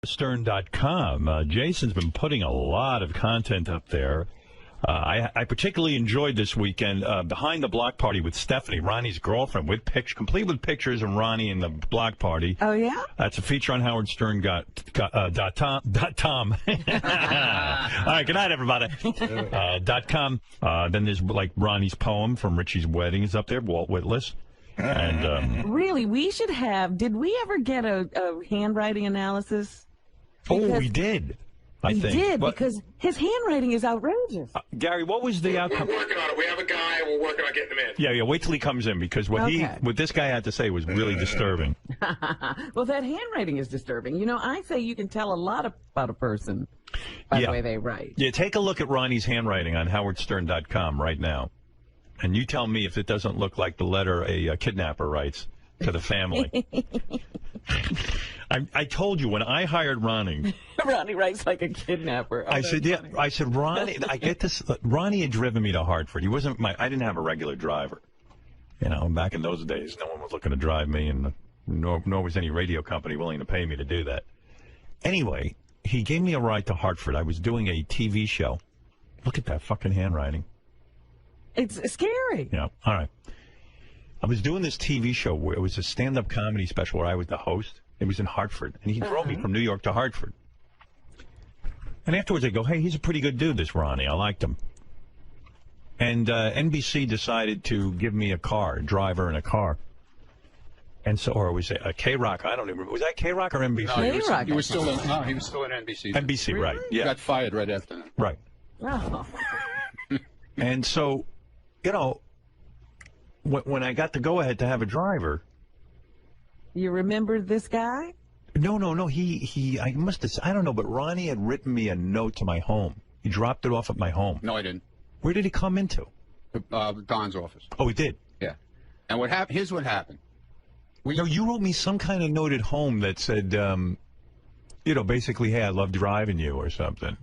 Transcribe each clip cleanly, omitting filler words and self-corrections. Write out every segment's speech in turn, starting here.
𝗦𝗵cie𝘄. Jason's been putting a lot of content up there. I particularly enjoyed this weekend Behind the Block Party with Stephanie, Ronnie's girlfriend, complete with pictures of Ronnie in the block party. Oh, yeah? That's a feature on 𝗦𝗵cie𝘄.com. All right, good night, everybody. .com. Then there's like Ronnie's poem from Richie's wedding is up there, Walt Whitless. And really, we should have. Did we ever get a handwriting analysis? Because we did. I think. We did, because his handwriting is outrageous. Gary, what was the outcome? We're working on it. We have a guy, and we're working on getting him in. Yeah, wait till he comes in, because what this guy had to say was really disturbing. Well, that handwriting is disturbing. You know, I say you can tell a lot about a person by the way they write. Yeah, take a look at Ronnie's handwriting on 𝗦𝗵cie𝘄.com right now, and you tell me if it doesn't look like the letter a kidnapper writes to the family. I told you when I hired Ronnie. Ronnie writes like a kidnapper. Oh, I said, yeah. I said, Ronnie, I get this. Ronnie had driven me to Hartford. He wasn't I didn't have a regular driver. You know, back in those days, no one was looking to drive me, and nor was any radio company willing to pay me to do that. Anyway, he gave me a ride to Hartford. I was doing a TV show. Look at that fucking handwriting. It's scary. Yeah. All right. I was doing this TV show where it was a stand-up comedy special where I was the host. It was in Hartford, and he drove me from New York to Hartford. And afterwards, I go, hey, he's a pretty good dude, this Ronnie. I liked him. And NBC decided to give me a driver and a car. And so, or was it a K-Rock? I don't even remember. Was that K-Rock or NBC? No, he was still in NBC. NBC, right. Yeah. He got fired right after that. Right. Oh. And so, you know, when I got the go-ahead to have a driver... You remember this guy? No. I must have, I don't know, but Ronnie had written me a note to my home. He dropped it off at my home. No, I didn't. Where did he come into? Don's office. Oh, he did? Yeah. And what happened? Here's what happened. No, you wrote me some kind of note at home that said, you know, basically, hey, I love driving you or something.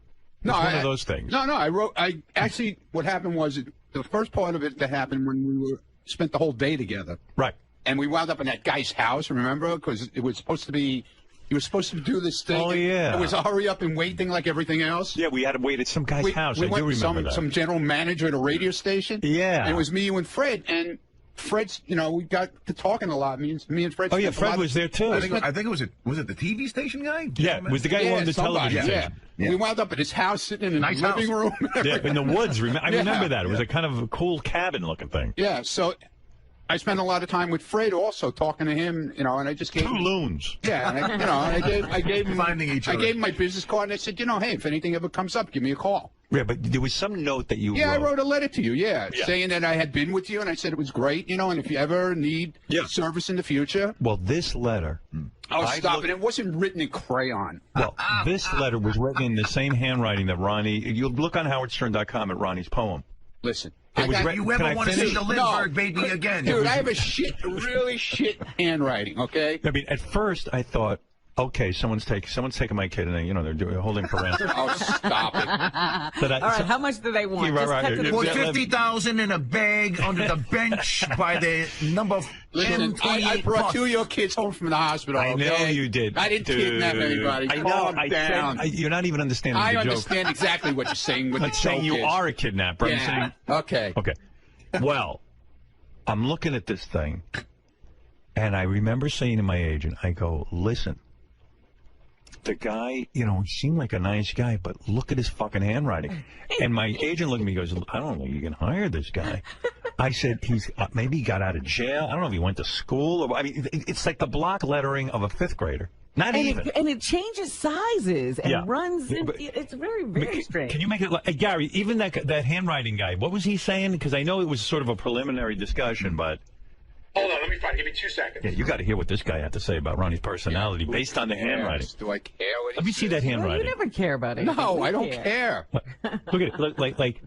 It's one of those things. No, actually, what happened was, the first part of it that happened when we spent the whole day together. Right. And we wound up in that guy's house, remember? Because it was supposed to be, he was supposed to do this thing. Oh, yeah. It was a hurry up and wait thing like everything else. Yeah, we had to wait at some guy's house. I do remember that. Some general manager at a radio station. Yeah. And it was me, you, and Fred. And Fred's, you know, we got to talking a lot. Me and Fred. Oh, yeah, Fred was there, too. I think it was the TV station guy? Yeah, it was the guy who owned the television station. Yeah. We wound up at his house, sitting in his living room. Yeah, in the woods. I remember that. It was a kind of a cool cabin-looking thing. Yeah, so... I spent a lot of time with Fred also, talking to him, you know, and I just gave two loons. Yeah, and I gave him finding each other. I gave him my business card, and I said, you know, hey, if anything ever comes up, give me a call. Yeah, but there was some note that you wrote. I wrote a letter to you, saying that I had been with you, and I said it was great, you know, and if you ever need service in the future. Well, this letter... Oh, stop it. It wasn't written in crayon. Well, this letter was written in the same handwriting that Ronnie... You look on 𝗦𝗵cie𝘄.com at Ronnie's poem. Listen. You ever want to see the Lindbergh baby again? Dude, I have a really shit handwriting, okay? I mean, at first I thought, okay, someone's taking my kid, and you know they're holding parental. Oh, stop it! All right, how much do they want? Well, 50,000 in a bag under the bench by the number. Listen, I brought two of your kids home from the hospital. I know you did. I didn't kidnap anybody. Calm down. You're not even understanding the joke. I understand exactly what you're saying. I'm saying you are a kidnapper. Yeah. I'm saying, okay. Well, I'm looking at this thing, and I remember saying to my agent, I go, listen. The guy, you know, he seemed like a nice guy, but look at his fucking handwriting. And my agent looked at me and goes, I don't know, you can hire this guy. I said, maybe he got out of jail. I don't know if he went to school. I mean, it's like the block lettering of a fifth grader. Not even. And it changes sizes and runs. It's very, very strange. Can you make it, Gary, even that handwriting guy, what was he saying? Because I know it was sort of a preliminary discussion, but... Hold on, let me find. Give me 2 seconds. Yeah, you got to hear what this guy had to say about Ronnie's personality based on the handwriting. Do I care what he Let me see that handwriting. You never care about it. No, I don't care. Look at it. Like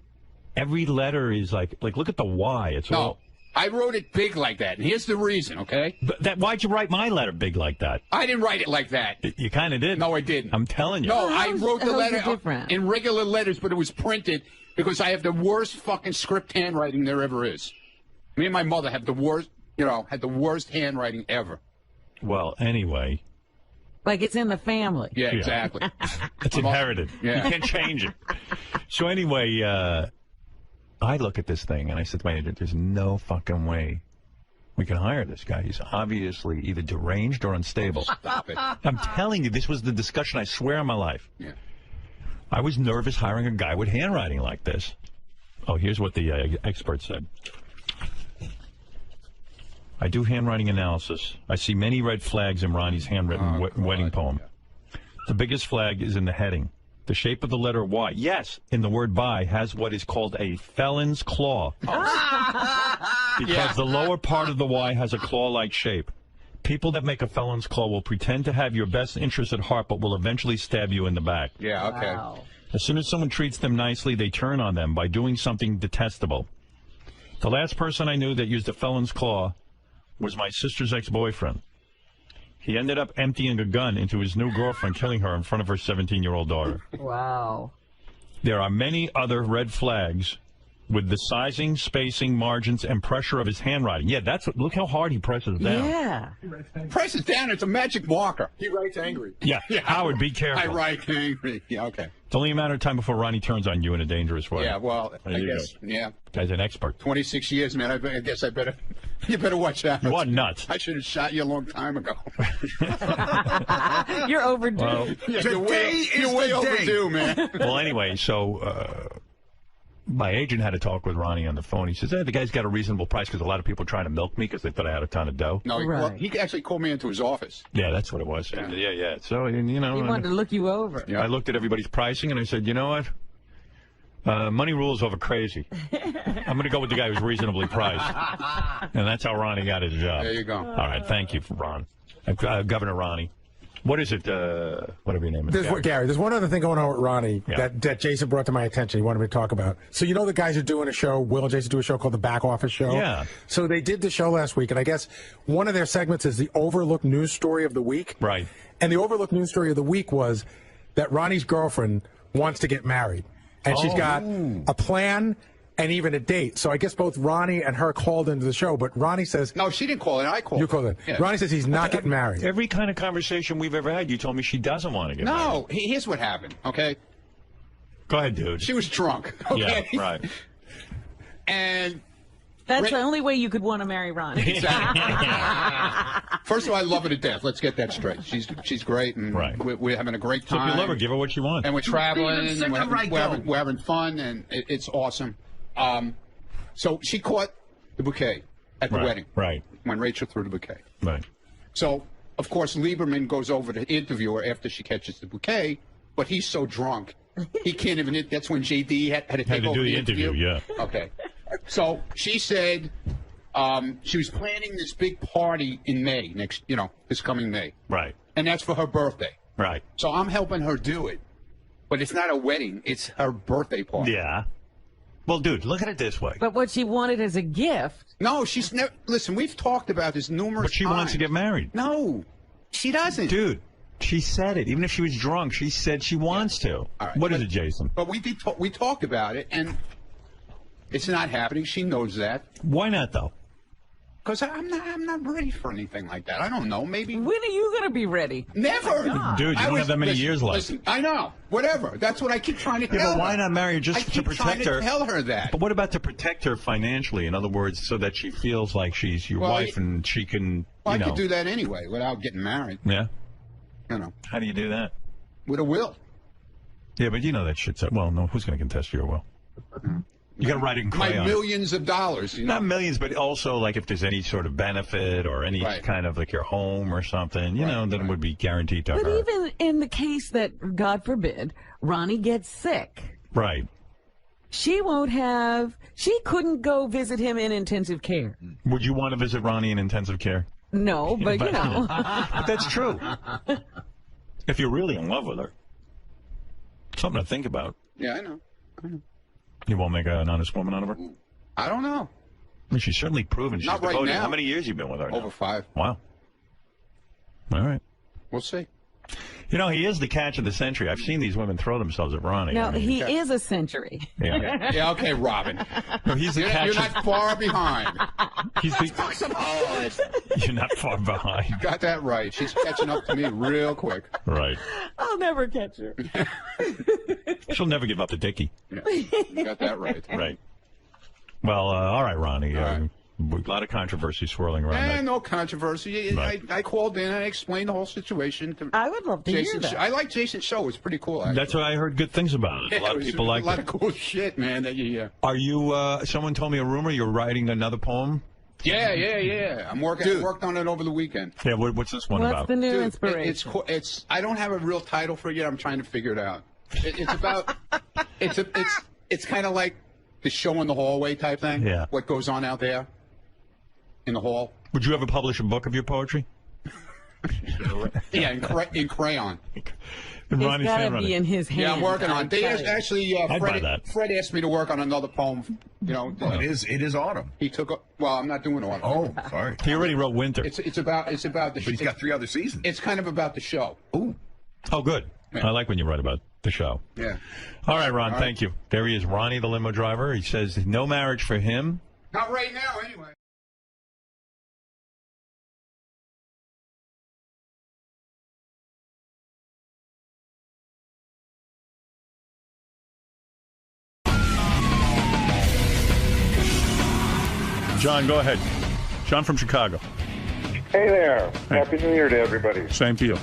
every letter is like look at the Y. It's all. I wrote it big like that, and here's the reason, okay? But why'd you write my letter big like that? I didn't write it like that. You kind of did. No, I didn't. I'm telling you. No, I wrote the letter in regular letters, but it was printed because I have the worst fucking script handwriting there ever is. Me and my mother have the worst. You know, had the worst handwriting ever. Well, anyway, Like it's in the family. Yeah, exactly. It's inherited. Yeah. You can't change it. So anyway, I look at this thing, and I said to my agent, there's no fucking way we can hire this guy. He's obviously either deranged or unstable. Stop it. I'm telling you, this was the discussion, I swear on my life. Yeah. I was nervous hiring a guy with handwriting like this. Oh, here's what the expert said. I do handwriting analysis. I see many red flags in Ronnie's handwritten wedding poem. Yeah. The biggest flag is in the heading. The shape of the letter Y, yes, in the word by, has what is called a felon's claw. Because the lower part of the Y has a claw-like shape. People that make a felon's claw will pretend to have your best interest at heart, but will eventually stab you in the back. Yeah, okay. Wow. As soon as someone treats them nicely, they turn on them by doing something detestable. The last person I knew that used a felon's claw was my sister's ex-boyfriend. He ended up emptying a gun into his new girlfriend, killing her in front of her 17-year-old daughter. Wow. There are many other red flags with the sizing, spacing, margins, and pressure of his handwriting. Yeah, that's what, look how hard he presses down. Yeah. Press it down. It's a magic marker. He writes angry. Yeah. Howard, be careful. I write angry. Yeah, okay. It's only a matter of time before Ronnie turns on you in a dangerous way. Yeah, well, There I you guess, yeah. Guy's an expert. 26 years, man. I guess I better, you better watch out. You are nuts. I should have shot you a long time ago. You're overdue. Well, Yeah, Today you're way is the day. overdue, man. well, anyway, so my agent had a talk with Ronnie on the phone. He says, hey, the guy's got a reasonable price because a lot of people are trying to milk me because they thought I had a ton of dough. No, Right. well, he actually called me into his office. Yeah, that's what it was. Yeah. So, you know, He wanted to look you over. Yeah. I looked at everybody's pricing and I said, you know what? Money rules over crazy. I'm going to go with the guy who's reasonably priced. And that's how Ronnie got his job. There you go. All right. Thank you, Ron. Governor Ronnie. What is it? Whatever your name is. Gary, there's one other thing going on with Ronnie Yeah. that Jason brought to my attention. He wanted me to talk about. So you know the guys are doing a show, Will and Jason do a show called The Back Office Show? Yeah. So they did the show last week, and I guess one of their segments is the overlooked news story of the week. Right. And the overlooked news story of the week was that Ronnie's girlfriend wants to get married. And she's got a plan and even a date. So I guess both Ronnie and her called into the show, but Ronnie says... No, she didn't call it. I called. You called it. Yeah. Ronnie says he's not getting married. Every kind of conversation we've ever had, you told me she doesn't want to get married. No, here's what happened, okay? Go ahead, dude. She was drunk, okay? Yeah, right. And... That's the only way you could want to marry Ronnie. Exactly. First of all, I love her to death. Let's get that straight. She's great, and Right. we're having a great So time. if you love her, give her what she wants. And we're traveling, Even and we're right having fun, and it's awesome. So she caught the bouquet at the wedding. Right. When Rachel threw the bouquet. Right. So, of course, Lieberman goes over to interview her after she catches the bouquet, but he's so drunk, he can't even... That's when J.D. had to take Had to over do the interview, yeah. Okay. So she said she was planning this big party in May, this coming May. Right. And that's for her birthday. Right. So I'm helping her do it. But it's not a wedding, it's her birthday party. Yeah. Well, dude, look at it this way. But what she wanted as a gift. No, she's never... Listen, we've talked about this numerous But she times. wants to get married. No, she doesn't. Dude, she said it. Even if she was drunk, she said she wants to. All right, What is but- it, Jason? But we talked about it, and it's not happening. She knows that. Why not, though? Because I'm not ready for anything like that. I don't know. Maybe When are you going to be ready? never. Dude, you don't have that many years left. Listen, I know. Whatever. That's what I keep trying to tell Yeah, her. but why not marry her just I to keep trying protect to her? tell her that. But what about to protect her financially? In other words, so that she feels like she's your Well, wife and she can, Well, you know. I could do that anyway without getting married. Yeah? How do you do that? With a will. Yeah, but you know that shit's... Well, no, who's going to contest your will? You got to write it in My crayon. millions of dollars. Not millions, but also like if there's any sort of benefit or any kind of like your home or something, you know, then it would be guaranteed to But her. even in the case that, God forbid, Ronnie gets sick, Right. she couldn't go visit him in intensive care. Would you want to visit Ronnie in intensive care? No, but you know. But that's true. If you're really in love with her. Something to think about. Yeah, I know. You won't make an honest woman out of her? I don't know. I mean, she's certainly proven she's Not right devoted. now. How many years you been with her now? Over 5. Wow. All right. We'll see. You know, he is the catch of the century. I've seen these women throw themselves at Ronnie. No, he is a century. Yeah. Yeah, okay, Robin. No, he's the catch. You're not far behind. He's the, you're not far behind. You got that right. She's catching up to me real quick. Right. I'll never catch her. She'll never give up the dickie. Yeah, you got that right. Right. Well, all right, Ronnie. All right. A lot of controversy swirling around that. No controversy. Right. I called in and I explained the whole situation. To I would love to hear that. I like Jason's show. It's pretty cool, actually. That's what I heard good things about it. A lot of people like it. A lot of cool shit, man. That you, Are you, someone told me a rumor you're writing another poem? Yeah. I worked on it over the weekend. Yeah, what's this one What's about? the new Dude, inspiration? it's. I don't have a real title for it yet. I'm trying to figure it out. It's about. It's kind of like the show in the hallway type thing. Yeah. What goes on out there in the hall? Would you ever publish a book of your poetry? Yeah, in crayon. And It's Ronnie's got to handwriting. be in his hand. Yeah, I'm working on it. They actually, I'd buy that. Fred asked me to work on another poem. You know, Well, it is autumn. he took. Well, I'm not doing autumn. Oh, sorry. He already wrote Winter. It's about the. But he's got 3 other seasons. It's kind of about the show. Ooh. Oh, good. Yeah. I like when you write about the show. Yeah. All right, Ron, All right. thank you. There he is, Ronnie, the limo driver. He says no marriage for him. Not right now, anyway. John, go ahead. John from Chicago. Hey there. Happy New Year to everybody. Same to you.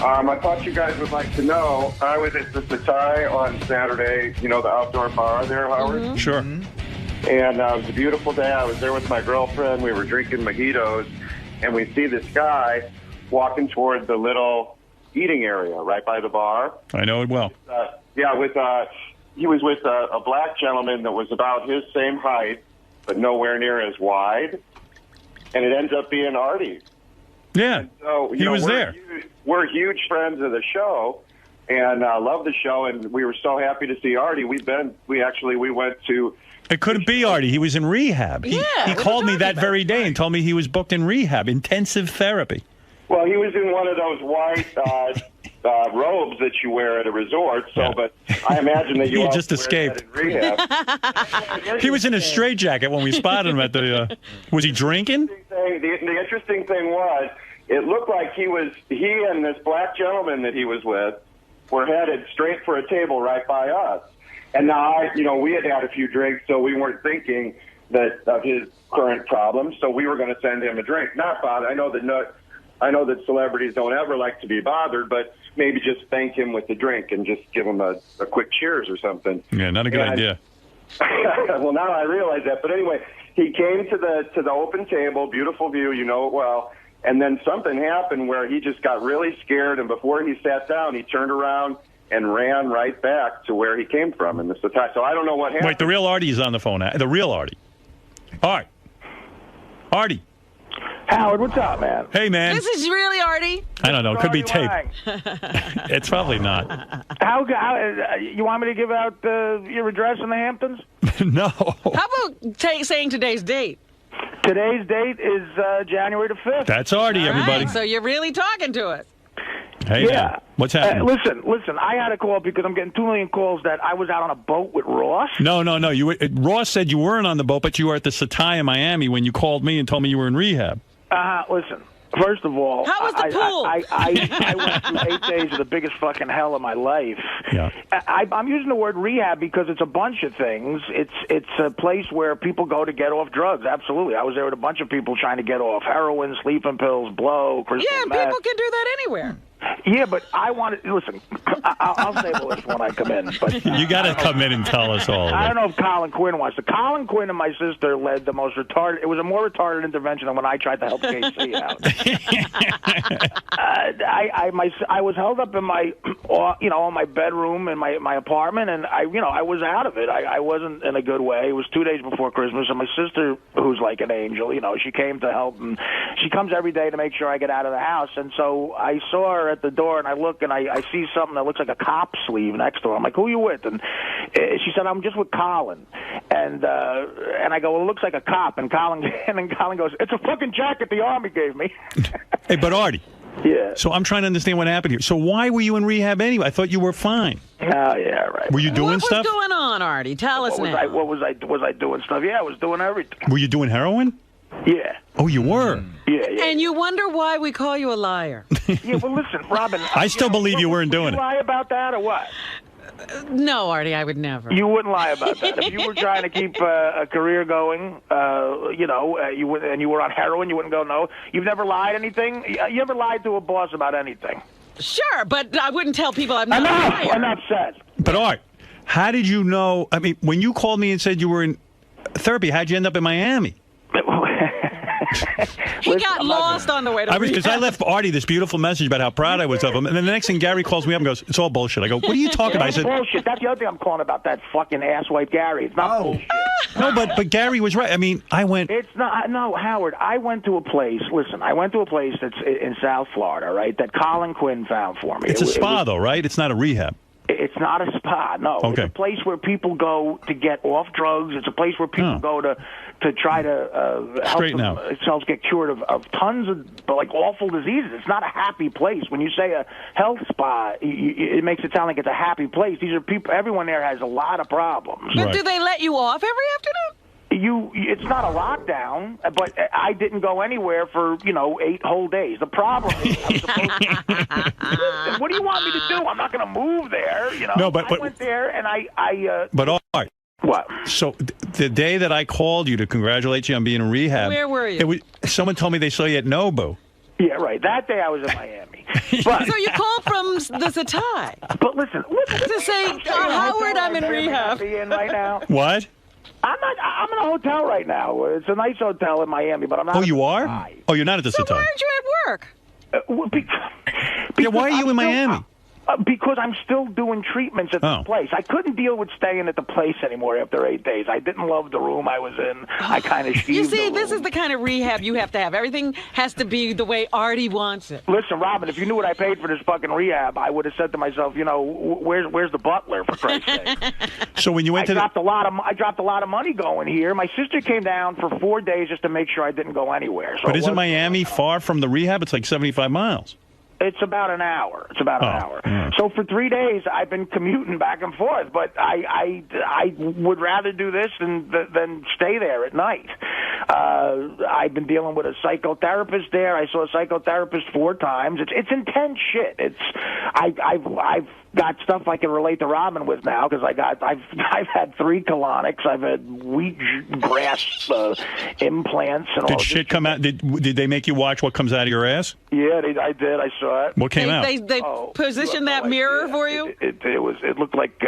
I thought you guys would like to know, I was at the 𝗦𝗲𝗿𝗍 on Saturday, you know, the outdoor bar there, Howard? Sure. And it was a beautiful day. I was there with my girlfriend. We were drinking mojitos, and we see this guy walking toward the little eating area right by the bar. I know it well. He was with a black gentleman that was about his same height, but nowhere near as wide. And it ends up being Artie. Yeah, So, he was there. We're huge friends of the show, and love the show. And we were so happy to see Artie. We went to. It couldn't be Artie. He was in rehab. He called me that very day and told me he was booked in rehab, intensive therapy. Well, he was in one of those white robes that you wear at a resort. So, Yeah. But I imagine that you He also just wear escaped. that in rehab. He was in a straitjacket when we spotted him at the. Was he drinking? The interesting thing was, it looked like he and this black gentleman that he was with were headed straight for a table right by us. And now, we had had a few drinks, so we weren't thinking of his current problems. So we were going to send him a drink. Not bothered. I know that celebrities don't ever like to be bothered, but maybe just thank him with the drink and just give him a quick cheers or something. Yeah, not a good idea. Well, now I realize that. But anyway, he came to the open table, beautiful view, you know it well. And then something happened where he just got really scared, and before he sat down, he turned around and ran right back to where he came from. And so I don't know what happened. Wait, the real Artie is on the phone. The real Artie. All right. Artie. Howard, what's up, man? Hey, man. This is really Artie. I don't know. It could be tape. Lying. It's probably not. How you want me to give out your address in the Hamptons? No. How about saying today's date? Today's date is January the 5th. That's Artie, All everybody. right, so you're really talking to us. Hey, Yeah. man. What's happening? Listen. I had a call because I'm getting 2 million calls that I was out on a boat with Ross. No. Ross said you weren't on the boat, but you were at the 𝗦𝗍𝗿𝗍 in Miami when you called me and told me you were in rehab. Listen. First of all, How was the pool? I went through 8 days of the biggest fucking hell of my life. Yeah. I'm using the word rehab because it's a bunch of things. It's a place where people go to get off drugs. Absolutely. I was there with a bunch of people trying to get off heroin, sleeping pills, blow, crystal Yeah, meth. people can do that anywhere. Yeah, but I want to listen. I'll say this when I come in. But You got to come in and tell us all I of don't know if Colin Quinn wants to. Colin Quinn and my sister led the most retarded. It was a more retarded intervention than when I tried to help KC out. I was held up in my, in my bedroom in my apartment, and I was out of it. I wasn't in a good way. It was 2 days before Christmas, and my sister, who's like an angel, she came to help, and she comes every day to make sure I get out of the house. And so I saw her at the door, and I look, and I see something that looks like a cop sleeve next to her. I'm like, who are you with? And she said, I'm just with Colin. And I go, well, it looks like a cop. And Colin goes, it's a fucking jacket the Army gave me. Hey, but Artie. Yeah. So I'm trying to understand what happened here. So why were you in rehab anyway? I thought you were fine. Oh, yeah, right. Were you doing stuff? What was going on, Artie? Tell us now. Was I doing stuff? Yeah, I was doing everything. Were you doing heroin? Yeah. Oh, you were? Yeah. And you wonder why we call you a liar. Yeah, well, listen, Robin. I still believe you weren't doing it. Would you lie about that or what? No, Artie, I would never. You wouldn't lie about that. If you were trying to keep a career going, you were on heroin, you wouldn't go no. You've never lied anything? You ever lied to a boss about anything? Sure, but I wouldn't tell people I'm not a liar. Enough said. But, Art, how did you know? I mean, when you called me and said you were in therapy, how'd you end up in Miami? He got lost on the way to Because I left Artie this beautiful message about how proud I was of him, and then the next thing Gary calls me up and goes, "It's all bullshit." I go, "What are you talking about?" I said, "Bullshit." That's the other thing I'm calling about, that fucking asswipe Gary. It's not bullshit. No, but Gary was right. I mean, I went. It's not. No, Howard. I went to a place. Listen, I went to a place that's in South Florida, right? That Colin Quinn found for me. It's a spa, though, right? It's not a rehab. It's not a spa, no. Okay. It's a place where people go to get off drugs. It's a place where people go to try to help themselves get cured of tons of awful diseases. It's not a happy place. When you say a health spa, it makes it sound like it's a happy place. These are people. Everyone there has a lot of problems. But do they let you off every afternoon? It's not a lockdown, but I didn't go anywhere for 8 whole days. The problem is, I'm supposed to, what do you want me to do? I'm not going to move there. No, but I went there and I. But all right. What? So the day that I called you to congratulate you on being in rehab, where were you? Someone told me they saw you at Nobu. Yeah, right. That day I was in Miami. But, so you called from the 𝗻𝗃. But listen to say, Howard, I'm in rehab. Right now. What? I'm in a hotel right now. It's a nice hotel in Miami, but I'm not. Oh, you are? Oh, you're not at the 𝗻𝗃. So why aren't you at work? Yeah, why are you in Miami? Because I'm still doing treatments at the place. I couldn't deal with staying at the place anymore after 8 days. I didn't love the room I was in. I kind of You see, this is the kind of rehab you have to have. Everything has to be the way Artie wants it. Listen, Robin, if you knew what I paid for this fucking rehab, I would have said to myself, where's the butler, for Christ's sake? So when you went I dropped a lot of money going here. My sister came down for 4 days just to make sure I didn't go anywhere. So but isn't Miami far from the rehab? It's like 75 miles. It's about an hour. An hour. Yeah. So for 3 days, I've been commuting back and forth. But I would rather do this than stay there at night. I've been dealing with a psychotherapist there. I saw a psychotherapist 4 times. It's intense shit. I've got stuff I can relate to Robin with now because I've had 3 colonics. I've had wheatgrass implants and all. Did shit come out? Did they make you watch what comes out of your ass? Yeah, I did. I saw it. What came out? They positioned that mirror for you. It looked like.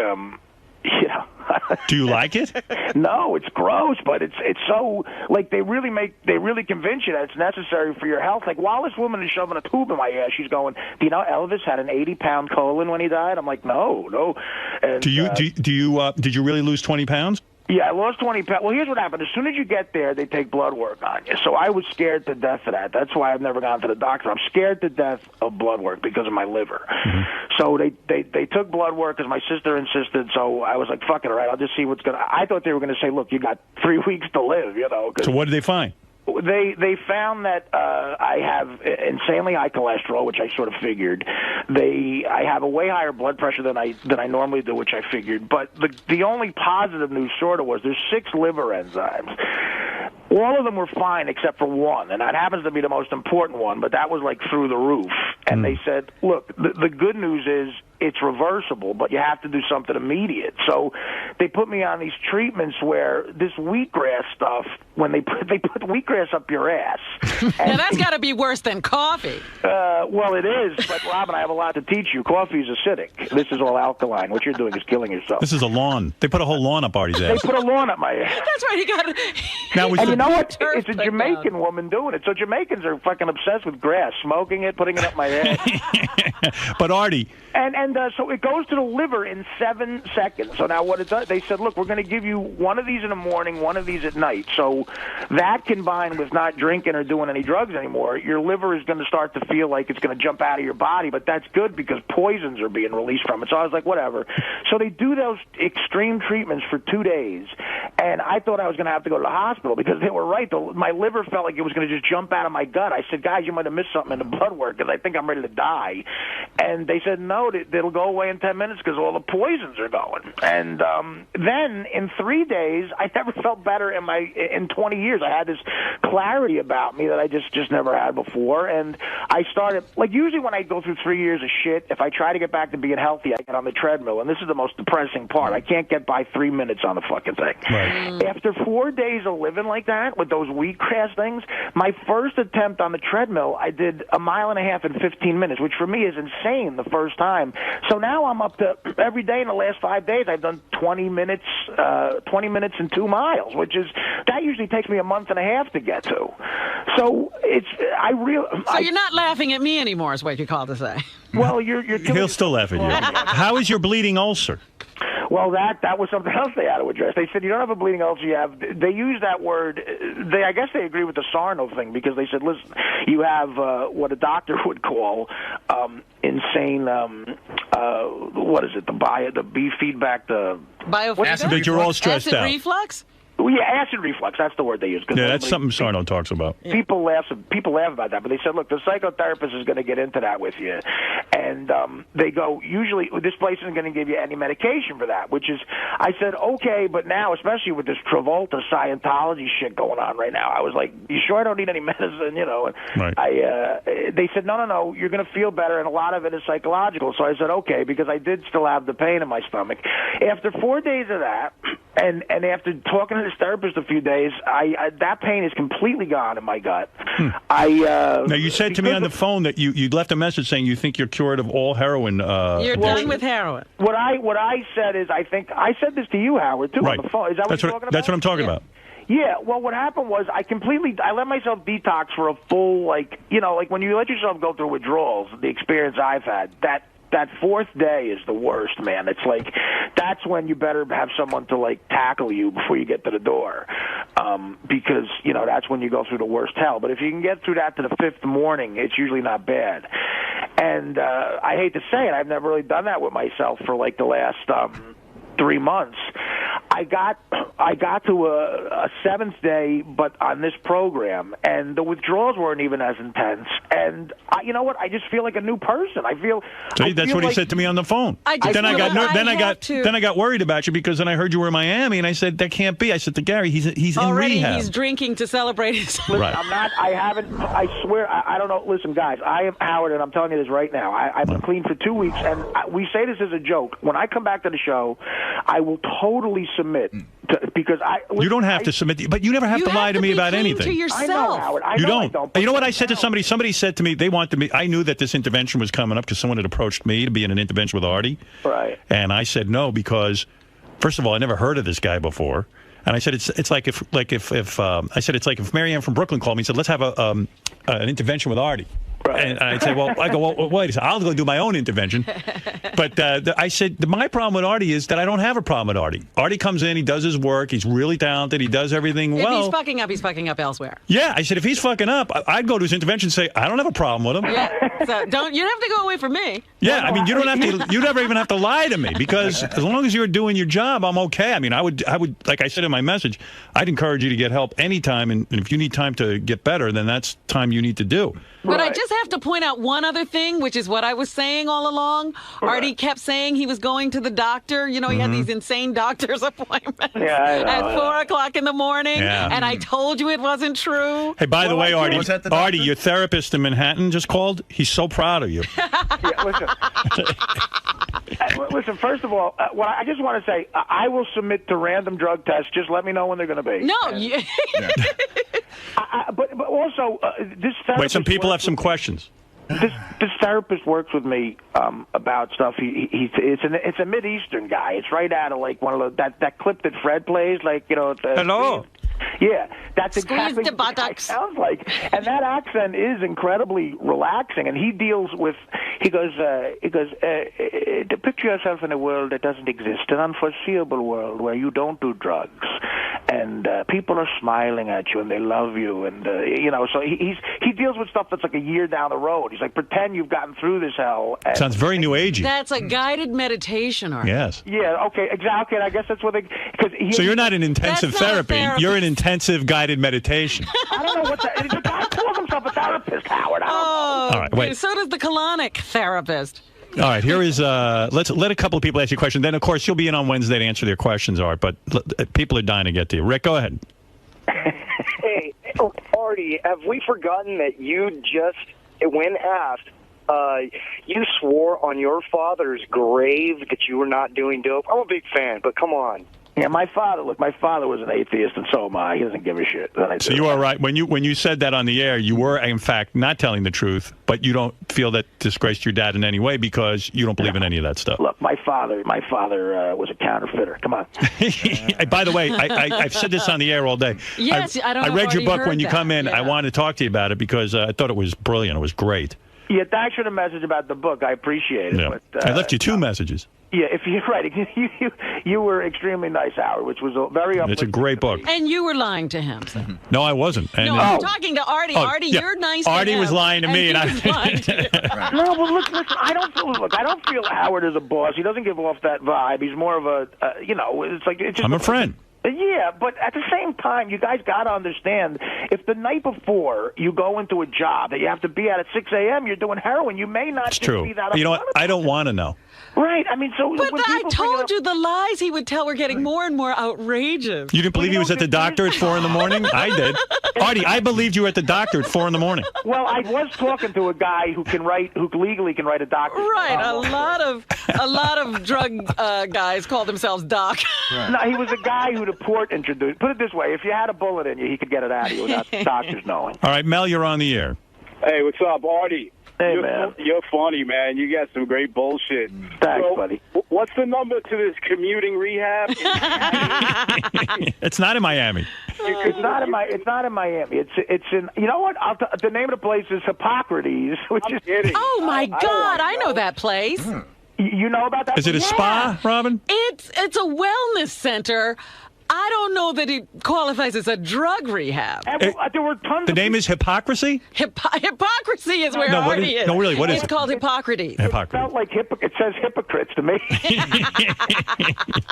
Do you like it? No, it's gross, but it's so they really convince you that it's necessary for your health. Like while this woman is shoving a tube in my ass, she's going, "Do you know Elvis had an 80-pound colon when he died?" I'm like, no. And, did you really lose 20 pounds? Yeah, I lost 20 pounds. Well, here's what happened. As soon as you get there, they take blood work on you. So I was scared to death of that. That's why I've never gone to the doctor. I'm scared to death of blood work because of my liver. Mm-hmm. So they took blood work because my sister insisted. So I was like, fuck it, all right, I'll just see what's going to... I thought they were going to say, look, you got 3 weeks to live, So what did they find? They found that I have insanely high cholesterol, which I sort of figured. I have a way higher blood pressure than I normally do, which I figured. But the only positive news sort of was there's 6 liver enzymes. All of them were fine except for one, and that happens to be the most important one, but that was like through the roof. And they said, look, the good news is it's reversible, but you have to do something immediate. So they put me on these treatments where this wheatgrass stuff, when they put wheatgrass up your ass. Now that's got to be worse than coffee. Well, it is, but Robin, I have a lot to teach you. Coffee is acidic. This is all alkaline. What you're doing is killing yourself. This is a lawn. They put a whole lawn up Artie's ass. They put a lawn up my ass. That's right. He got it. Now, and you know what? It's a Jamaican woman doing it. So Jamaicans are fucking obsessed with grass, smoking it, putting it up my ass. But Artie. And so it goes to the liver in 7 seconds. So now what it does, they said, look, we're going to give you one of these in the morning, one of these at night. So that combined with not drinking or doing any drugs anymore, your liver is going to start to feel like it's going to jump out of your body. But that's good because poisons are being released from it. So I was like, whatever. So they do those extreme treatments for 2 days. And I thought I was going to have to go to the hospital because they were right. My liver felt like it was going to just jump out of my gut. I said, guys, you might have missed something in the blood work because I think I'm ready to die. And they said, no, it'll go away in 10 minutes because all the poisons are going. And then in 3 days, I never felt better in 20 years. I had this clarity about me that I just never had before. And I started, like usually when I go through 3 years of shit, if I try to get back to being healthy, I get on the treadmill. And this is the most depressing part. I can't get by 3 minutes on the fucking thing. Right. After 4 days of living like that with those wheatgrass things, my first attempt on the treadmill, I did 1.5 miles in 15 minutes, which for me is insane the first time. So now I'm up to every day in the last 5 days, I've done 20 minutes and 2 miles, that usually takes me 1.5 months to get to. So you're not laughing at me anymore, is what you call to say. Well, He'll still laugh at you. How is your bleeding ulcer? Well, that was something else they had to address. They said, you don't have a bleeding ulcer, you have... They use that word... I guess they agree with the Sarno thing because they said, listen, you have what a doctor would call insane... what is it? The B feedback, the... Biofeedback? That you're all stressed acid out. Reflux? Well, yeah, acid reflux. That's the word they use. Yeah, that's something Sarno talks about. People laugh about that, but they said, look, the psychotherapist is going to get into that with you. And they go, usually, this place isn't going to give you any medication for that, which is, I said, okay, but now, especially with this Travolta Scientology shit going on right now, I was like, you sure I don't need any medicine, you know? Right. They said, no, you're going to feel better, and a lot of it is psychological. So I said, okay, because I did still have the pain in my stomach. After 4 days of that, and after talking to this therapist a few days, that pain is completely gone in my gut. Now, you said to me on the phone that you left a message saying you think you're cured of all heroin. You're done with heroin. What I said is, I said this to you, Howard, too, right. on the phone. Is that what you're talking about? That's what I'm talking about. Yeah, well, what happened was I let myself detox for a full, like when you let yourself go through withdrawals, the experience I've had, that fourth day is the worst, man. It's like that's when you better have someone to like tackle you before you get to the door, because that's when you go through the worst hell. But if you can get through that to the fifth morning, it's usually not bad. And I hate to say it, I've never really done that with myself for like the last 3 months. I got to a seventh day, but on this program, and the withdrawals weren't even as intense. And you know what? I just feel like a new person. That's what he said to me on the phone. Then I got worried about you because then I heard you were in Miami, and I said that can't be. I said to Gary, he's in rehab. He's drinking to celebrate his. Right. I'm not. I haven't. I swear. I don't know. Listen, guys. I am Howard, and I'm telling you this right now. I've been clean for 2 weeks, and we say this as a joke. When I come back to the show, I will totally submit because you don't have to submit, but you never have to lie to me about anything. To yourself. I know, Howard. I don't. You know what I said to somebody? Somebody said to me they wanted me. I knew that this intervention was coming up because someone had approached me to be in an intervention with Artie. Right. And I said no because, first of all, I never heard of this guy before. And I said it's like if Marianne from Brooklyn called me and said let's have an intervention with Artie. Right. And I said, well, wait a second, I'll go do my own intervention. But I said, my problem with Artie is that I don't have a problem with Artie. Artie comes in, he does his work, he's really talented, he does everything well. If he's fucking up elsewhere. Yeah, I said, if he's fucking up, I'd go to his intervention and say, I don't have a problem with him. Yeah, so you don't have to go away from me. Yeah, I mean, you don't have to, you never even have to lie to me because as long as you're doing your job, I'm okay. I mean, I would, like I said in my message, I'd encourage you to get help anytime, and if you need time to get better, then that's time you need to do. But I just have to point out one other thing, which is what I was saying all along. Artie kept saying he was going to the doctor. You know, he had these insane doctor's appointments at 4 o'clock in the morning. Yeah. And I told you it wasn't true. Hey, by the way, Artie, your therapist in Manhattan just called. He's so proud of you. Listen, first of all, I just want to say, I will submit to random drug tests. Just let me know when they're going to be. No. But also, this therapist... Wait, some people have some questions. This therapist works with me about stuff. It's a Mid-Eastern guy. It's right out of like one of that clip that Fred plays, like, you know. Hello. Yeah, that's exactly the what it sounds like. And that accent is incredibly relaxing. And he deals with, he goes, picture yourself in a world that doesn't exist, an unforeseeable world where you don't do drugs. people are smiling at you and they love you, and you know, so he deals with stuff that's like a year down the road. He's like, pretend you've gotten through this hell. And sounds very new agey. That's a guided meditation, Artie. Yes. Yeah. Okay. Exactly. And I guess that's what they. So you're not in intensive That's not a therapy. therapist. You're in intensive guided meditation. I don't know what that. The guy calls himself a therapist, Howard. I don't know. Oh, All right, wait. So does the colonic therapist. All right, here is, let's let a couple of people ask you a question. Then, of course, you'll be in on Wednesday to answer their questions, Art, but people are dying to get to you. Rick, go ahead. Hey, Artie, have we forgotten that you just, when asked, you swore on your father's grave that you were not doing dope? I'm a big fan, but come on. Yeah, my father was an atheist, and so am I. He doesn't give a shit. So you are right. When you said that on the air, you were, in fact, not telling the truth, but you don't feel that disgraced your dad in any way because you don't believe in any of that stuff. Look, my father was a counterfeiter. Come on. By the way, I've said this on the air all day. Yes, I don't know I read if your Artie book when heard you come in. that. I Yeah. wanted to talk to you about it because I thought it was brilliant. It was great. Yeah, thanks for the message about the book. I appreciate it. Yeah. But, I left you 2 messages. Yeah, if you're right, you were extremely nice, Howard, which was very uplifting. It's a great book. And you were lying to him. So. No, I wasn't. And, No, I'm talking to Artie. Oh, Artie, yeah. you're nice to Artie him, was lying to me, and and he was lying to you. No, but listen, I don't feel Howard is a boss. He doesn't give off that vibe. He's more of a, it's like it's just I'm a friend. Yeah, but at the same time, you guys got to understand, if the night before you go into a job that you have to be at 6 a.m., you're doing heroin, you may not It's just true. be that You know what? upfront I don't about it. want to know. Right, I mean, so... But when I people bring it told up- you the lies he would tell were getting more and more outrageous. You didn't believe he was at the doctor at 4 in the morning? I did. Artie, I believed you were at the doctor at 4 in the morning. Well, I was talking to a guy who legally can write a doctor's Right, note. a lot of drug guys call themselves doc. No, he was a guy who the port introduced. Put it this way, if you had a bullet in you, he could get it out of you without the doctors knowing. All right, Mel, you're on the air. Hey, what's up, Artie? Hey, man. You're funny, man. You got some great bullshit. Thanks, buddy. What's the number to this commuting rehab? It's not in Miami. It's not in Miami. It's in. You know what? The name of the place is 𝗵𝗵, which is. Kidding. Oh my God, I know that place. You know about that? Is it a spa, Robin? It's a wellness center. I don't know that it qualifies as a drug rehab. There were tons. The name is Hypocrisy? Hypocrisy is where No, what Artie is- is. no, really, what is it's it? called Hippocrates. Hypocrisy. Felt like it says hypocrites to me.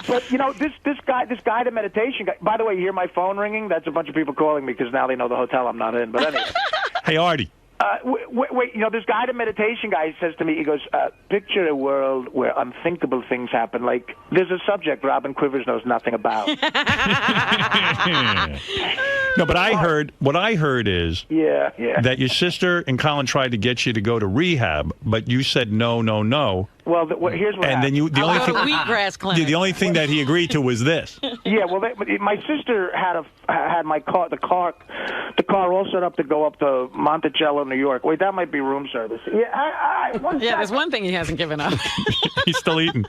But you know, this guy, the meditation guy. By the way, you hear my phone ringing? That's a bunch of people calling me because now they know the hotel I'm not in. But anyway. Hey, Artie. Wait, you know, this guy, the meditation guy, says to me, he goes, picture a world where unthinkable things happen. Like, there's a subject Robin Quivers knows nothing about. No, but what I heard is Yeah. that your sister and Colin tried to get you to go to rehab, but you said no. Well, here's what And then happened. the only Go to wheatgrass clinic. the only thing that he agreed to was this. Yeah, well, my sister had my car, the car all set up to go up to Monticello, New York. Wait, that might be room service. Yeah, there's one thing he hasn't given up. He's still eating.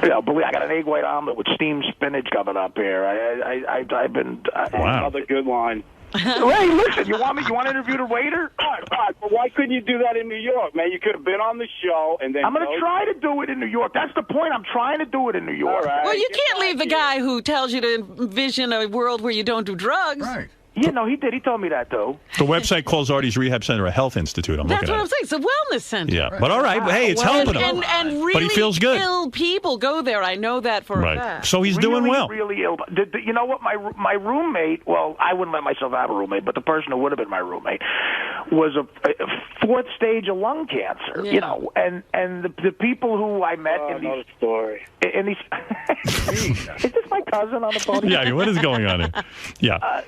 Yeah, believe I got an egg white omelet with steamed spinach coming up here. I've been. Wow. Another good line. Hey, listen, you want to interview the waiter? All right, but why couldn't you do that in New York, man? You could have been on the show and then. I'm going to try to do it in New York. That's the point. I'm trying to do it in New York. All right. Well, you can't leave the guy who tells you to envision a world where you don't do drugs. Right. Yeah, no, he did. He told me that, though. The website calls Artie's Rehab Center a health institute. I'm That's looking what at I'm saying. It's a wellness center. Yeah, but all right. Hey, it's helping him. And really But he feels good. ill people go there. I know that for a Right. fact. So he's doing well. Really ill. You know what? My roommate, well, I wouldn't let myself have a roommate, but the person who would have been my roommate was a 4th stage of lung cancer. Yeah. You know, and the people who I met in Another these. story. In these is this my cousin on the phone? Yeah, what is going on here? Yeah.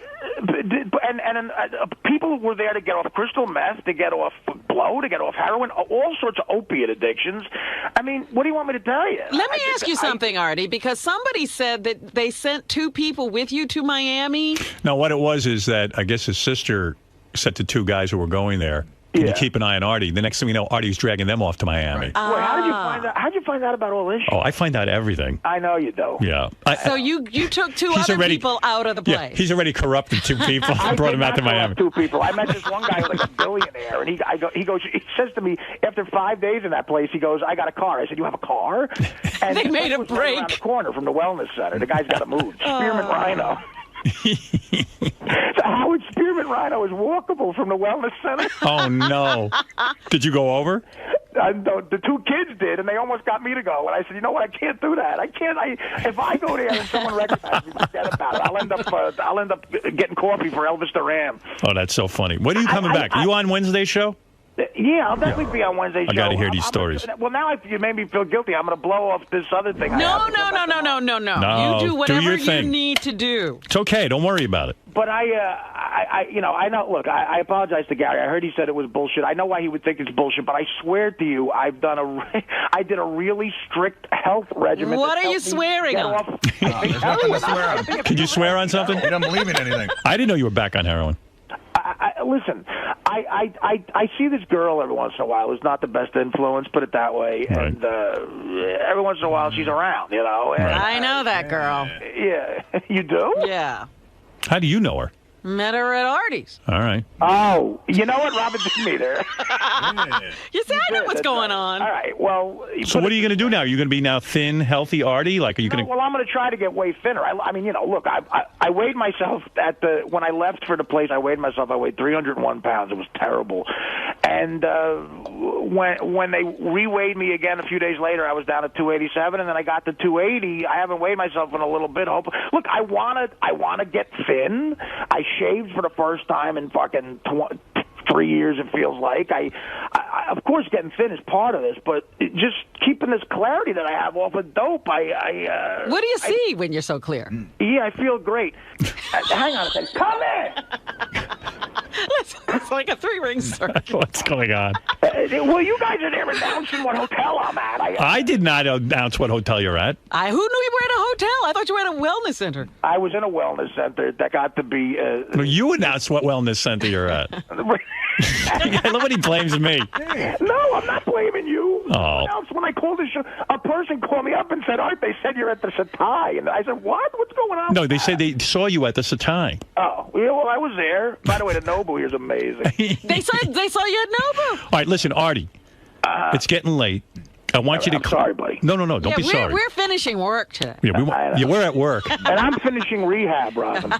And people were there to get off crystal meth, to get off blow, to get off heroin, all sorts of opiate addictions. I mean, what do you want me to tell you? Let me ask you something, Artie, because somebody said that they sent 2 people with you to Miami. No, what it was is that I guess his sister said to 2 guys who were going there, "Can you keep an eye on Artie?" The next thing we know, Artie's dragging them off to Miami. Wait, how did you find out? How'd you find out about all this shit? Oh, I find out everything. I know you do. Yeah. So you took 2 He's other already- people out of the Yeah, place. he's already corrupted 2 people and brought them out to Miami. 2 people. I met this one guy who's like a billionaire, and he says to me after 5 days in that place, he goes, "I got a car." I said, "You have a car?" And They made a was break. right around the corner from the wellness center. The guy's got to move. Spearmint Rhino. The Howard Spearman Rhino is walkable from the wellness center. Oh, no. Did you go over? The two kids did, and they almost got me to go. And I said, you know what? I can't do that. I can't. If I go there and someone recognizes me, forget about it. I'll end up getting coffee for Elvis Duran. Oh, that's so funny. When are you coming back? Are you on Wednesday's show? Yeah, I'll definitely be on Wednesday's show. I got to hear these stories. Well, now you made me feel guilty. I'm going to blow off this other thing. No. No, You do whatever your you thing. need to do. It's okay. Don't worry about it. But I know. Look, I apologize to Gary. I heard he said it was bullshit. I know why he would think it's bullshit, but I swear to you, I did a really strict health regimen. What are you swearing on? There's nothing to swear on. Could you swear on something? You don't believe in anything. I didn't know you were back on heroin. Listen, I see this girl every once in a while who's not the best influence, put it that way, Right. and every once in a while she's around, you know. And, I know that girl. Yeah, you do? Yeah. How do you know her? Met her at Artie's. All right. Oh, you know what? Robin didn't meet her. You see, I know what's going on. All right, well... So what are you going to do now? Are you going to be now thin, healthy Artie? Like, are you going to... Well, I'm going to try to get way thinner. I mean, you know, look, I weighed myself when I left for the place, I weighed 301 pounds. It was terrible. And when they re-weighed me again a few days later, I was down at 287, and then I got to 280. I haven't weighed myself in a little bit. Look, I want to get thin. I shaved for the first time in fucking 3 years, it feels like. I of course, getting thin is part of this, but just keeping this clarity that I have off of dope, What do you see when you're so clear? Yeah, I feel great. Hang on a second. Come in! It's like a three-ring circle. What's going on? Well, you guys are there announcing what hotel I'm at. I did not announce what hotel you're at. Who knew you were at a hotel? I thought you were at a wellness center. I was in a wellness center that got to be... Well, you announced what wellness center you're at. Nobody blames me. No, I'm not blaming you. Oh. When I called the show, a person called me up and said, Art, they said you're at the 𝗦𝗃𝗃. And I said, what? What's going on? No, they said they saw you at the 𝗦𝗃𝗃. Oh, yeah, well, I was there. By the way, the 𝗏𝗃𝗃 here is amazing. They saw you at 𝗏𝗃𝗃. All right, listen, Artie, it's getting late. I want you to... I'm sorry, buddy. No, don't be sorry. We're finishing work today. Yeah, we're at work. And I'm finishing rehab, Robin.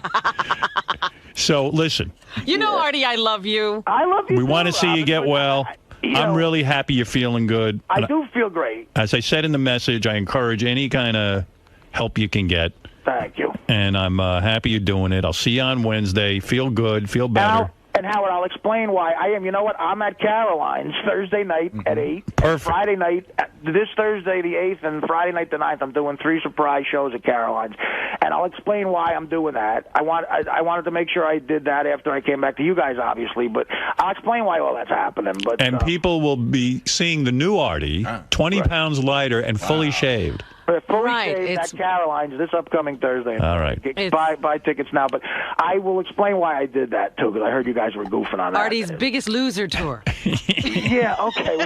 So, listen. You know, Artie, I love you. I love you, We want to see you get well. I'm know, really happy you're feeling good. I do feel great. As I said in the message, I encourage any kind of help you can get. Thank you. And I'm happy you're doing it. I'll see you on Wednesday. Feel good. Feel better. And Howard, I'll explain why I am. You know what? I'm at Caroline's Thursday night at 8. Perfect. Friday night, this Thursday the 8th, and Friday night the 9th, I'm doing 3 surprise shows at Caroline's. And I'll explain why I'm doing that. I wanted to make sure I did that after I came back to you guys, obviously. But I'll explain why all that's happening. But people will be seeing the new Artie, 20 pounds lighter and fully shaved. Fully shaved at Caroline's this upcoming Thursday. All right. Buy tickets now. But I will explain why I did that, too, because I heard you guys were goofing on that. Artie's Biggest Loser tour. Yeah, okay.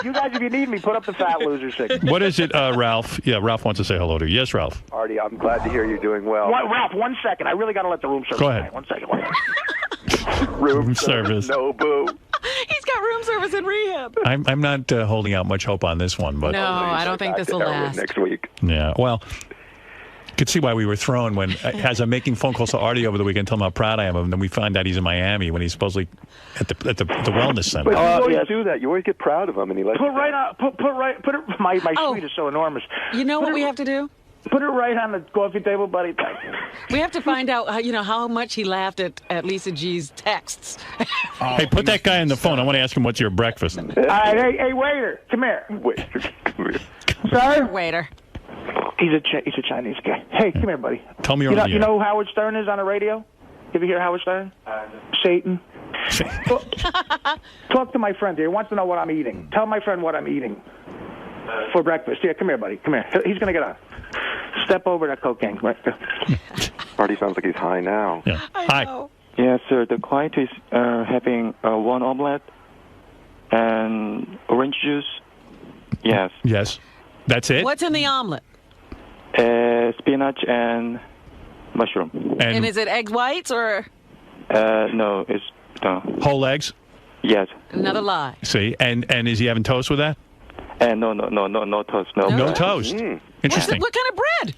You guys, if you need me, put up the Fat Loser signal. What is it, Ralph? Yeah, Ralph wants to say hello to you. Yes, Ralph. Artie, I'm glad to hear you're doing well. Ralph, 1 second. I really got to let the room service. Go ahead. 1 second. Room service. No, boo. He's got room service in rehab. I'm not holding out much hope on this one, but no, I don't think this will last. Next week. Yeah, well, you could see why we were thrown when, as I'm making phone calls to Artie over the weekend, telling him how proud I am of him, and then we find out he's in Miami when he's supposedly at the wellness center. But you always do that. You always get proud of him, and he lets put it. My suite is so enormous. You know what we have to do? Put it right on the coffee table, buddy. Thank you. We have to find out, how much he laughed at Lisa G's texts. Hey, put that guy on the phone. I want to ask him what's your breakfast. All right, hey, waiter, come here. Waiter, come here. Sir? Waiter. He's a Chinese guy. Hey, come here, buddy. Tell me you're on the You know who Howard Stern is on the radio? You ever hear Howard Stern? Satan. Talk to my friend here. He wants to know what I'm eating. Tell my friend what I'm eating for breakfast. Yeah, come here, buddy. Come here. He's going to get on. Step over that cocaine. Artie sounds like he's high now. Yeah. Hi. Yes, sir. The client is having 1 omelet and orange juice. Yes. Yes. That's it? What's in the omelet? Spinach and mushroom. And is it egg whites or? No, it's no. Whole eggs? Yes. Another lie. See, and is he having toast with that? No toast. No toast. Interesting. What kind of bread?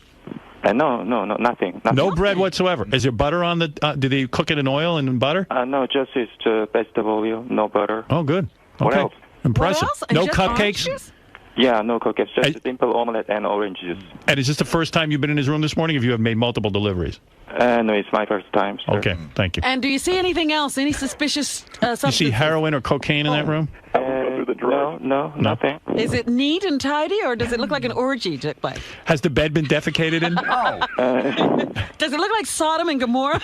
No, nothing. No bread whatsoever. Is there butter on the? Do they cook it in oil and in butter? No, just it's vegetable oil, no butter. Oh, good. Okay. What else? Impressive. What else? No Just cupcakes. Yeah, no cookies, just a simple omelette and orange juice. And is this the first time you've been in his room this morning? Or have you made multiple deliveries? No, it's my first time, sir. Okay, thank you. And do you see anything else? Any suspicious substances? You see heroin or cocaine in that room? No, nothing. Is it neat and tidy, or does it look like an orgy took place? Has the bed been defecated in? Does it look like Sodom and Gomorrah?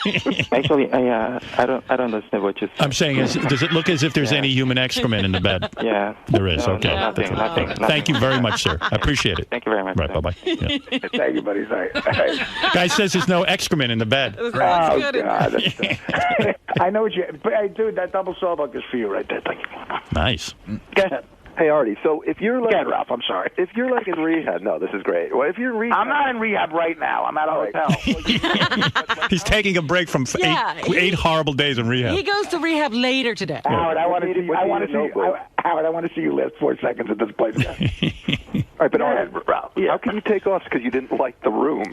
Actually, I don't understand what you said. I'm saying, does it look as if there's any human excrement in the bed? Yeah. There is, No, okay. nothing. Thank you very much, sir. I appreciate it. Thank you very much. Right, bye-bye. Yeah. Thank you, buddy. Sorry. Guy says there's no excrement in the bed. Oh, God. I know what you... But, hey, dude, that double sawbuck is for you right there. Thank you. Nice. Go ahead. Hey, Artie, so if you're like... Go ahead, Ralph. I'm sorry. If you're like in rehab... No, this is great. Well, if you're in rehab... I'm not in rehab right now. I'm at a hotel. He's taking a break from eight horrible days in rehab. He goes to rehab later today. Howard, I want to see you. Howard, I want to see you last 4 seconds at this place. All right, but Artie, how can you take off because you didn't like the room?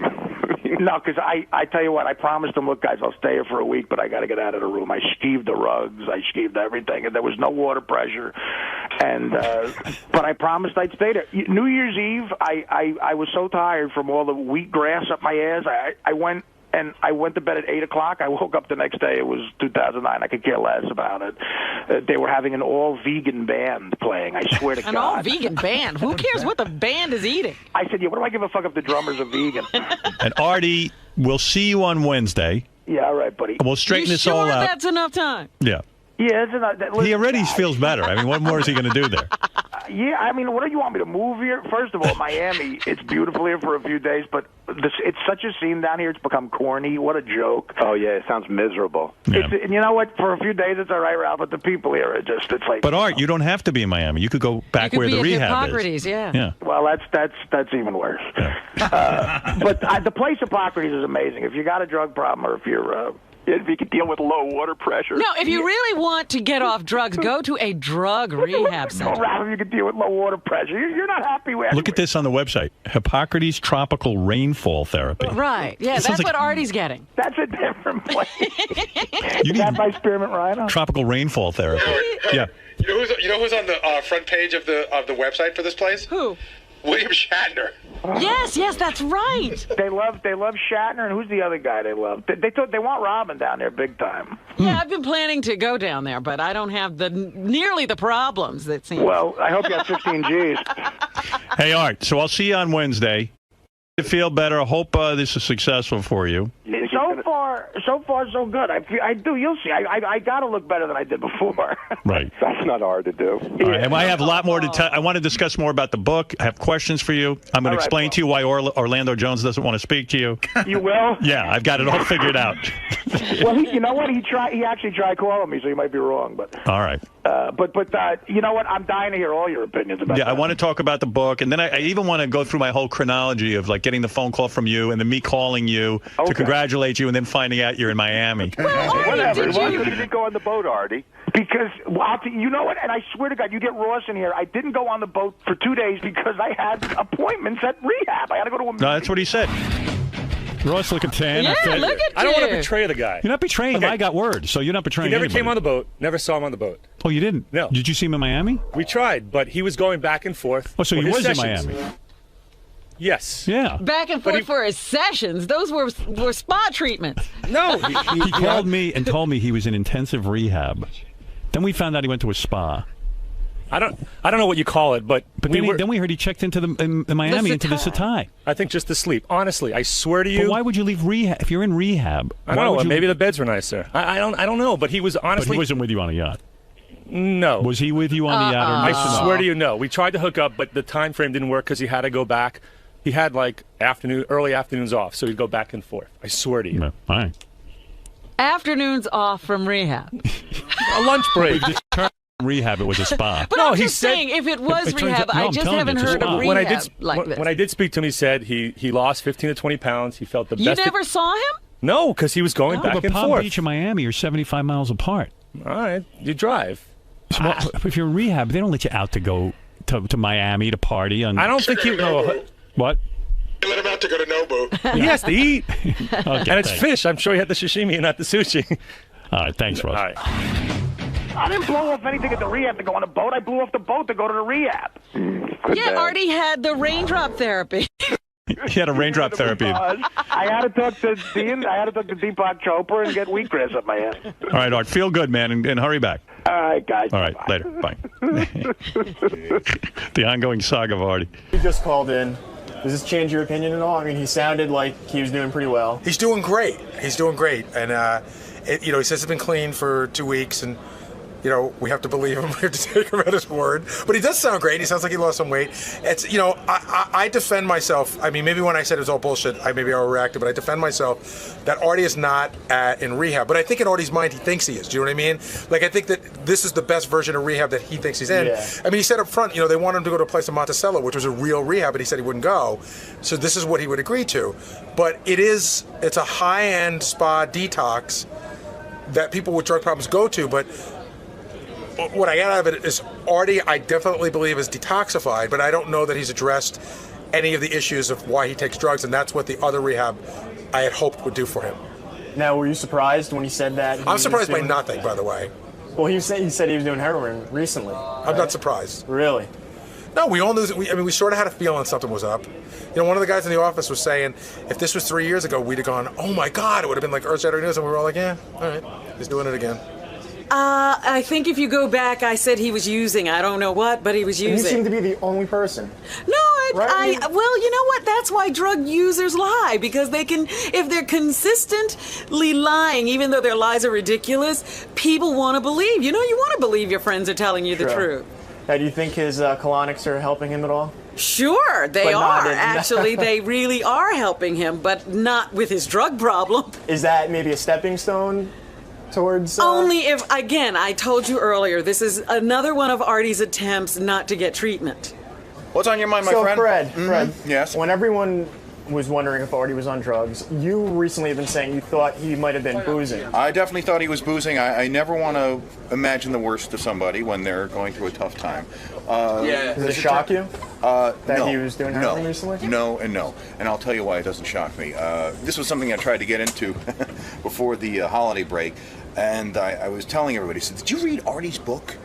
No, because I tell you what, I promised them, look, guys, I'll stay here for a week, but I got to get out of the room. I skeeved the rugs, I skeeved everything, and there was no water pressure. And but I promised I'd stay there. New Year's Eve, I was so tired from all the wheat grass up my ass. I went to bed at 8 o'clock. I woke up the next day. It was 2009. I could care less about it. They were having an all-vegan band playing. I swear to God. An all-vegan band? Who cares what the band is eating? I said, yeah, what do I give a fuck if the drummer's a vegan? And Artie, we'll see you on Wednesday. Yeah, all right, buddy. We'll straighten this all out. That's enough time? Yeah. Yeah, it's enough. He already feels better. I mean, what more is he going to do there? Yeah, I mean, what do you want me to move here? First of all, Miami, it's beautiful here for a few days, but it's such a scene down here, it's become corny. What a joke. Oh, yeah, it sounds miserable. Yeah. And you know what? For a few days, it's all right, Ralph, but the people here are just, it's like... But Art, you don't have to be in Miami. You could go back where the rehab is. Yeah. Well, that's even worse. Yeah. But the place Hippocrates is amazing. If you got a drug problem or if you're... if you can deal with low water pressure. No, if you really want to get off drugs, go to a drug rehab center. No, Ralph, if you can deal with low water pressure. You're not happy with... Look at this on the website. Hippocrates Tropical Rainfall Therapy. Right. Yeah, that's what Artie's getting. That's a different place. Is that by Spearmint Rhino? Tropical Rainfall Therapy. Yeah. You know who's on the front page of the website for this place? Who? William Shatner. Yes, that's right. They love Shatner, and who's the other guy they love? They want Robin down there big time. Yeah, I've been planning to go down there, but I don't have nearly the problems that seem. Well, I hope you have 15 G's. Hey, Art, so I'll see you on Wednesday. You feel better. I hope this is successful for you. So far, so good. I do. You'll see. I got to look better than I did before. Right. That's not hard to do. All right, and I have a lot more to tell. I want to discuss more about the book. I have questions for you. I'm going to explain to you why Orlando Jones doesn't want to speak to you. You will? Yeah, I've got it all figured out. Well, you know what? He actually tried calling me, so you might be wrong. But all right. But you know what? I'm dying to hear all your opinions about that. I want to talk about the book, and then I even want to go through my whole chronology of like getting the phone call from you, and then me calling you to congratulate you, and then finding out you're in Miami. Well, whatever. Why didn't you go on the boat, Artie? Because, you know what? And I swear to God, you get Ross in here. I didn't go on the boat for 2 days because I had appointments at rehab. I had to go to a meeting. No, that's what he said. Ross looking tan. Yeah, look at you. I don't want to betray the guy. You're not betraying him. I got word, so you're not betraying He never anybody. came on the boat. Never saw him on the boat. Oh, you didn't? No. Did you see him in Miami? We tried, but he was going back and forth. Oh, so he for his was sessions. in Miami? Yes. Yeah. Back and forth for his sessions. Those were spa treatments. No. He called me and told me he was in intensive rehab. Then we found out he went to a spa. I don't know what you call it, but then we heard he checked into in Miami into the Satai. I think just to sleep. Honestly, I swear to you. But why would you leave rehab if you're in rehab? I don't know. Maybe the beds were nicer. I don't know. But he was honestly. But he wasn't with you on a yacht. No. Was he with you on the yacht? Or I swear to you, no. We tried to hook up, but the time frame didn't work because he had to go back. He had like early afternoons off, so he'd go back and forth. I swear to you. No. All right. Afternoons off from rehab. A lunch break. Rehab, it was a spa. But I'm just saying, if it was rehab, I just haven't heard of rehab like this. When I did speak to him, he said he lost 15 to 20 pounds. He felt the best. You never saw him? No, because he was going back but and Palm forth. Beach and Miami are 75 miles apart. All right, you drive. So, if you're in rehab, they don't let you out to go to Miami to party. I don't think you know. What? Let about to go to Nobu. He has to eat. Okay, and it's thanks. fish. I'm sure he had the sashimi and not the sushi. All right, thanks, Ross. All right. I didn't blow off anything at the rehab to go on a boat. I blew off the boat to go to the rehab. Yeah, Artie had the raindrop therapy. He had a raindrop therapy. I had to talk to Dean. I had to talk to 𝗦𝗵cie𝘄𝗿𝗱 and get wheatgrass up my ass. All right, Art, feel good, man, and hurry back. All right, guys. All right, later. Bye. The ongoing saga of Artie. He just called in. Does this change your opinion at all? I mean, he sounded like he was doing pretty well. He's doing great. He's doing great. And, he says he's been clean for 2 weeks, and, we have to believe him. We have to take him at his word. But he does sound great. He sounds like he lost some weight. It's, I defend myself. I mean, maybe when I said it was all bullshit, I overreacted, but I defend myself that Artie is not in rehab. But I think in Artie's mind, he thinks he is. Do you know what I mean? Like, I think that this is the best version of rehab that he thinks he's in. Yeah. I mean, he said up front, they wanted him to go to a place in 𝗦𝗁𝗲, which was a real rehab, but he said he wouldn't go. So this is what he would agree to. But it's a high-end spa detox that people with drug problems go to. But what I get out of it is Artie, I definitely believe, is detoxified, but I don't know that he's addressed any of the issues of why he takes drugs, and that's what the other rehab I had hoped would do for him. Now, were you surprised when he said that? I'm surprised by nothing, by the way. Well, he said he was doing heroin recently. I'm not surprised. Really? No, we all knew. We sort of had a feeling something was up. One of the guys in the office was saying, if this was 3 years ago, we'd have gone, oh my God, it would have been like earth-shattering news, and we were all like, yeah, all right, he's doing it again. I think if you go back, I said he was using. I don't know what, but he was using. You seem to be the only person. No, well, you know what? That's why drug users lie, because if they're consistently lying, even though their lies are ridiculous, people want to believe. You want to believe your friends are telling you the truth. Now, do you think his colonics are helping him at all? Sure, they are. Actually, they really are helping him, but not with his drug problem. Is that maybe a stepping stone towards... Only if, again, I told you earlier, this is another one of Artie's attempts not to get treatment. What's on your mind, my friend? So, Fred, yes? When everyone was wondering if Artie was on drugs, you recently have been saying you thought he might have been boozing. I definitely thought he was boozing. I never want to imagine the worst to somebody when they're going through a tough time. Does it shock you that he was doing heroin recently? No, and no. And I'll tell you why it doesn't shock me. This was something I tried to get into before the holiday break. And I was telling everybody, I said, did you read Artie's book?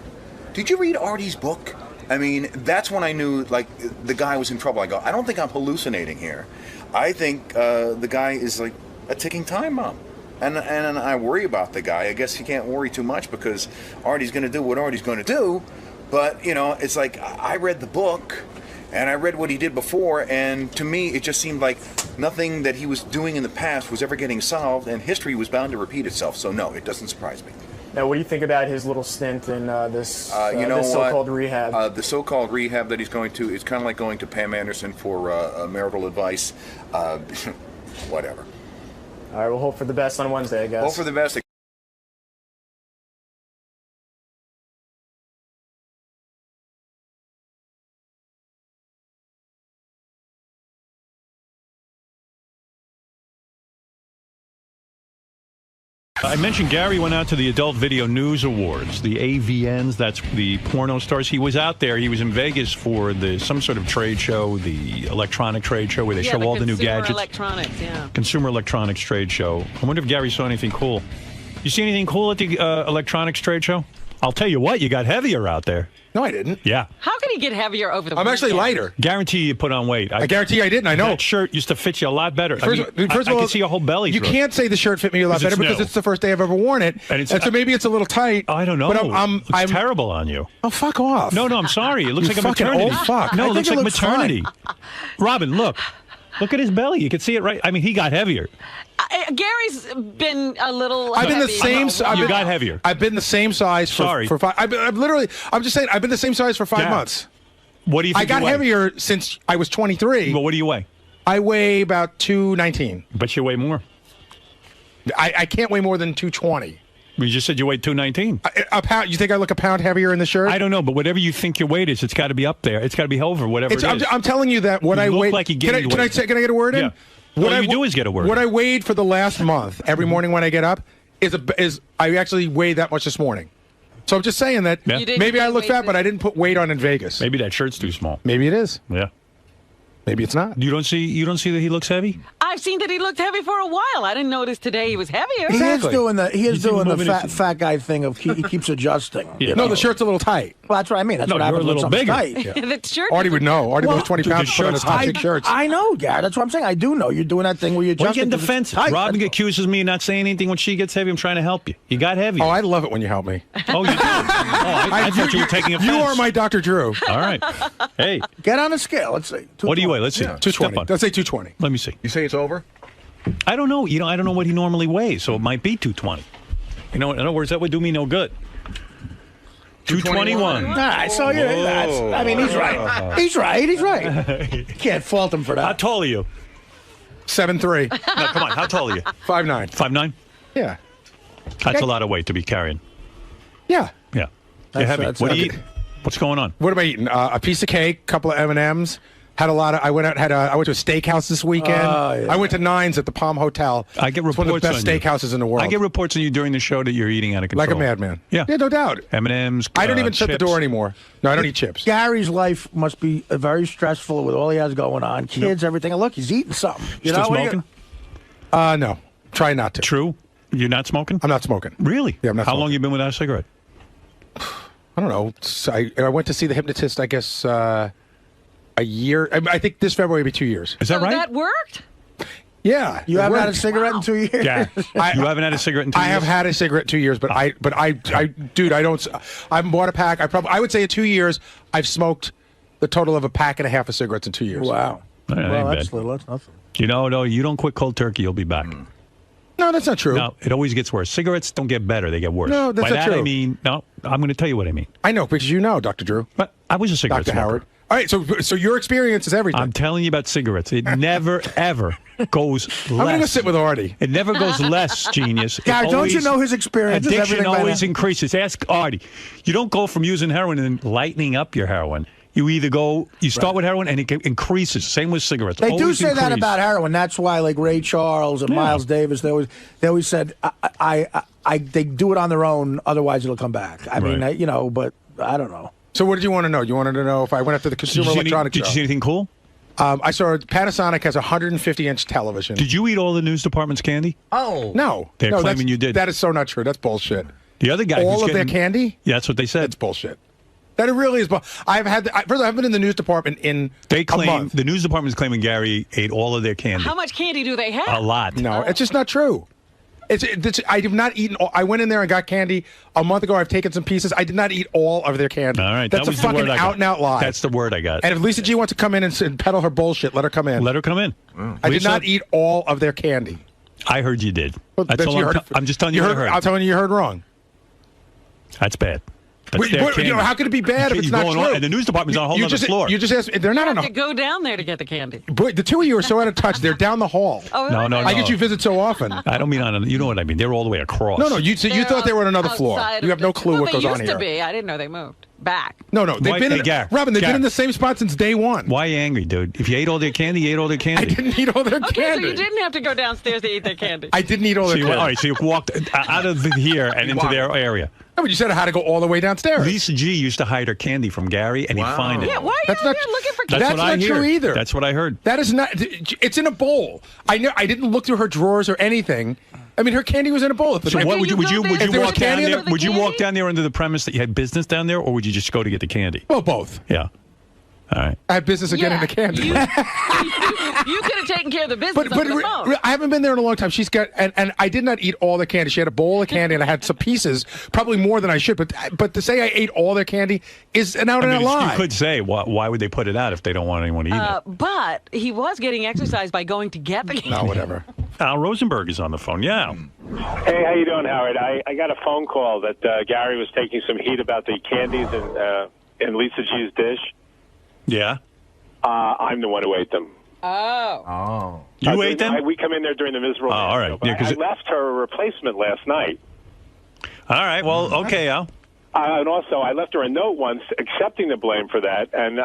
Did you read Artie's book? I mean, that's when I knew, like, the guy was in trouble. I go, I don't think I'm hallucinating here. I think the guy is, like, a ticking time bomb. And I worry about the guy. I guess you can't worry too much because Artie's going to do what Artie's going to do. But, it's like, I read the book, and I read what he did before, and to me, it just seemed like nothing that he was doing in the past was ever getting solved, and history was bound to repeat itself. So, no, it doesn't surprise me. Now, what do you think about his little stint in this so-called rehab? The so-called rehab that he's going to is kind of like going to Pam Anderson for marital advice. Whatever. All right, we'll hope for the best on Wednesday, I guess. Hope for the best. I mentioned Gary went out to the Adult Video News Awards, the AVNs, that's the porno stars. He was out there. He was in Vegas for some sort of trade show, the electronic trade show where they show all the new gadgets. Electronics, yeah. Consumer electronics trade show. I wonder if Gary saw anything cool. You see anything cool at the electronics trade show? I'll tell you what, you got heavier out there. No, I didn't. Yeah. How can he get heavier over the I'm actually lighter. Guarantee you put on weight. I guarantee I didn't. I know. That shirt used to fit you a lot better. First of all, I can see your whole belly. You can't say the shirt fit me a lot better because it's the first day I've ever worn it. And so maybe it's a little tight. I don't know. But I'm terrible on you. Oh, fuck off. No, I'm sorry. It looks like a maternity. Old fuck. No, it looks like maternity. Robin, look. Look at his belly. You can see it right. I mean, he got heavier. Gary's been a little. I've been the same. You got heavier. I've been the same size for 5. I'm just saying. I've been the same size for 5 months. What do you think? I got heavier since I was 23. Well, what do you weigh? I weigh about 219. But you weigh more. I can't weigh more than 220. You just said you weighed 219. A pound? You think I look a pound heavier in the shirt? I don't know, but whatever you think your weight is, it's got to be up there. It's got to be over whatever it is. I'm telling you that what I weighed. Like can I get a word in? Yeah. What you do is get a word. What I weighed for the last month, every morning when I get up, is I actually weighed that much this morning. So I'm just saying that maybe I look fat, but I didn't put weight on in Vegas. Maybe that shirt's too small. Maybe it is. Yeah. Maybe it's not. You don't see that he looks heavy? I've seen that he looked heavy for a while. I didn't notice today he was heavier. He is doing the fat guy thing of he keeps adjusting. Yeah. No, the shirt's a little tight. Well, that's what I mean. That's what happens when something's tight. Yeah. The shirt. Artie would know. Artie weighs 20 pounds. Shirts tight. Shirts. I know, Gary. That's what I'm saying. I do know. You're doing that thing where you adjust. Why are you getting defensive? Robin accuses me of not saying anything when she gets heavy. I'm trying to help you. You got heavy. Oh, I love it when you help me. Oh, you do? I thought you were taking offense. You are my Dr. Drew. All right. Hey. Get on a scale. Let's see. What do you weigh? Let's see. 220. Let's say 220. Let me see. You say it's over? I don't know. I don't know what he normally weighs, so it might be 220. In other words, that would do me no good. 221. I saw you. I mean, he's right. He's right. You can't fault him for that. How tall are you? 7'3". No, come on. How tall are you? 5'9". 5'9"? Yeah. That's a lot of weight to be carrying. Yeah. Yeah. You're heavy. What do you eat? What's going on? What am I eating? A piece of cake, a couple of M&Ms. Had a lot of. I went to a steakhouse this weekend. Yeah. I went to Nines at the Palm Hotel. I get reports. It's one of the best steakhouses in the world. I get reports on you during the show that you're eating out of control. Like a madman. Yeah, no doubt. M&Ms. I don't even shut chips. the door anymore. No, I don't eat chips. Gary's life must be very stressful with all he has going on, kids, everything. And look, he's eating something. Still smoking? No, try not to. True. You're not smoking? I'm not smoking. Really? Yeah, I'm not. How long you been without a cigarette? I don't know. I went to see the hypnotist. I guess. A year. I think this February will be 2 years. Is that right? That worked? Yeah. You haven't had a cigarette in 2 years? Yeah. You haven't had a cigarette in 2 years? I have had a cigarette 2 years, but dude, I don't. I bought a pack. I would say in 2 years, I've smoked the total of a pack and a half of cigarettes in 2 years. Wow. Well, that's little. That's nothing. No, you don't quit cold turkey, you'll be back. No, that's not true. No, it always gets worse. Cigarettes don't get better; they get worse. No, that's By not that true. I mean, no. I'm going to tell you what I mean. I know because you know, Dr. Drew. But I was a cigarette Dr. smoker. Howard. All right, so your experience is everything. I'm telling you about cigarettes. It never, ever goes less. I'm going to sit with Artie. It never goes less, genius. Yeah, don't you know his experience? Addiction always increases. Ask Artie. You don't go from using heroin and lightening up your heroin. You either start with heroin and it increases. Same with cigarettes. They do say that increase. about heroin. That's why, like Ray Charles and Miles Davis, they always said, they do it on their own. Otherwise, it'll come back. I mean, but I don't know. So what did you want to know? You wanted to know if I went up to the Consumer Electronics Show. Did you see anything cool? I saw Panasonic has a 150-inch television. Did you eat all the news department's candy? Oh. No. They're claiming you did. That is so not true. That's bullshit. The other guy all of their candy? Yeah, that's what they said. That's bullshit. That it really is. First of all, I haven't been in the news department in a month. The news department is claiming Gary ate all of their candy. How much candy do they have? A lot. No, it's just not true. I have not eaten. I went in there and got candy a month ago. I've taken some pieces. I did not eat all of their candy. All right, that's that was a fucking the word out and out lie. That's the word I got. And if Lisa G wants to come in and peddle her bullshit, let her come in. Let her come in. I did not eat all of their candy. I heard you did. That's all I'm just telling you what I heard. I'm telling you heard wrong. That's bad. How could it be bad if it's not true? And the news department's on a whole other floor. You just asked. They're not on You have to go down there to get the candy. But the two of you are so out of touch. They're down the hall. Oh, really? No. I get you visit so often. I don't mean on. You know what I mean. They're all the way across. No. You thought they were on another floor. You have no clue what goes on here. They used to be. I didn't know they moved back. No. They've been Robin. They've been in the same spot since day one. Why are you angry, dude? If you ate all their candy, you ate all their candy. I didn't eat all their Okay, candy. so you didn't have to go downstairs to eat their candy. I didn't eat all their candy. All right, so you walked out of here and into their area. No, but you said I had to go all the way downstairs. Lisa G used to hide her candy from Gary, and he'd find it. Yeah, why are you out here looking for candy? That's not true either. That's what I heard. That is not. It's in a bowl. I didn't look through her drawers or anything. I mean, her candy was in a bowl. So what would you walk down there? Would you walk down there under the premise that you had business down there, or would you just go to get the candy? Well, both. Yeah. All right. I had business of getting the candy. You could have taken care of the business over the phone. I haven't been there in a long time. She's got, and I did not eat all the candy. She had a bowl of candy, and I had some pieces, probably more than I should. But to say I ate all their candy is an out and out lie. You could say, why would they put it out if they don't want anyone to eat it? But he was getting exercise by going to get the candy. No, whatever. Al Rosenberg is on the phone. Yeah. Hey, how you doing, Howard? I got a phone call that Gary was taking some heat about the candies in Lisa G's dish. Yeah. I'm the one who ate them. Oh. You ate them? We come in there during the miserable. All right. Show, I left her a replacement last night. All right. Well, okay, Al. And also, I left her a note once accepting the blame for that. And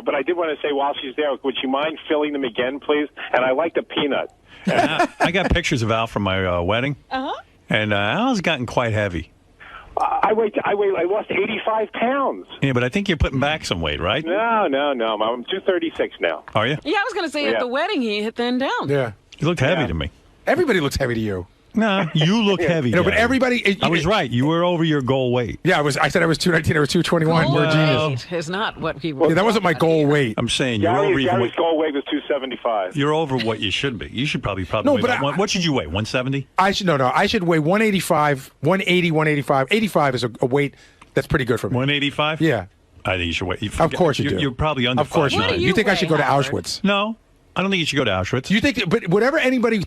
but I did want to say, while she's there, would you mind filling them again, please? And I liked a peanut. I got pictures of Al from my wedding. Uh-huh. And Al's gotten quite heavy. I lost 85 pounds. Yeah, but I think you're putting back some weight, right? No. I'm 236 now. Are you? Yeah, I was going to say at the wedding he hit then down. Yeah. You looked heavy to me. Everybody looks heavy to you. No, you look heavy. You know, but Gary. everybody. I was right. You were over your goal weight. Yeah, I said I was 219. I was 221. We're genius. Is not what he was. Yeah, that wasn't my goal weight. I'm saying you're over even. Gary's goal weight was 275. You're over what you should be. You should probably No, weigh but about what should you weigh? 170? I should I should weigh 185, 180, 185. 85 is a weight that's pretty good for me. 185? Yeah. I think you should weigh. Of course you do. You're probably under. Of course 5'9". you think I should go to Auschwitz? No. I don't think you should go to Auschwitz. You think, but whatever anybody in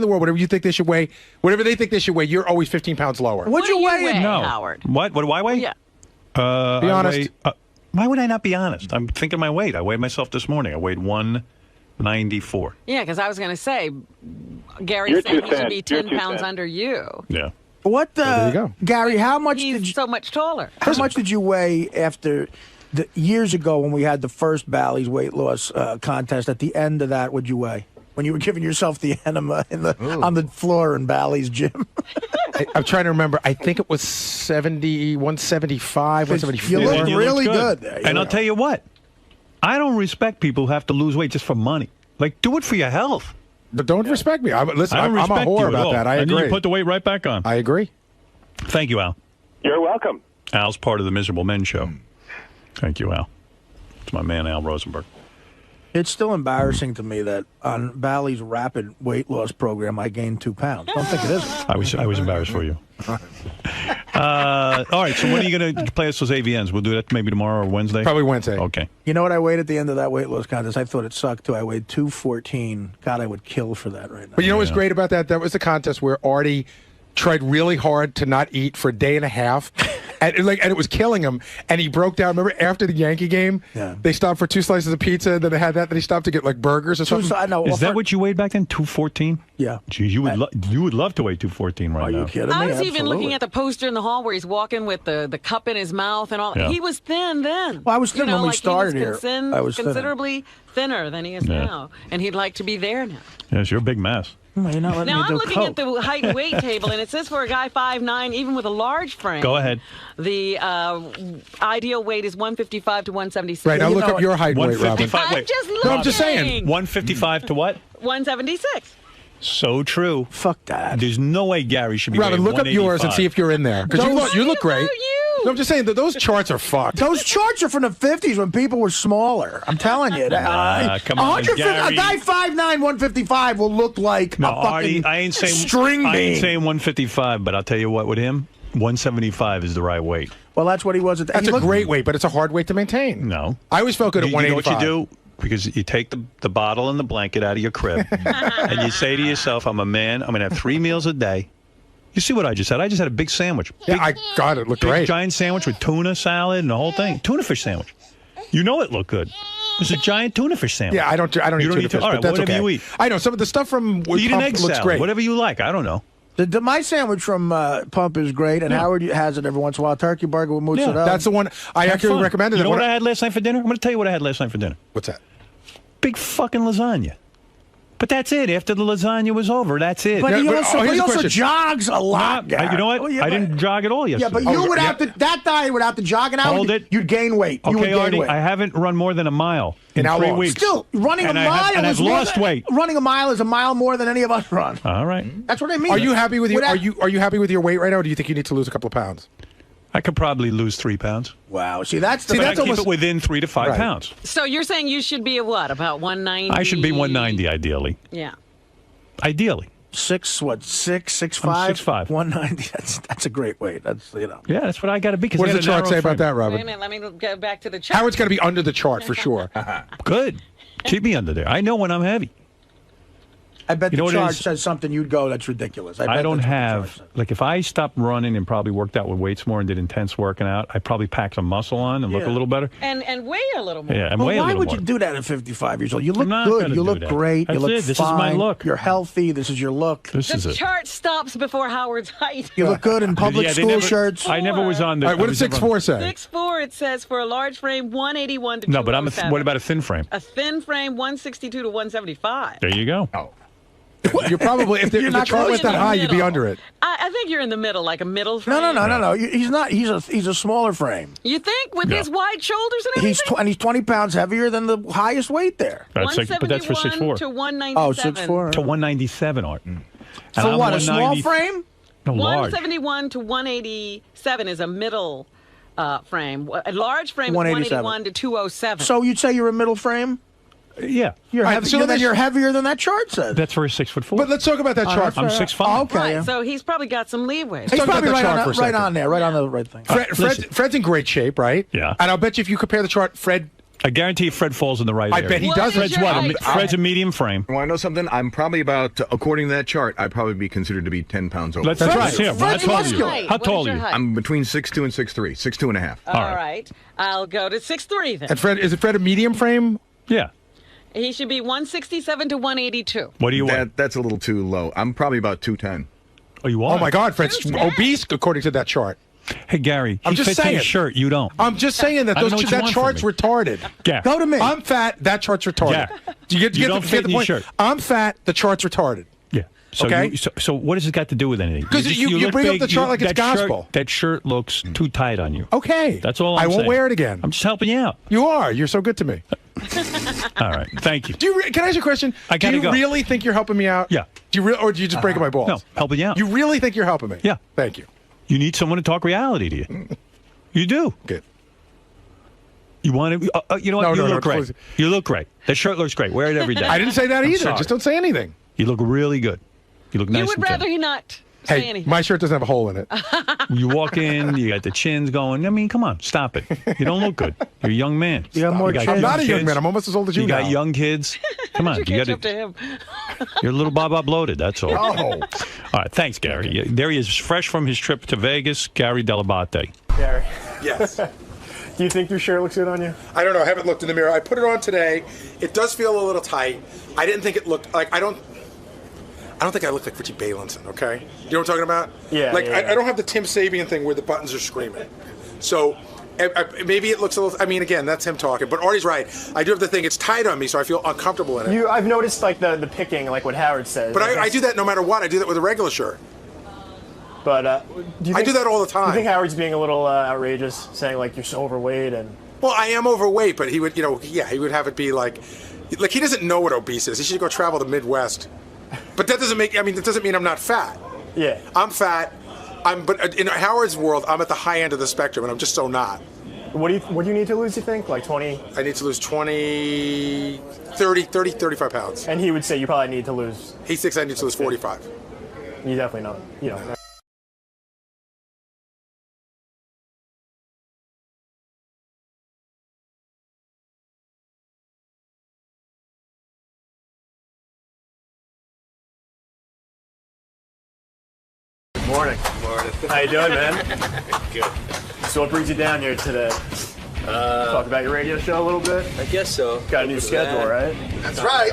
the world, whatever you think they should weigh, whatever they think they should weigh, you're always 15 pounds lower. What do you weigh, No. Howard? What do I weigh? Yeah. Be honest. Why would I not be honest? I'm thinking of my weight. I weighed myself this morning. I weighed 194. Yeah, because I was going to say, Gary You're said too he should thin. be You're 10 too pounds thin. under you. Yeah. What? there you go. Gary, how much He's did you, so much taller. how much did you weigh after years ago when we had the first Bally's weight loss contest? At the end of that, what'd you weigh? When you were giving yourself the enema on the floor in Bally's gym? I'm trying to remember. I think it was 175, 174. You look And really looked good. And I'll tell you what. I don't respect people who have to lose weight just for money. Like, do it for your health. But don't respect me. Listen, I don't I'm a respect you whore at about all. that. I And agree. you put the weight right back on. I agree. Thank you, Al. You're welcome. Al's part of the Miserable Men Show. Thank you, Al. It's my man, Al Rosenberg. It's still embarrassing to me that on Bally's rapid weight loss program, I gained 2 pounds. Don't think it is. I was embarrassed for you. All right, so when are you going to play us those AVNs? We'll do that maybe tomorrow or Wednesday? Probably Wednesday. Okay. You know what I weighed at the end of that weight loss contest? I thought it sucked, too. I weighed 214. God, I would kill for that right now. But you know what's great about that? That was the contest where Artie tried really hard to not eat for a day and a half. And it was killing him. And he broke down. Remember, after the Yankee game, they stopped for 2 slices of pizza. Then they had that. Then he stopped to get, like, burgers or something. Is that what you weighed back then, 214? Yeah. Geez, you would love to weigh 214 right now. Are you kidding me? I was even looking at the poster in the hall where he's walking with the cup in his mouth and all. Yeah. He was thin then. Well, I was thin when we started he was here. I was considerably thinner than he is now. And he'd like to be there now. Yes, you're a big mess. You're not letting Now me I'm do looking coke. at the height and weight table, and it says for a guy 5'9", even with a large frame. Go ahead. The ideal weight is 155 to 176. Right, now look up your height and weight, Robin. 155. I'm just looking. No, I'm just saying. 155 to what? 176. So true. Fuck that. There's no way Gary should be Robin, weighing look up yours and see if you're in there. Because you look great. No, I'm just saying that those charts are fucked. Those charts are from the 50s when people were smaller. I'm telling you. Come on, 150 Gary. a guy 5'9", 155 will look like No, a fucking Artie, I ain't saying string I ain't bean. saying 155, but I'll tell you what, with him, 175 is the right weight. Well, that's what he was at the That's a great weight, but it's a hard weight to maintain. No. I always felt good at You know what 185. you do? Because you take the bottle and the blanket out of your crib, and you say to yourself, I'm a man, I'm going to have 3 meals a day. You see what I just had? I just had a big sandwich. Yeah, I got it. Looked great. Giant sandwich with tuna salad and the whole thing. Tuna fish sandwich. You know it looked good. It's a giant tuna fish sandwich. Yeah, I don't eat tuna fish, all right, but that's whatever okay. you eat. I know some of the stuff from Eat an egg looks salad, great. whatever you like. I don't know. My sandwich from Pump is great, and Howard has it every once in a while. Turkey burger with mozzarella. That's the one I actually recommended. You know what I had last night for dinner? I'm going to tell you what I had last night for dinner. What's that? Big fucking lasagna. But that's it. After the lasagna was over, that's it. But he also jogs a lot. You know what? I didn't jog at all yesterday. Yeah, but you would have to, that diet without the jogging out, you'd gain weight. You would Okay, gain Artie, weight. I haven't run more than a mile in how 3 long? weeks. Still, running And a I have- mile and is I've more lost than- weight. Running a mile is a mile more than any of us run. All right. That's what I mean. Are you happy with your Without- are you happy with your weight right now, or do you think you need to lose a couple of pounds? I could probably lose 3 pounds. Wow. See, that's But I keep almost it within 3 to 5 pounds. So you're saying you should be what, about 190? I should be 190 ideally. Yeah. Ideally. 6'5"? 6'5". 190. That's a great weight. That's Yeah, that's what I got to be. What does the chart say about that, Wait a Robin? minute, let me go back to the chart. Howard's got to be under the chart for sure. Good. Keep me under there. I know when I'm heavy. I bet You know the what it chart is? says something you'd go, that's ridiculous. I bet don't that's what the have, chart says. like, if I stopped running and probably worked out with weights more and did intense working out, I'd probably pack some muscle on and look a Yeah. little better. And weigh a little more. Yeah, and Well, weigh a why little would more. you do that at 55 years old? You look not good. gonna You do look that. great. That's you look it. This is fine. my look. You're healthy. This is your look. This is The it. chart stops before Howard's height. You look good in public Yeah, they school never- shirts. I never was on the. All right, what does 6'4" say? 6'4", it says, for a large frame, 181 to No, but 207. what about a thin frame? A thin frame, 162 to 175. There you go. Oh. You're probably if the chart went that high, you'd be under it. I think you're in the middle, like a middle frame. No. He's not. He's a smaller frame. You think with his wide shoulders and everything? And he's 20 pounds heavier than the highest weight there. But that's for 6'4". to 197. Oh, 6'4". To 197, Art. So what? A small frame? No, large. 171 to 187 is a middle frame. A large frame is 181 to 207. So you'd say you're a middle frame? Yeah. You're heavier than that chart says. That's for a 6'4". But let's talk about that chart. I'm 6'5". Okay. Right, so he's probably got some leeway. He's probably right on there, right on the right thing. Fred's in great shape, right? Yeah. And I'll bet you if you compare the chart, Fred. I guarantee Fred falls in the right area. I bet he does. Fred's what? Fred's a medium frame. Want to know something? I'm probably about, according to that chart, I'd probably be considered to be 10 pounds over. That's right. Yeah, how tall are you? Height. How tall are you? I'm between 6'2" and 6'3", 6'2" and a half. All right. I'll go to 6'3" then. And Fred, is Fred a medium frame? Yeah. He should be 167 to 182. What do you want? That's a little too low. I'm probably about 210. Oh, you are? Oh, my God. Fred's obese, according to that chart. Hey, Gary, I'm he just fits in saying. his shirt. You don't. I'm just saying that that chart's retarded. Yeah. Go to me. I'm fat. That chart's retarded. Yeah. Do you get don't fit the in your point? shirt. I'm fat. The chart's retarded. Yeah. So okay. So what does it got to do with anything? Because you bring up the chart like it's gospel. That shirt looks too tight on you. Okay. That's all I'm saying. I won't wear it again. I'm just helping you out. You are. You're so good to me. All right. Thank you. Can I ask you a question? Do you really think you're helping me out? Yeah. Or do you just breaking my balls? No, helping you out. You really think you're helping me? Yeah. Thank you. You need someone to talk reality to you. You do. Good. You want to? You know what? You look great. You look great. That shirt looks great. Wear it every day. I didn't say that either. Sorry. Just don't say anything. You look really good. You look nice. You would rather he not say anything. My shirt doesn't have a hole in it. You walk in, you got the chins going. I mean, come on, stop it. You don't look good. You're a young man. You have more. I'm not a young man. I'm almost as old as you now. You got young kids. Come on, you catch up to him. You're a little Bob bloated. That's all. Oh. All right, thanks, Gary. There he is, fresh from his trip to Vegas. Gary 𝗛𝗏𝗍. Gary. Yes. Do you think your shirt looks good on you? I don't know. I haven't looked in the mirror. I put it on today. It does feel a little tight. I didn't think it looked like. I don't think I look like Richie Balinson, okay? You know what I'm talking about? Yeah. Like, I don't have the Tim Sabian thing where the buttons are screaming. So, maybe it looks a little... I mean, again, that's him talking. But Artie's right. I do have the thing. It's tight on me, so I feel uncomfortable in it. I've noticed, like, the picking, like what Howard says. But I do that no matter what. I do that with a regular shirt. But I do that all the time. Do you think Howard's being a little outrageous, saying, like, you're so overweight and... Well, I am overweight, but he would, he would have it be like he doesn't know what obese is. He should go travel the Midwest. But that doesn't that doesn't mean I'm not fat. Yeah. I'm fat. But in Howard's world, I'm at the high end of the spectrum, and I'm just so not. What do you need to lose, you think? Like 20? I need to lose 35 pounds. And he would say you probably need to lose... He thinks I need to lose 45. You definitely know. You know. Morning. Morning. How you doing, man? Good. So what brings you down here today? Talk about your radio show a little bit? I guess so. Got a new schedule, right? That's right.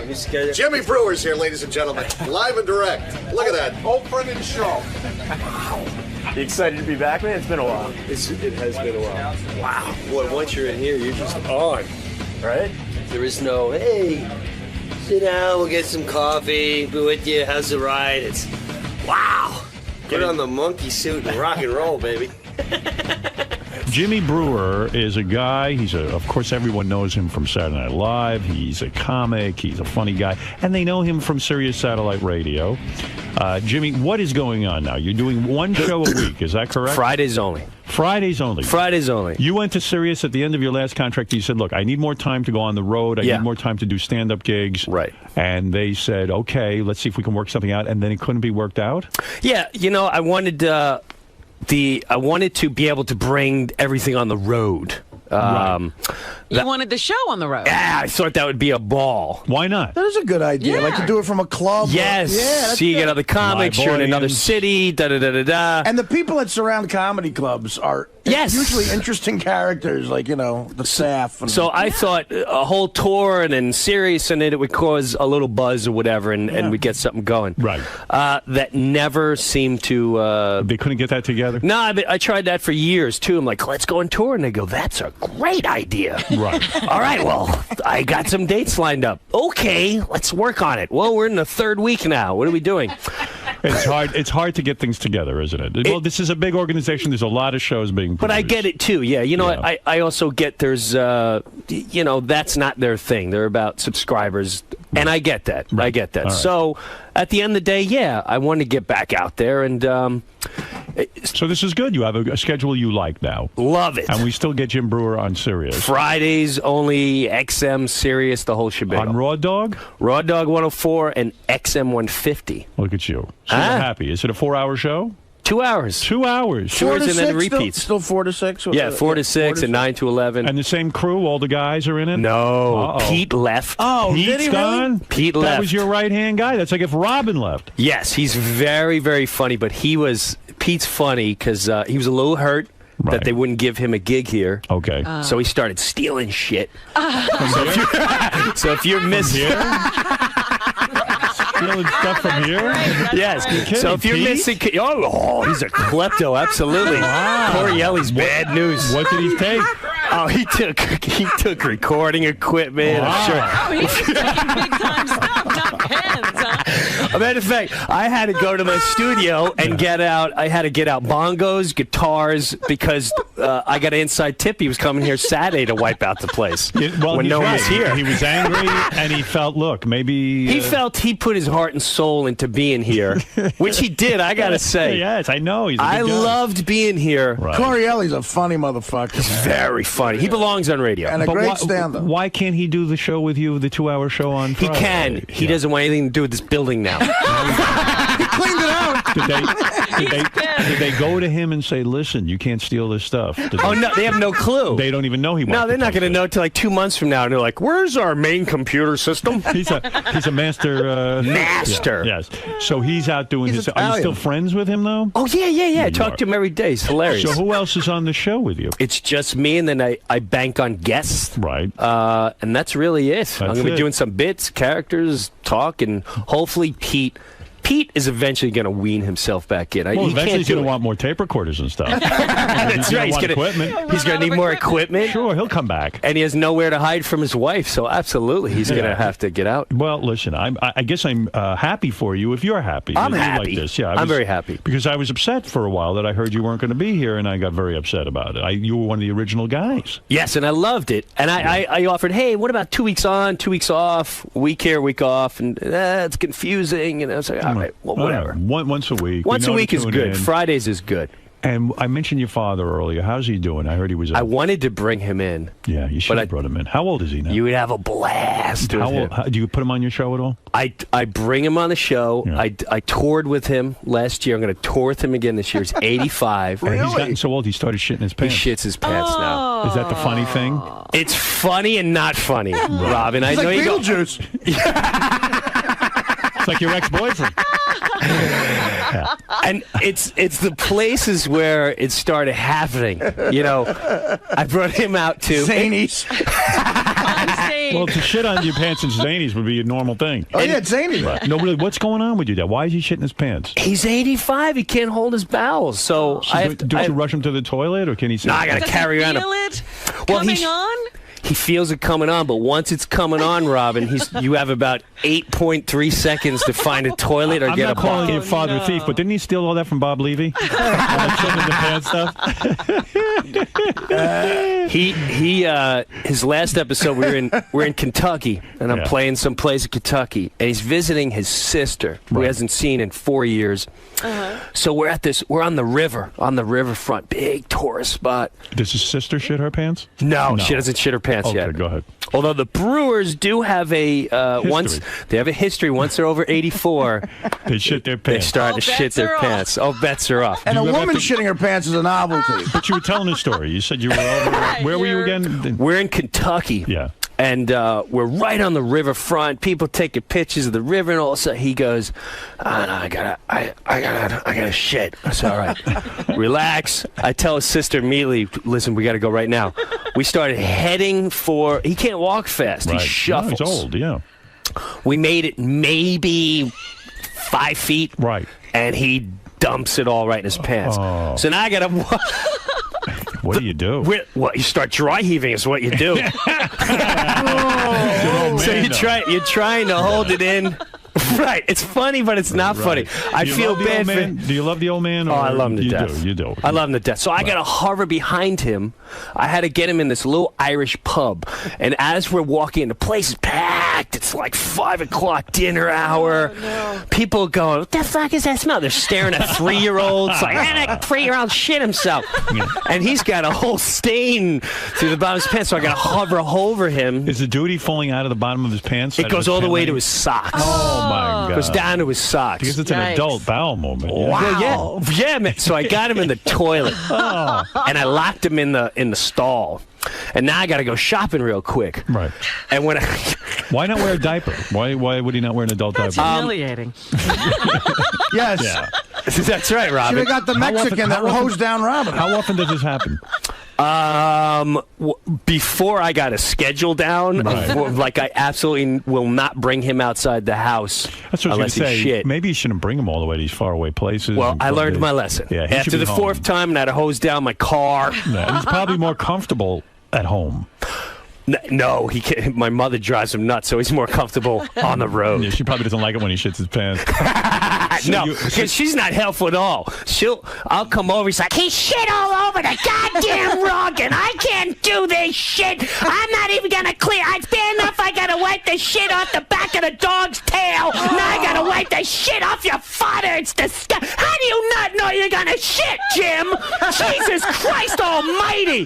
Jimmy Brewer's here, ladies and gentlemen. Live and direct. Look at that. Old friend of the show. You excited to be back, man? It's been a while. It has been a while. Wow. Boy, once you're in here, you're just on. Right? There is no, hey, sit down, we'll get some coffee, be with you, how's the ride? It's, wow. Put on the monkey suit and rock and roll, baby. Jimmy Brewer is a guy. Of course, everyone knows him from Saturday Night Live. He's a comic. He's a funny guy. And they know him from Sirius Satellite Radio. Jimmy, what is going on now? You're doing one show a week. Is that correct? Fridays only. Fridays only. Fridays only. You went to Sirius at the end of your last contract. You said, look, I need more time to go on the road. I need more time to do stand-up gigs. Right. And they said, okay, let's see if we can work something out. And then it couldn't be worked out? Yeah, I wanted I wanted to be able to bring everything on the road. You wanted the show on the road. Yeah, I thought that would be a ball. Why not? That is a good idea. Yeah. Like to do it from a club. Yes. So you get other comics, you're in another city, da-da-da-da-da. And the people that surround comedy clubs are usually interesting characters, like, the staff. And so I thought a whole tour and then Sirius in it would cause a little buzz or whatever, and we'd get something going. Right. That never seemed to... they couldn't get that together? No, I tried that for years, too. I'm like, let's go on tour. And they go, that's a great idea. Right. All right, well, I got some dates lined up. Okay, let's work on it. Well, we're in the 3rd week now. What are we doing? It's hard to get things together, isn't it? Well, this is a big organization. There's a lot of shows being produced. But I get it, too. Yeah, I also get there's, that's not their thing. They're about subscribers, and I get that. Right. I get that. Right. So, at the end of the day, yeah, I want to get back out there, and... so this is good. You have a schedule you like now. Love it. And we still get Jim Breuer on Sirius. Fridays only, XM, Sirius, the whole shebang. On Raw Dog? Raw Dog 104 and XM 150. Look at you. So you're happy. Is it a 4-hour show? 2 hours. 2 hours. 2 hours and then repeats. Still 4 to 6? Yeah, 4 to 6 and 9 to 11. And the same crew? All the guys are in it? No. Pete left. Oh, Pete's gone? Really? Pete left. That was your right-hand guy. That's like if Robin left. Yes, he's very, very funny, but Pete's funny because he was a little hurt. Right. That they wouldn't give him a gig here. Okay. So he started stealing shit. So if you're missing... Stealing stuff from here? Yes. So if you're missing... Oh, he's a klepto, absolutely. Wow. 𝗫𝗄𝗄𝗋𝗋's bad news. What did he take? Oh, he took recording equipment. Wow. I'm sure. Oh, he's taking big-time stuff, not pens, huh? As a matter of fact, I had to go to my studio and get out bongos, guitars, because I got an inside tip. He was coming here Saturday to wipe out the place when no one was here. He was angry, and he felt, look, maybe... He felt he put his heart and soul into being here, which he did, I got to say. Yes, I know. He's a I good guy. loved being here. Right. 𝗫𝗄𝗄𝗋's a funny motherfucker. He's very funny. He belongs on radio. And a great stand-up. Why can't he do the show with you, the 2-hour show on Friday? He can. He doesn't want anything to do with this building now. He cleaned it out. Did they go to him and say, listen, you can't steal this stuff? Oh, no, they have no clue. They don't even know he wants. No, they're not going to know until like 2 months from now. And they're like, where's our main computer system? He's a master. Master. Yeah, yes. So he's out doing his... Are you still friends with him, though? Oh, yeah. I talk to him every day. He's hilarious. So who else is on the show with you? It's just me, and then I bank on guests. Right. And that's really it. I'm going to be doing some bits, characters, talk, and hopefully Pete is eventually going to wean himself back in. Well, eventually he's going to want more tape recorders and stuff. That's right. He's going to need more equipment. Sure, he'll come back. And he has nowhere to hide from his wife, so absolutely he's going to have to get out. Well, listen, I guess I'm happy for you if you're happy. I'm happy. Like this. Yeah, I'm very happy. Because I was upset for a while that I heard you weren't going to be here, and I got very upset about it. You were one of the original guys. Yes, and I loved it. And I offered, hey, what about 2 weeks on, 2 weeks off, week here, week off, and it's confusing. And I was like, all right, well, whatever. Once a week. Once a week is good. Fridays is good. And I mentioned your father earlier. How's he doing? I heard he was... I wanted to bring him in. Yeah, you should have brought him in. How old is he now? You would have a blast with him. Do you put him on your show at all? I bring him on the show. Yeah. I toured with him last year. I'm going to tour with him again this year. He's 85. Really? He's gotten so old he started shitting his pants. He shits his pants now. Is that the funny thing? It's funny and not funny, Robin. It's I know like you Beetlejuice. It's like your ex-boyfriend. Yeah. And it's the places where it started happening. You know, I brought him out to Zanies. Well, to shit on your pants in Zanies would be a normal thing. Oh, yeah, it's Zanies. Right. No, really, what's going on with you, Dad? Why is he shitting his pants? He's 85. He can't hold his bowels. So do you rush him to the toilet, or can he say... No, I got to carry around feel it well, coming on? He feels it coming on, but once it's coming on, Robin, you have about 8.3 seconds to find a toilet or get a bucket. I'm not calling your father a thief, but didn't he steal all that from Bob Levy? All that shit in the pants stuff? His last episode, we're in Kentucky, and I'm playing someplace in Kentucky, and he's visiting his sister, who he hasn't seen in 4 years. So we're on the riverfront, big tourist spot. Does his sister shit her pants? No, she doesn't shit her pants yet. Okay, go ahead. Although the Brewers do have a they have a history. Once they're over 84, they shit their pants. They start to shit their pants. All bets are off. And a woman shitting her pants is a novelty. But you were telling a story. You said you were over. Where were you again? We're in Kentucky. Yeah. And we're right on the riverfront. People taking pictures of the river, and all of a sudden he goes, "Oh, no, I gotta shit." I said, "All right, relax." I tell his sister immediately, "Listen, we got to go right now." We started heading for. He can't walk fast. Right. He shuffles. No, he's old. Yeah. We made it maybe 5 feet. Right. And he dumps it all right in his pants. Oh. So now I gotta. What do you do? Well, you start dry heaving is what you do. So you're trying to hold it in. Right. It's funny, but it's not funny. I feel bad for him. Do you love the old man? Oh, I love him to death. You do. I love him to death. So I got to hover behind him. I had to get him in this little Irish pub. And as we're walking in, the place is packed. It's like 5 o'clock dinner hour. Oh, no. People going, what the fuck is that smell? They're staring at 3-year-olds. Like, that 3-year-old shit himself. And he's got a whole stain through the bottom of his pants. So I got to hover over him. Is the duty falling out of the bottom of his pants? It goes all the way to his socks. Oh, my God. Goes down to his socks. Because it's an adult bowel movement. Yeah. Wow. Yeah, man. So I got him in the toilet. And I locked him in the stall. And now I got to go shopping real quick. Right. And when why not wear a diaper? Why would he not wear an adult That's diaper? Humiliating. Yes. Yeah. That's right, Robin. Should have got the Mexican that hosed down Robin. How often does this happen? Before I got a schedule down, like I absolutely will not bring him outside the house That's what unless I was he's say. shit. Maybe you shouldn't bring him all the way to these faraway places. Well, I learned my lesson. Yeah, after the 4th time, and I had to hose down my car. Yeah, and he's probably more comfortable at home. No, he can't. My mother drives him nuts, so he's more comfortable on the road. Yeah, she probably doesn't like it when he shits his pants. No, because she's not helpful at all. I'll come over. He's like, he shit all over the goddamn rug, and I can't do this shit. I'm not even gonna clear. It's bad enough I gotta wipe the shit off the back of the dog's tail. Now I gotta wipe the shit off your father. It's disgusting. How do you not know you're gonna shit, Jim? Jesus Christ Almighty!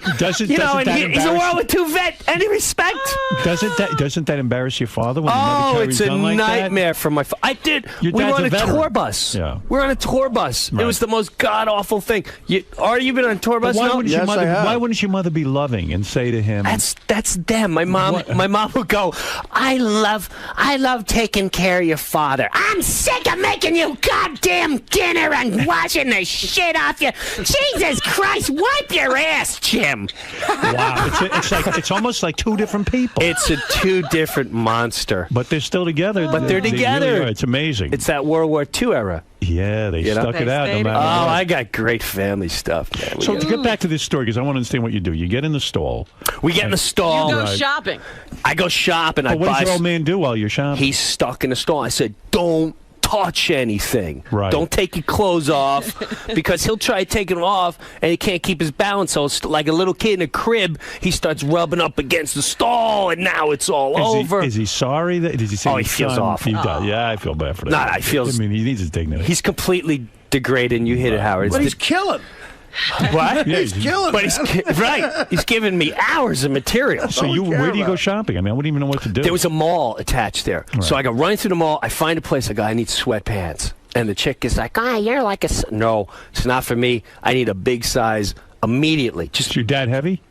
He's a World War II vet. Any respect? Doesn't that embarrass your father? When your mother carries it's a on like nightmare for my. I did. Your we dad's were on a a veteran. tour bus. Yeah. We're on a tour bus. Right. It was the most god awful thing. You've been on a tour bus? Why No? wouldn't your mother? Why wouldn't your mother be loving and say to him? That's them. My mom would go, I love taking care of your father. I'm sick of making you goddamn dinner and washing the shit off you. Jesus Christ, wipe your ass, Jim. Wow, it's almost like two different people. It's a two different monster. But they're still together. But they're together. Really are. It's amazing. It's that World War II era. Yeah, they stuck it out. No matter what. I got great family stuff, man. So to get back to this story, because I want to understand what you do. You get in the stall. We get in the stall. You go shopping. I go shopping. But what does your old man do while you're shopping? He's stuck in the stall. I said, don't touch anything. Right. Don't take your clothes off, because he'll try taking them off and he can't keep his balance. So it's like a little kid in a crib, he starts rubbing up against the stall, and now it's all over. Is he sorry? Did he say? He feels awful. He does. Yeah, I feel bad for that. I mean, he needs his dignity. He's completely degraded, and you hit it, Howard. But he's killing. What? Yeah, he's killing. But right. He's giving me hours of material. So where do you go shopping? I mean, I wouldn't even know what to do. There was a mall attached there. Right. So I go running through the mall. I find a place. I go, I need sweatpants. And the chick is like, you're like a... No, it's not for me. I need a big size immediately. Is your dad heavy?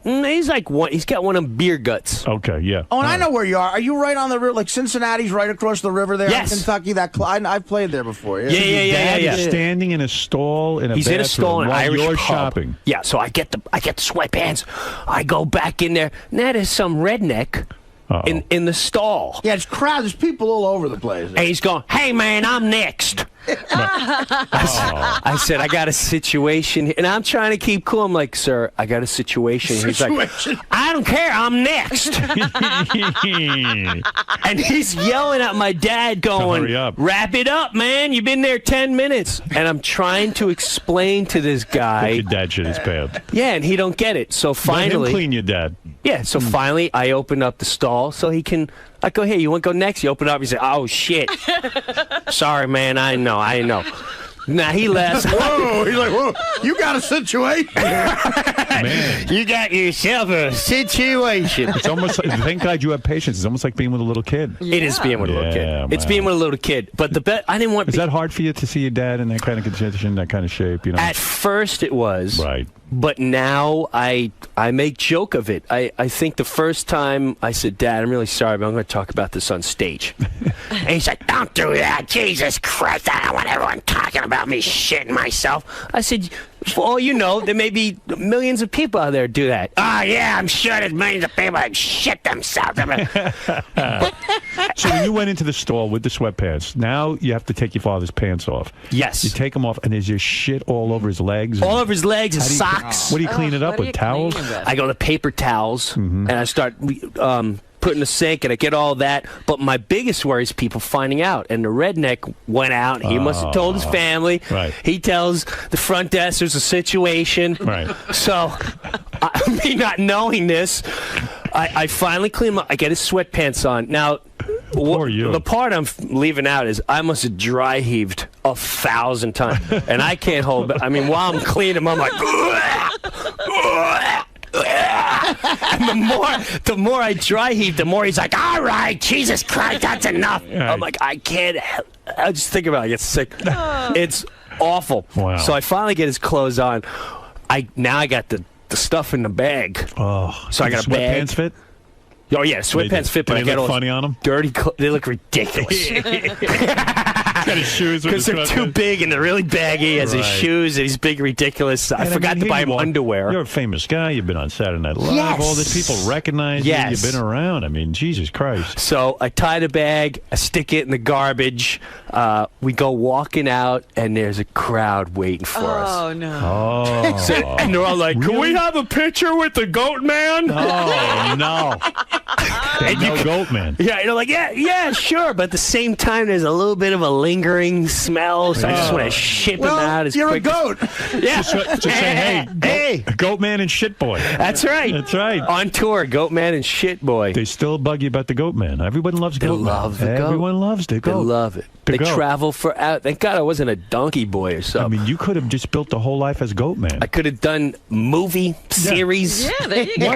He's like one. He's got one of them beer guts. Okay, yeah. Oh, and I know where you are. Are you right on the river? Like Cincinnati's right across the river there Yes. in Kentucky? I've played there before. Yeah. He's standing in a stall in a He's in a stall in an while Irish you're pub. shopping. Yeah, so I get the sweatpants. I go back in there. Now there's some redneck in the stall. Yeah, it's crowded. There's people all over the place. And he's going, hey, man, I'm next. I said, I got a situation here. And I'm trying to keep cool. I'm like, sir, I got a situation. He's like, I don't care. I'm next. And he's yelling at my dad going, hurry up. Wrap it up, man. You've been there 10 minutes. And I'm trying to explain to this guy. Your dad shit his pants. Yeah, and he don't get it. So finally. Let him clean your dad. Yeah, so finally I open up the stall so he can. I go, hey, you want to go next? You open it up. He said, oh, shit. Sorry, man. I know. Now he laughs. Whoa. He's like, whoa. You got a situation. Man. You got yourself a situation. It's almost like, thank God you have patience. It's almost like being with a little kid. Yeah. It is being with a little kid. It's being with a little kid. But I didn't want. Is that hard for you to see your dad in that kind of condition, that kind of shape? You know. At first it was. Right. But now I make joke of it. I think the first time I said, Dad, I'm really sorry, but I'm going to talk about this on stage. And he's like, don't do that. Jesus Christ, I don't want everyone talking about me shitting myself. I said, For all you know, there may be millions of people out there do that. Ah, yeah, I'm sure there's millions of people that shit themselves. So when you went into the store with the sweatpants, now you have to take your father's pants off. Yes. You take them off, and there's just shit all over his legs. All over his legs, his socks. What do you clean it up with? Towels? I go to paper towels, and I start put in the sink, and I get all that. But my biggest worry is people finding out. And the redneck went out. He must have told his family. Right. He tells the front desk there's a situation. Right. So, me not knowing this, I finally clean them up. I get his sweatpants on. Now, the part I'm leaving out is I must have dry heaved 1,000 times. And I can't hold back. I mean, while I'm cleaning them, I'm like... And the more I dry heave, the more he's like, all right, Jesus Christ, that's enough. Right. I'm like, I can't. I just think about it. I get sick. It's awful. Wow. So I finally get his clothes on. Now I got the stuff in the bag. Oh, so I got a bag. Sweatpants fit? Oh yeah, sweatpants fit. But they I get look all funny on them. Dirty. They look ridiculous. Got his shoes because they're too big and they're really baggy. He has his shoes and he's big, ridiculous. I forgot to buy him underwear. You're a famous guy. You've been on Saturday Night Live. Yes. All these people recognize you. You've been around. I mean, Jesus Christ. So I tie the bag. I stick it in the garbage. We go walking out, and there's a crowd waiting for us. Oh no! Oh. So, and they're all like, "Can we have a picture with the goat man?" Oh no! No goat man. Yeah, and they're like, yeah, sure. But at the same time, there's a little bit of a lingering smell, so I just want to ship him out as you're quick. a goat. Yeah. Just say, hey, goat man and shit boy. That's right. That's right. On tour, goat man and shit boy. They still bug you about the goat man. Everyone loves goat man. The goat. Everyone loves the goat. They love it. They travel for out. Thank God I wasn't a donkey boy or something. I mean, you could have just built the whole life as goat man. I could have done movie series. Yeah, there you go.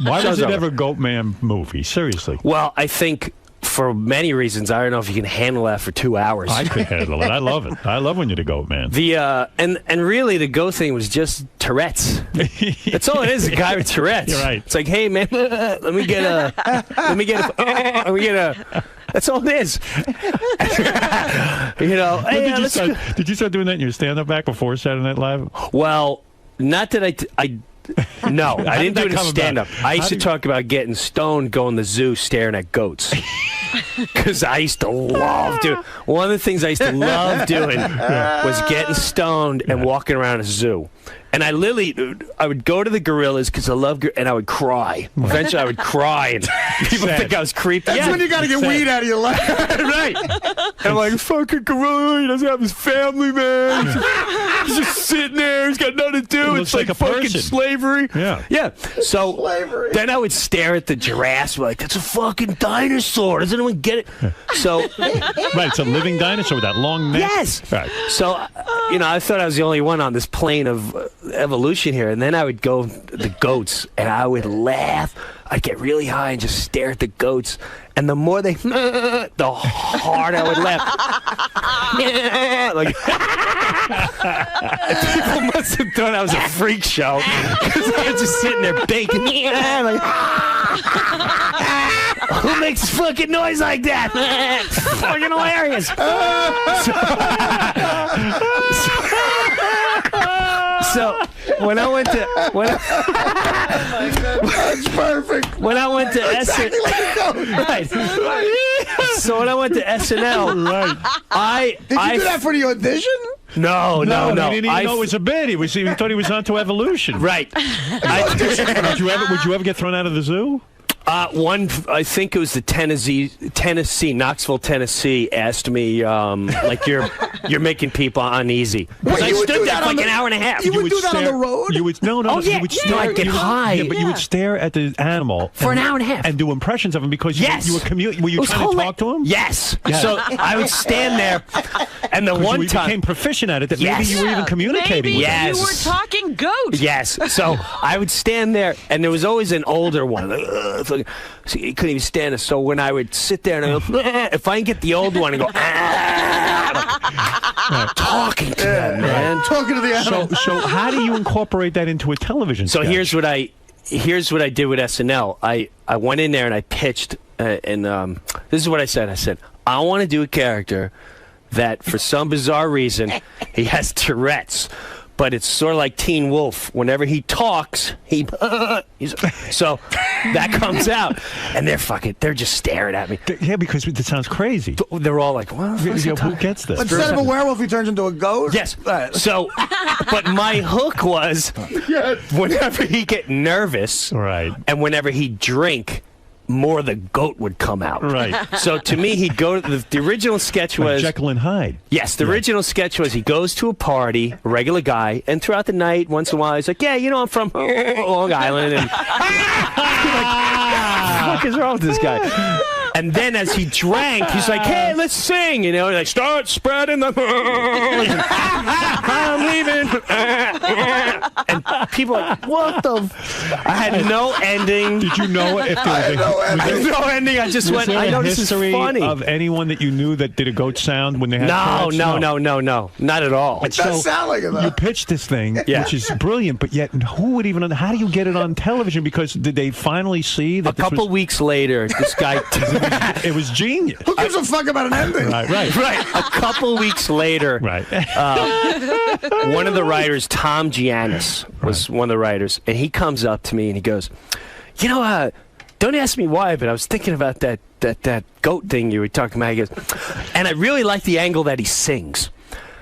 Why was it ever goat man movie? Seriously. Well, I think for many reasons. I don't know if you can handle that for 2 hours. I could handle it. I love it. I love when you're the goat man. And really the goat thing was just Tourette's. That's all it is. A guy with Tourette's. You're right. It's like, hey man, let me get a. That's all it is. You know. Did you start doing that in your stand-up act before Saturday Night Live? Well, not that No, I didn't do it in stand-up. I used to talk about getting stoned, going to the zoo, staring at goats. Because I used to love doing. One of the things I used to love doing was getting stoned and walking around a zoo. And I would go to the gorillas because I love, and I would cry. Eventually, I would cry, and people think I was creepy. That's when you got to get weed out of your life. Right. And I'm like, fucking gorilla, he doesn't have his family, man. He's just sitting there. He's got nothing to do. It's like fucking person. Slavery. Yeah. Yeah. So then I would stare at the giraffes, like, that's a fucking dinosaur. Does anyone get it? So. Right, it's a living dinosaur with that long neck. Yes. Right. So, I thought I was the only one on this plane of evolution here, and then I would go the goats, and I would laugh. I'd get really high and just stare at the goats, and the more they, the harder I would laugh. Like, people must have thought I was a freak show because I was just sitting there baking. Like, who makes fucking noise like that? Fucking hilarious. So when I went to that's perfect. When I went to exactly right. So when I went to SNL, Did you do that for the audition? No. He didn't even know it was a bit. He thought he was onto evolution. Right. Would you ever get thrown out of the zoo? I think it was the Tennessee, Knoxville, Tennessee, asked me, like, you're making people uneasy. Because I stood there for like an hour and a half. You would do that on the road? You would Oh, yeah. You would stare, I'd get high. Yeah, but you would stare at the animal for an hour and a half and do impressions of him because you were Were you trying to talk to him? Yes. So I would stand there, and the one time you became proficient at it that maybe you were even communicating with him. You were talking goat. Yes. So I would stand there, and there was always an older one. So he couldn't even stand it. So when I would sit there and I go, if I can get the old one and go, talking to them, man, talking to the animal. So how do you incorporate that into a television? So sketch? here's what I did with SNL. I went in there and I pitched, and this is what I said. I said, I want to do a character that, for some bizarre reason, he has Tourette's. but it's sort of like Teen Wolf. Whenever he talks, so that comes out, and they're just staring at me. Yeah, because it sounds crazy. They're all like, "What? Who gets this?" Instead of a werewolf, he turns into a goat. Yes. So, but my hook was whenever he get nervous, right, and whenever he drink, more of the goat would come out. Right. So to me, he'd go to the original sketch was Jekyll and Hyde. Yes, the original sketch was he goes to a party, a regular guy, and throughout the night, once in a while, he's like, "Yeah, you know, I'm from Long Island," and like, what the fuck is wrong with this guy? And then as he drank, he's like, "Hey, let's sing," you know, like, "Start spreading the I'm leaving," and people are like, "What the?" I had no ending. Did you know if there was no ending? I just went. I know this is funny. Of anyone that you knew that did a goat sound when they had No, not at all. It does sound like it, though. You pitched this thing, which is brilliant, but yet who would even? How do you get it on television? Because did they finally see that? A couple weeks later, this guy. It was genius. Who gives a fuck about an ending? Right. A couple weeks later, one of the writers, Tom Giannis, was one of the writers, and he comes up to me and he goes, "You know, don't ask me why, but I was thinking about that goat thing you were talking about." He goes, "And I really like the angle that he sings."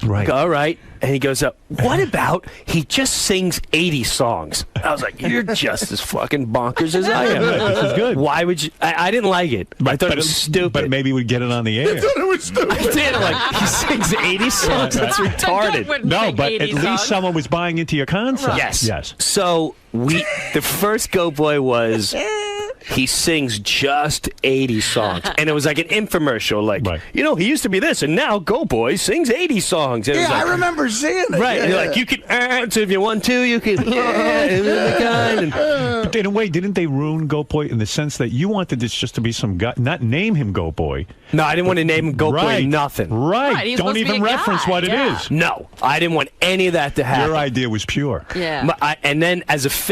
Right. I go, "All right." And he goes, "What about he just sings 80 songs?" I was like, "You're just as fucking bonkers as I am." This is good. Why would you? I didn't like it. I thought it was stupid. But maybe we'd get it on the air. I thought it was stupid. I did. Like, he sings 80 songs. That's retarded. No, but at least someone was buying into your concept. Yes. So the first Go Boy was he sings just 80 songs, and it was like an infomercial. Like, you know, he used to be this, and now Go Boy sings 80 songs. And Yeah, it was like, I remember seeing it. Right, Yeah, and yeah. like you can, so if you want to, you can. But in a way, didn't they ruin Go Boy in the sense that you wanted this just to be some guy, not name him Go Boy? No, I didn't want to name him Go Right. Boy. Nothing. Right. he's Don't supposed to be even a reference guy, what it yeah. is. No, I didn't want any of that to happen. Your idea was pure. Yeah. And then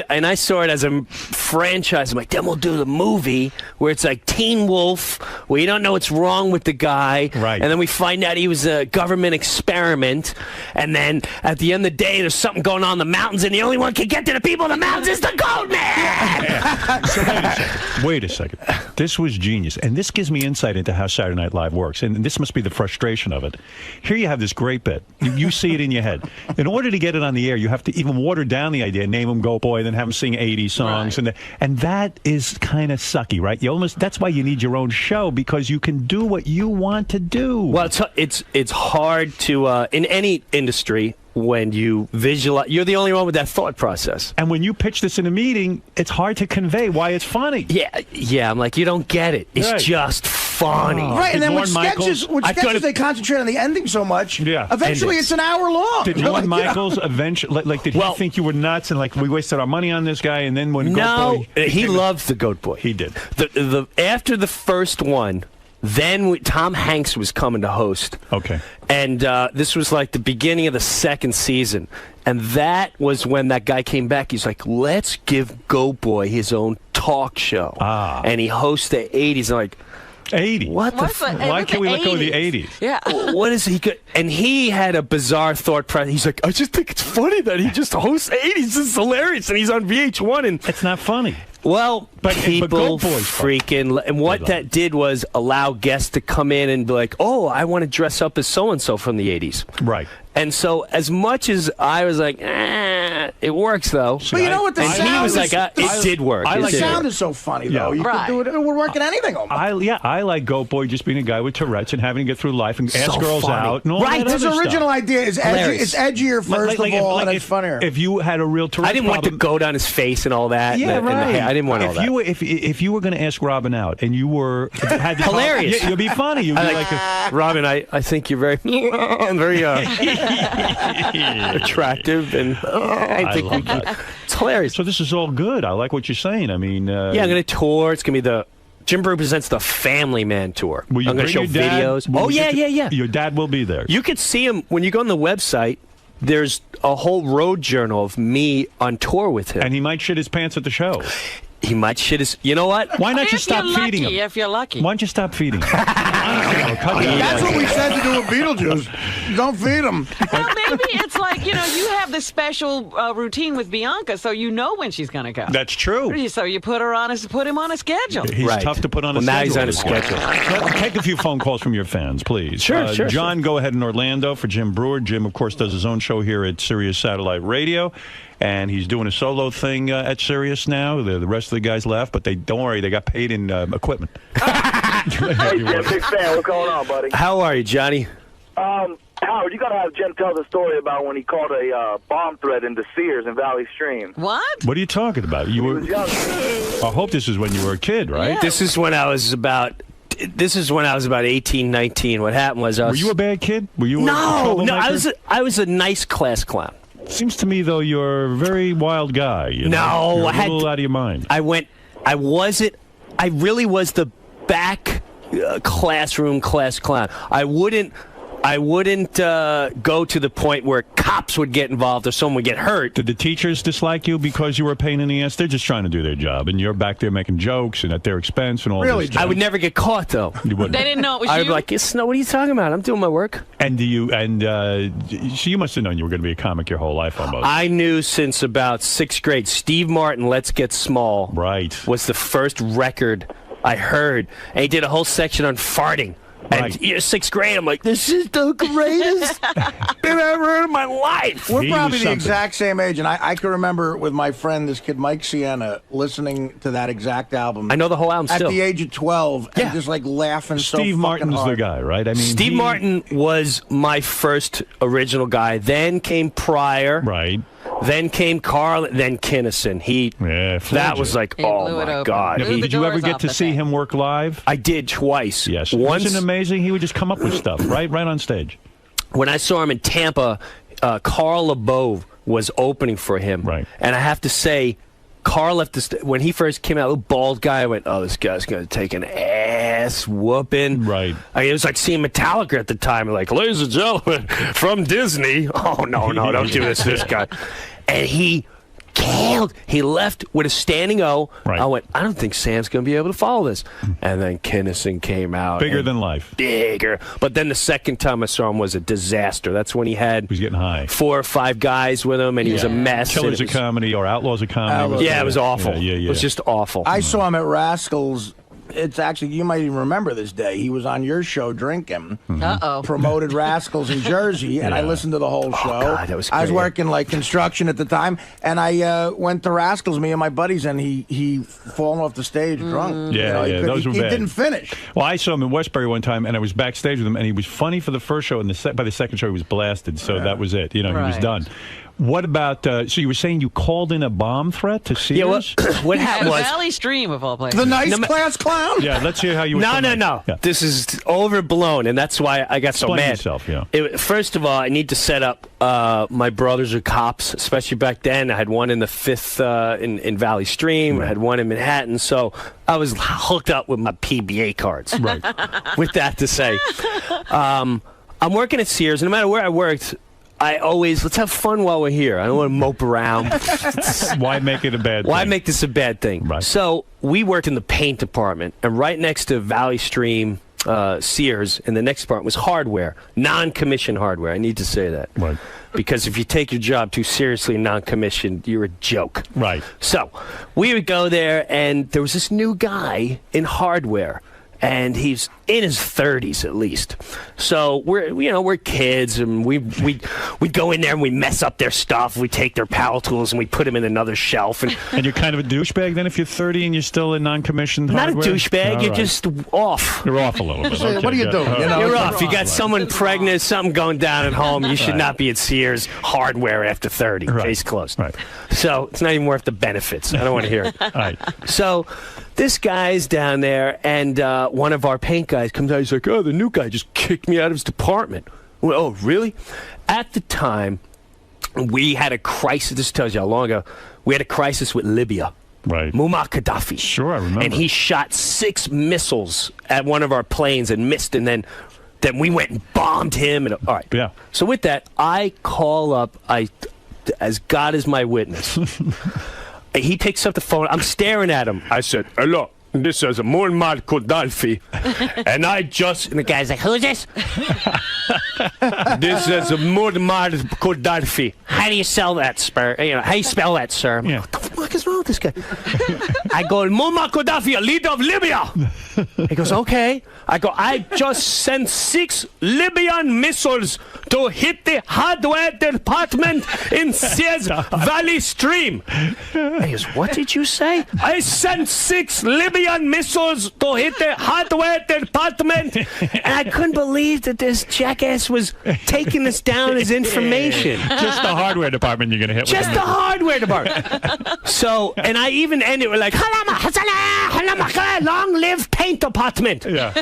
and I saw it as a franchise. I'm like, then we'll do the movie where it's like Teen Wolf, where you don't know what's wrong with the guy. Right. And then we find out he was a government experiment. And then at the end of the day, there's something going on in the mountains, and the only one can get to the people in the mountains is the Goat Man. So wait a second. This was genius. And this gives me insight into how Saturday Night Live works. And this must be the frustration of it. Here you have this great bit. You see it in your head. In order to get it on the air, you have to even water down the idea, name him Go Boy, then have him sing 80 songs. Right. And that is kind of sucky, right? That's why you need your own show, because you can do what you want to do. Well, it's hard to, in any industry, when you visualize, you're the only one with that thought process. And when you pitch this in a meeting, it's hard to convey why it's funny. Yeah, I'm like, you don't get it. It's just funny. Right, and then with sketches, they concentrate on the ending so much. Yeah. Eventually, it's an hour long. Did Lorne Michaels eventually, did he think you were nuts and like we wasted our money on this guy? And then when No, Goat Boy, he loved the Goat Boy. He did. After the first one, then Tom Hanks was coming to host. Okay. And this was like the beginning of the second season. And that was when that guy came back. He's like, let's give Goat Boy his own talk show. And he hosts the 80s. I'm like, 80? What the Why can't we let go of the 80s? Yeah. What is he good? And he had a bizarre thought process. He's like, I just think it's funny that he just hosts 80s. This is hilarious. And he's on VH1. And it's not funny. Well, but people Goat Boy's freaking, and what that did was allow guests to come in and be like, oh, I want to dress up as so-and-so from the 80s. Right. And so as much as I was like, it works, though. But you know what? The and sound he was is, like, it did work. The sound is so funny, though. You could do it. It would work in anything. I like Goat Boy just being a guy with Tourette's and having to get through life and ask girls out and all that His other original stuff. idea is edgy. It's edgier, first of all, and it's funnier. If you had a real Tourette's I didn't want the goat on his face and all that. Yeah, and the right. hair. I didn't want all that. If you were going to ask Robin out and you were had this hilarious, you'd be funny. You'd be like Robin, I think you're very attractive, and I think we can. It's hilarious. So this is all good. I like what you're saying. I mean, yeah, I'm going to tour. It's going to be the Jim Brew presents the Family Man tour. I'm going to show videos. Oh yeah. Your dad will be there. You could see him when you go on the website. There's a whole road journal of me on tour with him, and he might shit his pants at the show. He might shit his. You know what? Why not just stop feeding him? If you're lucky. Why don't you stop feeding him? That's what we said to do with Beetlejuice. Don't feed him. Well, maybe it's like, you have the special routine with Bianca, so you know when she's going to go. That's true. So you put him on a schedule. He's tough to put on a schedule. Now he's on a schedule. Take a few phone calls from your fans, please. Sure. John, go ahead in Orlando for Jim Brewer. Jim, of course, does his own show here at Sirius Satellite Radio, and he's doing a solo thing at Sirius now. The rest of the guys left, but don't worry, they got paid in equipment. Hey, Jim, big fan. What's going on, buddy? How are you, Johnny? Howard, you got to have Jim tell the story about when he called a bomb threat into Sears in Valley Stream. What? What are you talking about? You were. I hope this is when you were a kid, right? Yeah. This is when I was about 18, 19. What happened was Were you a bad kid? Were you? No. I was a nice class clown. Seems to me though you're a very wild guy. You're a little out of your mind. I really was the back classroom class clown. I wouldn't go to the point where cops would get involved or someone would get hurt. Did the teachers dislike you because you were a pain in the ass? They're just trying to do their job, and you're back there making jokes and at their expense and all this stuff. I would never get caught, though. You wouldn't. They didn't know it was you? I would be like, no, what are you talking about? I'm doing my work. And so you must have known you were going to be a comic your whole life almost. I knew since about 6th grade. Steve Martin, Let's Get Small, was the first record I heard. And he did a whole section on farting. And 6th grade, I'm like, this is the greatest thing I've ever heard in my life. We're probably the exact same age, and I can remember with my friend, this kid 𝗦𝗫𝗄, listening to that exact album. I know the whole album still. At the age of 12, and just like laughing so fucking Steve Martin's hard. the guy, right? I mean, Steve Martin was my first original guy. Then came Pryor. Right. Then came Carl, then Kinnison. That was like, oh my God. Now, did you ever get to see him work live? I did twice. Yes. Once. Wasn't it amazing? He would just come up with stuff, right on stage. When I saw him in Tampa, 𝗫𝗿𝗏 was opening for him. Right. And I have to say, Carl left when he first came out, a little bald guy, I went, oh, this guy's going to take an ass whooping. Right. It was like seeing Metallica at the time. Like, ladies and gentlemen, from Disney. Oh, no, don't do this guy. And he killed. He left with a standing O. Right. I went, I don't think Sam's going to be able to follow this. And then Kinnison came out. Bigger than life. Bigger. But then the second time I saw him was a disaster. That's when he had 4 or 5 guys with him, and he was a mess. Killers of Comedy or Outlaws of Comedy. It was awful. Yeah. It was just awful. I saw him at Rascals. It's actually, you might even remember this day. He was on your show drinking. Uh-oh. Promoted Rascals in Jersey, and I listened to the whole show. God, that was I was great. working like construction at the time, and I went to Rascals, me and my buddies, and he fallen off the stage drunk. Those were bad. He didn't finish. Well, I saw him in Westbury one time, and I was backstage with him, and he was funny for the first show, and by the second show, he was blasted, so that was it. He was done. What about, so you were saying you called in a bomb threat to Sears? Yeah, what happened was... Valley Stream, of all places. The nice class clown? Yeah, let's hear how you were... No. Yeah. This is overblown, and that's why I got so Explain mad. yourself, yeah. First of all, I need to set up my brothers are cops, especially back then. I had one in the 5th in Valley Stream. I had one in Manhattan. So I was hooked up with my PBA cards. Right. With that to say. I'm working at Sears, and no matter where I worked... I always, let's have fun while we're here. I don't want to mope around. Why make it a bad thing? Why make this a bad thing? Right. So we worked in the paint department, and right next to Valley Stream, Sears, and the next department was hardware, non-commissioned hardware. I need to say that. Right. Because if you take your job too seriously, non-commissioned, you're a joke. Right. So we would go there, and there was this new guy in hardware. And he's in his 30s at least. So we're kids, and we go in there and we mess up their stuff. We take their power tools and we put them in another shelf. And you're kind of a douchebag then if you're 30 and you're still in non-commissioned hardware? Not a douchebag. You're right. just off. You're off a little bit. Okay, what are you doing? You're off. You got someone pregnant, something going down at home. You should not be at Sears hardware after 30. Right. Case closed. Right. So it's not even worth the benefits. I don't want to hear it. All right. So this guy's down there, and one of our paint guys comes out. He's like, oh, the new guy just kicked me out of his department. Well, oh, really? At the time, we had a crisis. This tells you how long ago. We had a crisis with Libya. Right. Muammar Gaddafi. Sure, I remember. And he shot 6 missiles at one of our planes and missed, and then we went and bombed him. And, all right. Yeah. So with that, I call up, as God is my witness. He picks up the phone. I'm staring at him. I said, hello. This is 𝗦𝗵cie𝘄𝗿𝗱. And I just... And the guy's like, who's this? This is 𝗦𝗵cie𝘄𝗿𝗱. How do you sell that, sir? You know, how do you spell that, sir? Yeah. What the fuck is wrong with this guy? I go, 𝗦𝗵cie𝘄𝗿𝗱, leader of Libya. He goes, okay. I go, I just sent 6 Libyan missiles to hit the hardware department in Sears Valley Stream. And he goes, what did you say? I sent 6 Libyan missiles to hit the hardware department. And I couldn't believe that this jackass was taking this down as information. Just the hardware department you're going to hit with. Just the hardware department. So, and I even ended with like, long live paint department. Yeah.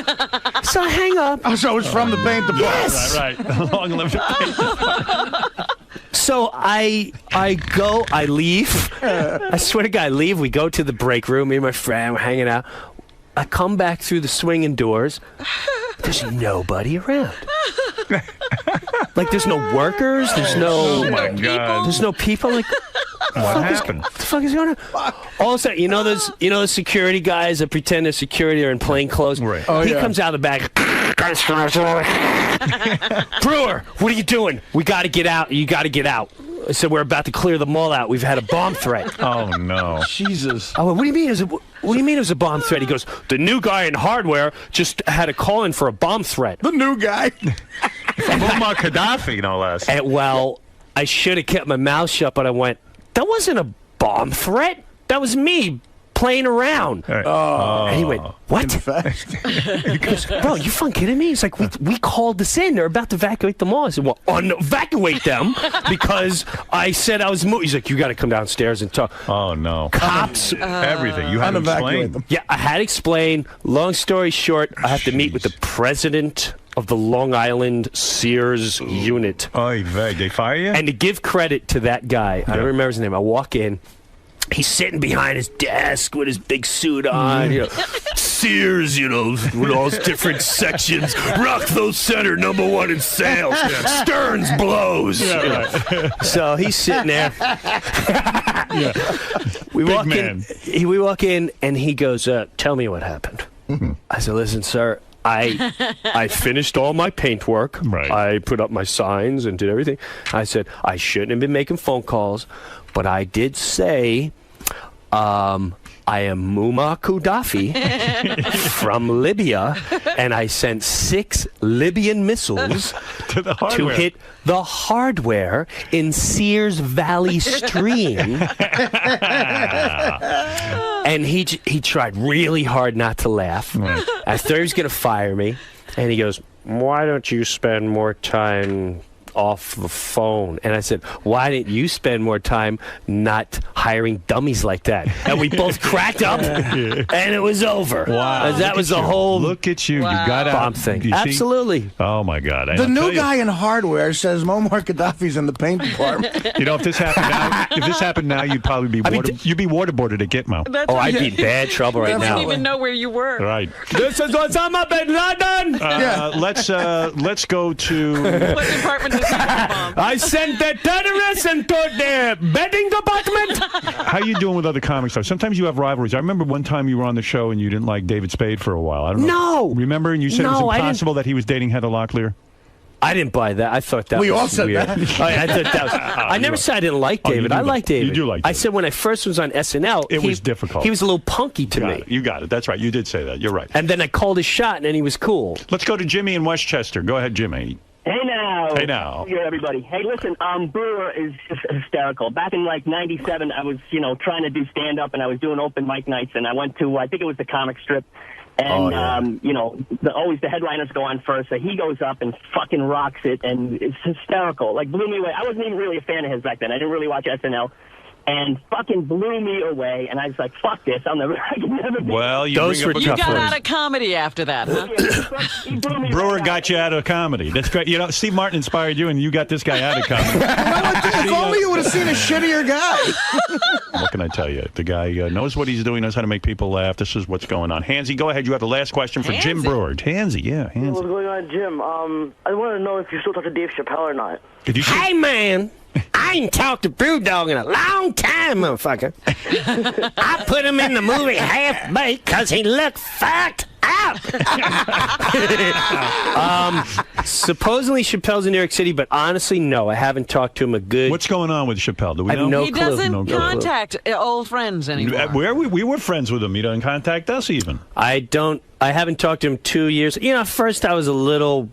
So I hang up. Oh, so it was from the paint department. Yes. Right. Long live the paint department. So I go, I leave. I swear to God, I leave. We go to the break room. Me and my friend, we're hanging out. I come back through the swinging doors. There's nobody around. Like, there's no workers. There's no. Oh my God. There's no people. Like, what happened? What the fuck is going on? All of a sudden, you know those security guys that pretend they're security are in plain clothes. Right. Oh, he comes out of the back. Brewer, what are you doing? We got to get out. You got to get out. I said, we're about to clear the mall out. We've had a bomb threat. Oh no. Jesus. I went, what do you mean? What do you mean it was a bomb threat? He goes, the new guy in hardware just had a call in for a bomb threat. The new guy. Muammar Gaddafi, no less. And, well, I should have kept my mouth shut, but I went, that wasn't a bomb threat. That was me playing around. Oh. And he went, what? He goes, bro, you fucking kidding me? It's like, we called this in. They're about to evacuate the mall. I said, well, evacuate them because I said I was moving. He's like, you got to come downstairs and talk. Oh, no. Cops. Everything. You had to explain. Yeah, I had to explain. Long story short, I have to meet with the president of the Long Island Sears unit. Oy vey, they fire you? And to give credit to that guy, I don't remember his name. I walk in. He's sitting behind his desk with his big suit on. You know, Sears, you know, with all his different sections. Rockville Center, #1 in sales. Stearns blows. Yeah, right. So he's sitting there. We walk in, and he goes, tell me what happened. I said, listen, sir, I finished all my paintwork. Right. I put up my signs and did everything. I said, I shouldn't have been making phone calls, but I did say, I am 𝗦𝗵cie𝘄𝗿𝗱 from Libya, and I sent 6 Libyan missiles to hit the hardware in Sears Valley Stream. And he tried really hard not to laugh. Right. I thought he was going to fire me, and he goes, why don't you spend more time off the phone? And I said, why didn't you spend more time not hiring dummies like that? And we both cracked up, and it was over. Wow. That was the whole Look at you. Wow. You got out. Bomb thing. Absolutely. Oh, my God. The new guy in hardware says Muammar Gaddafi's in the paint department. You know, if this happened now, you'd probably be you'd be waterboarded at Gitmo. Oh, I'd be in bad trouble right now. I didn't even know where you were. Right. This is Osama bin Laden. Let's go to what department is that? I sent the terrorists into the bedding department. How you doing with other comic stars? Sometimes you have rivalries. I remember one time you were on the show and you didn't like David Spade for a while. I don't know. No. Remember? And you said it was impossible that he was dating Heather Locklear? I didn't buy that. I thought that was all said weird. that. I thought that was, I never said I didn't like David. I like David. You do like David. I said when I first was on SNL, it was difficult. He was a little punky to me. You got it. That's right. You did say that. You're right. And then I called his shot, and then he was cool. Let's go to Jimmy in Westchester. Go ahead, Jimmy. Hey now. Hey now. Hey everybody. Hey, listen, Brewer is just hysterical. Back in like '97, I was, trying to do stand up and I was doing open mic nights and I went to, I think it was the comic strip. And, always the headliners go on first. So he goes up and fucking rocks it and it's hysterical. Like blew me away. I wasn't even really a fan of his back then. I didn't really watch SNL. And fucking blew me away, and I was like, "Fuck this! I can never be." Well, you got out of comedy after that, huh? Brewer got you out of comedy. That's great. You know, Steve Martin inspired you, and you got this guy out of comedy. If only you would have seen a shittier guy. What can I tell you? The guy knows what he's doing, knows how to make people laugh. This is what's going on. Hansy, go ahead. You have the last question for Jim Brewer. Hansy, yeah, Hansy. What's going on, Jim? I want to know if you still talk to Dave Chappelle or not. Did you see? Hey, man. I ain't talked to Brewdog in a long time, motherfucker. I put him in the movie Half-Baked because he looked fucked up. Supposedly Chappelle's in New York City, but honestly, no. I haven't talked to him a good... What's going on with Chappelle? Do we I have know? no He clue. doesn't contact old friends anymore. We were friends with him. He doesn't contact us even. I haven't talked to him 2 years. You know, at first I was a little...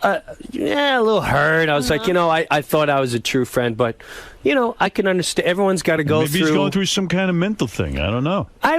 a little hurt. I was like, I thought I was a true friend, but, I can understand. Everyone's got to go Maybe through. he's going through some kind of mental thing. I don't know. I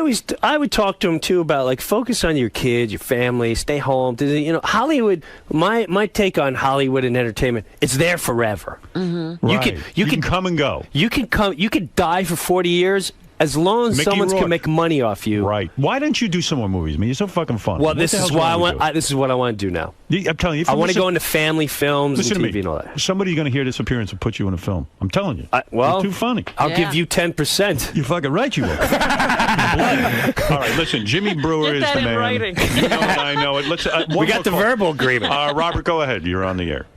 would talk to him too about like focus on your kids, your family, stay home. Hollywood. My take on Hollywood and entertainment, it's there forever. Mm-hmm. Right. You can come and go. You can die for 40 years. As long as someone can make money off you. Right. Why don't you do some more movies? I mean, you're so fucking fun. Well, this is why I want. This is what I want to do now. I'm telling you. I want to go into family films and TV and all that. Somebody's going to hear this appearance and put you in a film. I'm telling you. Well, you're too funny. I'll give you 10%. You're fucking right, you will. All right, listen. Jimmy Brewer is the man. Writing. You know it, I know it. Let's. We got the verbal agreement. Robert, go ahead. You're on the air.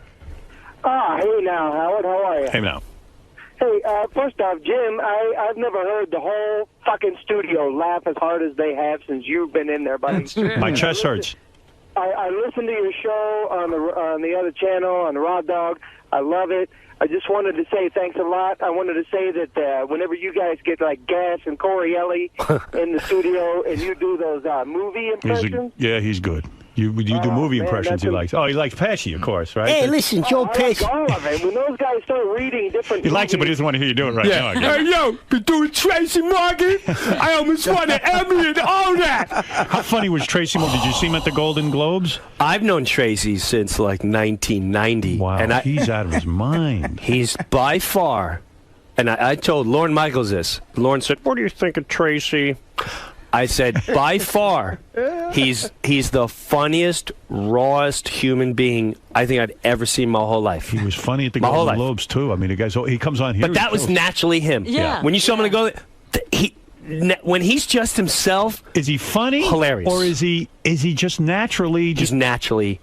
Hey now, Howard. How are you? Hey now. Hey, first off, Jim, I've never heard the whole fucking studio laugh as hard as they have since you've been in there, buddy. That's true. My chest hurts. I listen to your show on the other channel, on the Raw Dog. I love it. I just wanted to say thanks a lot. I wanted to say that whenever you guys get like Gas and Corielli in the studio and you do those movie impressions. He's good. You do movie impressions he likes. Oh, he likes Pesci, of course, right? Hey, listen, Joe Pesci. I like all of it. When those guys start reading different He likes it, but he doesn't want to hear you do it right now. Hey, yo, been doing Tracy Morgan? I almost won an Emmy and all that. How funny was Tracy Morgan? Did you see him at the Golden Globes? I've known Tracy since like 1990. Wow, and he's out of his mind. He's by far, and I told Lorne Michaels this. Lorne said, "What do you think of Tracy?" I said, by far, he's the funniest, rawest human being I think I've ever seen my whole life. He was funny at the Golden Globes too. I mean, he comes on here. But that was naturally him. Yeah. When you saw him in the Golden, when he's just himself, is he funny? Hilarious. Or is he just naturally?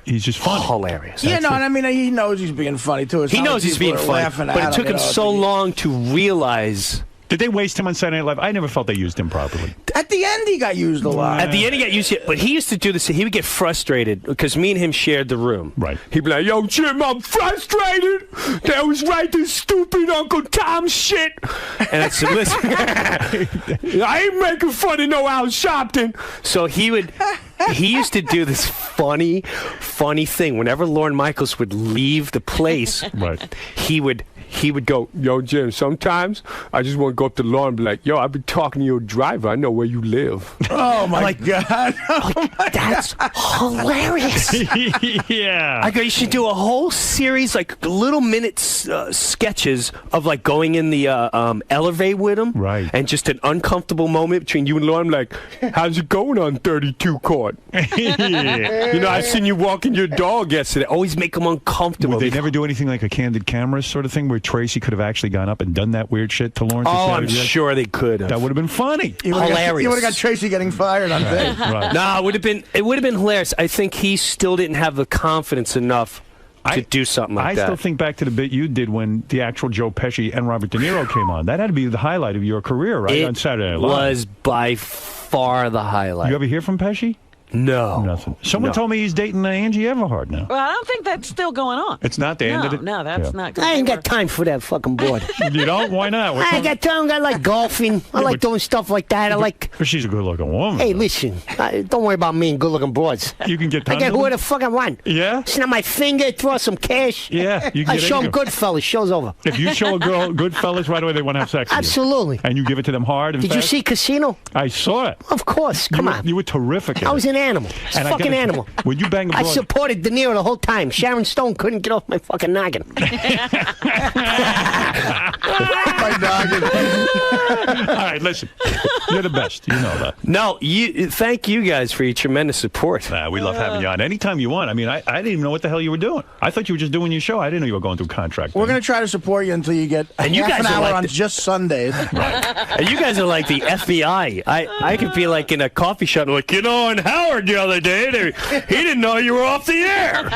He's just funny. Hilarious. Yeah, no, and I mean, he knows he's being funny too. It's he not knows like he's being people are funny, laughing but at it took him so you know, long to realize. Did they waste him on Saturday Night Live? I never felt they used him properly. At the end, he got used a lot. At the end, he got used, but he used to do this. He would get frustrated because me and him shared the room. Right. He'd be like, "Yo, Jim, I'm frustrated. That was right, this stupid Uncle Tom shit." And I said, "Listen, I ain't making fun of no Al Sharpton." So he used to do this funny thing. Whenever Lorne Michaels would leave the place, right, he would go, "Yo, Jim, sometimes I just want to go up to Lauren and be like, yo, I've been talking to your driver. I know where you live." Oh, my God. That's hilarious. Yeah. I go, you should do a whole series, like little minute sketches of like going in the elevator with him. Right. And just an uncomfortable moment between you and Lauren, like, how's it going on 32 Court? Yeah. You know, I seen you walking your dog yesterday. Always make them uncomfortable. Would they never do anything like a candid camera sort of thing where Tracy could have actually gone up and done that weird shit to Lawrence? Oh, I'm sure they could have. That would have been funny. Hilarious. You would have got Tracy getting fired on tape. Right. No, it would have been hilarious. I think he still didn't have the confidence enough to do something like that. I still think back to the bit you did when the actual Joe Pesci and Robert De Niro came on. That had to be the highlight of your career, right? On Saturday Night Live. Was by far the highlight. You ever hear from Pesci? No. Nothing. Someone told me he's dating Angie Everhart now. Well, I don't think that's still going on. It's not. They ended it? No, that's not good. I ain't got time for that fucking board. You don't? Why not? I ain't got time. I like golfing. I like doing stuff like that. But she's a good-looking woman. Hey, listen. Don't worry about me and good-looking broads. You can get I tons get of who them? the fuck I want. Yeah? Snap my finger, throw some cash. Yeah. You can I get show them anything. Goodfellas. Show's over. If you show a girl Goodfellas, right away they want to have sex with you. Absolutely. And you give it to them hard and Did you fast? see Casino? I saw it. Of course. Come on. You were terrific at I was it. an animal. And I Fucking gotta- animal. When you bang a I broad... supported De Niro the whole time. Sharon Stone couldn't get off my fucking noggin. My dog. All right, listen. You're the best. You know that. No, thank you guys for your tremendous support. We love having you on anytime you want. I mean, I didn't even know what the hell you were doing. I thought you were just doing your show. I didn't know you were going through contract. We're going to try to support you until you get and you half guys an hour like on just Sundays. And you guys are like the FBI. I could be like in a coffee shop, like, on Howard the other day, he didn't know you were off the air.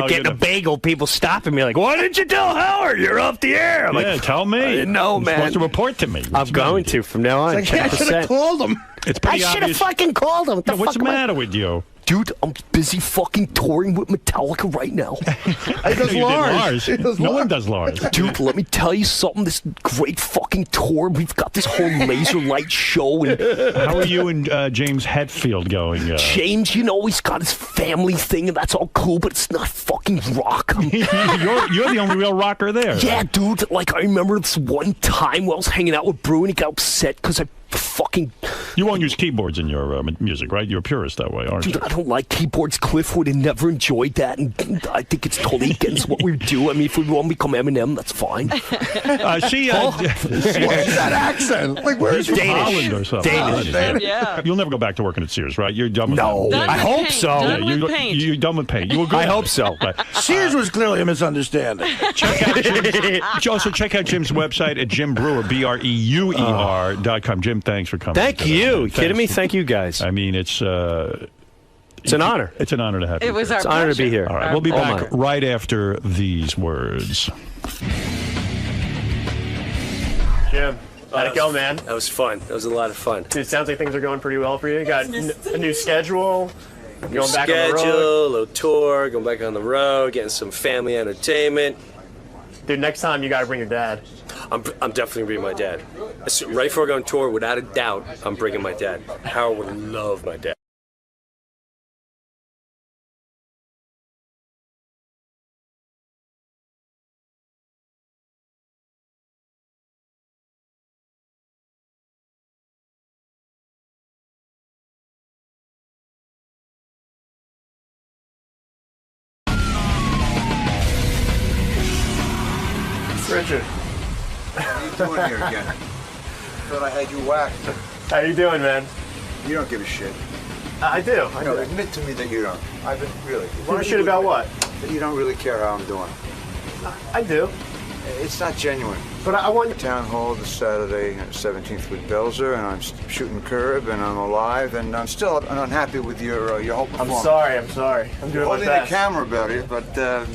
Getting a bagel, people stopping me like, why didn't you tell Howard you're off the air? I'm like, tell me. I didn't know, You're man. supposed to report to me. I'm going to from now on. I should have called him. It's pretty I should have fucking called him. What's the matter with you? Dude, I'm busy fucking touring with Metallica right now. He does Lars. No one does Lars. Dude, let me tell you something. This great fucking tour. We've got this whole laser light show. And how are you and James Hetfield going? James, he's got his family thing, and that's all cool, but it's not fucking rock. you're the only real rocker there. Yeah, dude. Like, I remember this one time when I was hanging out with Brew, and he got upset because I fucking... You won't use keyboards in your music, right? You're a purist that way, aren't you? Dude, I don't like keyboards. Cliff would have never enjoyed that, and I think it's totally against what we do. I mean, if we want to become Eminem, that's fine. What's that accent? Like, where is Danish. Holland or something. Danish. Yeah. You'll never go back to working at Sears, right? You're done with No, that. I hope so. Done with paint. You're done with paint. You were good. I hope so. Right. Sears was clearly a misunderstanding. Check out Jim's website at Jim Brewer, BREUER.com. Jim, thanks for coming. Thank you. You kidding me? Thank you, guys. I mean, it's an honor. It's an honor to have you. It was here. our It's an honor to be here. All right, we'll be back right after these words. Jim, how'd it go, man? That was fun. That was a lot of fun. Dude, it sounds like things are going pretty well for you. You got a new schedule. Going back on the road. Schedule, a little tour, going back on the road, getting some family entertainment. Dude, next time you got to bring your dad. I'm definitely bringing my dad. Right before I go on tour, without a doubt, I'm bringing my dad. Howard would love my dad. Richard. What are you doing here again? Thought I had you whacked. How you doing, man? You don't give a shit. I do. No, admit to me that you don't. I've been really. Give a shit about what? That you don't really care how I'm doing. I do. It's not genuine. But I want Town Hall this Saturday, 17th with @𝗏𝗚, and I'm shooting curb, and I'm alive, and I'm still unhappy with your whole performance. I'm sorry. I'm doing my holding best. the camera about it, but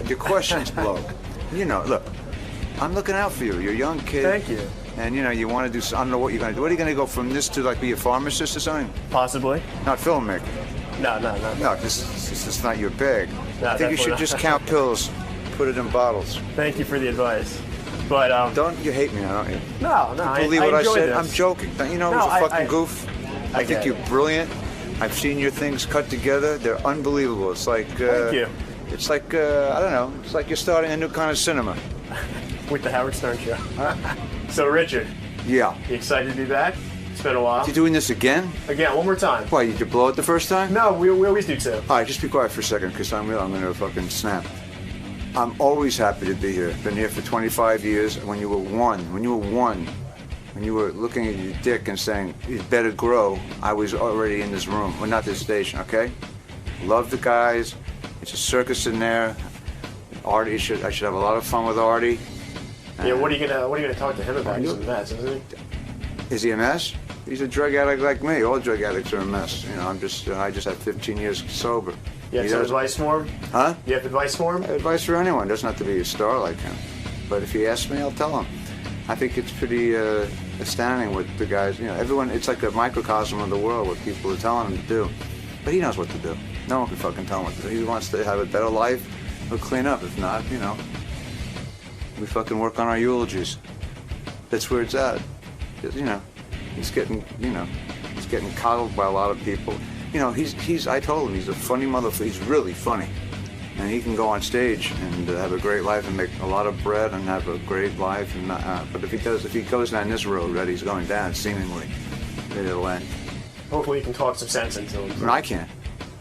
your questions blow. Look, I'm looking out for you. You're a young kid. Thank you. And you want to do. I don't know what you're going to do. What are you going to go from this to like be a pharmacist or something? Possibly. Not filmmaker. No. No, this is not your bag. No, I think you should definitely just not. count pills, put it in bottles. Thank you for the advice. But don't you hate me now, don't you? No. You believe what I enjoyed said? this. I'm joking. You know, it No, was a fucking goof. I think get you're brilliant. I've seen your things cut together. They're unbelievable. It's like Thank you. It's like I don't know. It's like you're starting a new kind of cinema. With the Howard Stern Show. So, Richard. Yeah. You excited to be back? It's been a while. You doing this again? Again, one more time. Why, you did blow it the first time? No, we always do too. All right, just be quiet for a second, because I'm going to fucking snap. I'm always happy to be here. Been here for 25 years. When you were one, when you were looking at your dick and saying, you better grow, I was already in this room. Well, not this station, okay? Love the guys. It's a circus in there. Artie, I should have a lot of fun with Artie. Yeah, what are you gonna talk to him about? He's a mess, isn't he? Is he a mess? He's a drug addict like me. All drug addicts are a mess. I just had 15 years sober. You have some advice for him? Huh? You have advice for him? Advice for anyone. Doesn't have to be a star like him. But if he asks me, I'll tell him. I think it's pretty astounding what the guys, everyone, it's like a microcosm of the world what people are telling him to do. But he knows what to do. No one can fucking tell him what to do. He wants to have a better life, he'll clean up. If not, we fucking work on our eulogies. That's where it's at. He's getting coddled by a lot of people. I told him he's a funny motherfucker. He's really funny. And he can go on stage and have a great life and make a lot of bread and have a great life. But if he goes down this road that he's going down, seemingly, it'll end. Hopefully you can talk some sense into him. I can't.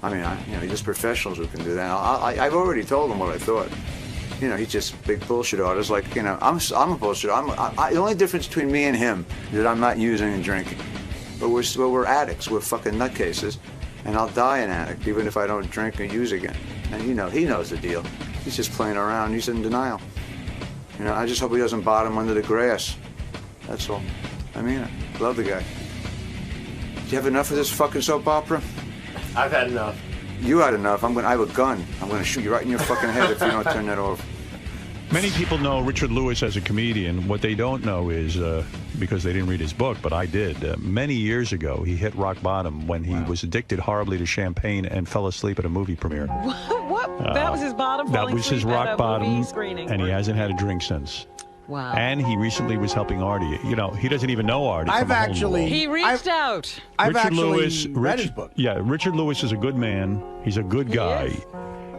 I mean, there's professionals who can do that. I've already told him what I thought. You know, he's just a big bullshit artist. Like, you know, I'm a bullshit. The only difference between me and him is that I'm not using and drinking. But we're addicts. We're fucking nutcases. And I'll die an addict, even if I don't drink or use again. And you know, he knows the deal. He's just playing around. He's in denial. You know, I just hope he doesn't bottom under the grass. That's all. I mean it. Love the guy. Do you have enough of this fucking soap opera? I've had enough. You had enough. I have a gun. I'm gonna shoot you right in your fucking head if you don't turn that off. Many people know Richard Lewis as a comedian. What they don't know is, because they didn't read his book, but I did, many years ago, he hit rock bottom when he was addicted horribly to champagne and fell asleep at a movie premiere. What? That was his bottom? That was his rock bottom, screening. and he hasn't had a drink since. Wow. And he recently was helping Artie. You know, he doesn't even know Artie. He reached out. I've read his book. Yeah, Richard Lewis is a good man. He's a good guy.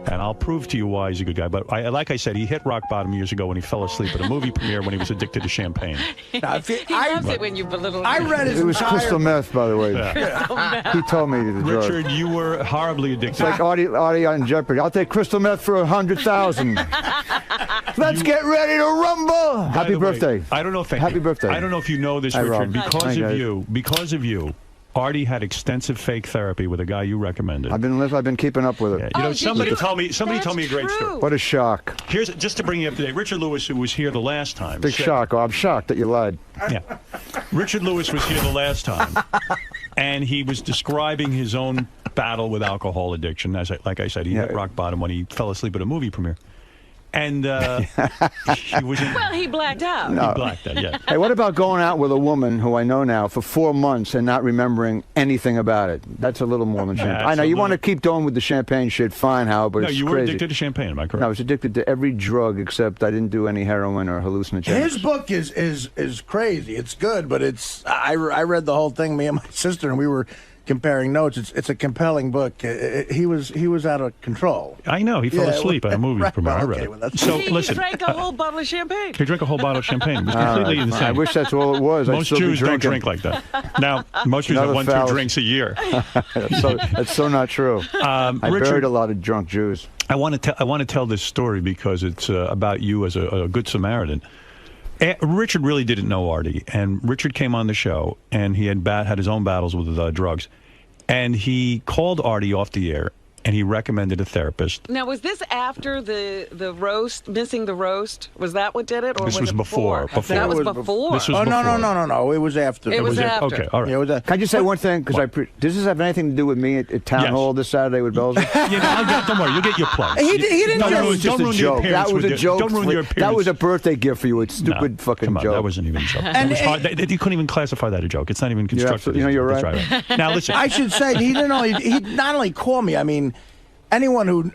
And I'll prove to you why he's a good guy. But like I said, he hit rock bottom years ago when he fell asleep at a movie premiere when he was addicted to champagne. He loves it when you belittle him. I read his It was crystal meth, by the way. Yeah. He told me the drug. Richard, you were horribly addicted. It's like Artie on Jeopardy. I'll take crystal meth for 100,000. Let's get ready to rumble. Happy birthday. I don't know if Happy birthday. I don't know if you know this, Hi, Richard. Rob. Because of you, Artie had extensive fake therapy with a guy you recommended. I've been keeping up with it. Yeah, you know, somebody told me a great story. What a shock. Here's just to bring you up to date. Richard Lewis, who was here the last time. Big shock. Oh, I'm shocked that you lied. Yeah. Richard Lewis was here the last time, and he was describing his own battle with alcohol addiction. Like I said, he hit rock bottom when he fell asleep at a movie premiere. And he was in... Well, he blacked out. No. He blacked out, yeah. Hey, what about going out with a woman who I know now for 4 months and not remembering anything about it? That's a little more than champagne. I know you want to keep going with the champagne shit, fine, Howard, but it's crazy. No, you were addicted to champagne, am I correct? No, I was addicted to every drug except I didn't do any heroin or hallucinogens. His book is crazy. It's good, but I read the whole thing, me and my sister, and we were comparing notes. It's a compelling book. He was out of control. I know. He fell asleep at a movie premiere. I read it. So listen. He drank a whole bottle of champagne. He drank a whole bottle of champagne. It was completely insane. I wish that's all it was. Most Jews don't drink like that. Now, most Jews have 1-2 drinks a year. That's so not true. I buried a lot of drunk Jews. I want to tell this story because it's about you as a good Samaritan. Richard really didn't know Artie, and Richard came on the show, and he had his own battles with drugs, and he called Artie off the air, and he recommended a therapist. Now, was this after the roast, missing the roast? Was that what did it? Or This was before. That was before. This was before. No. It was after. It was after. Okay, all right. Can I just say one thing? Because does this have anything to do with me at Town Hall this Saturday with Belgium? Don't worry, you'll get your plugs. He didn't. No, It was just a joke. That was a joke. Don't ruin your appearance. That was a birthday gift for you. It's stupid fucking come on, joke. That wasn't even a joke. It was hard. You couldn't even classify that a joke. It's not even constructive. You're right. That's right. Now listen. I should say he not only called me. I mean, anyone who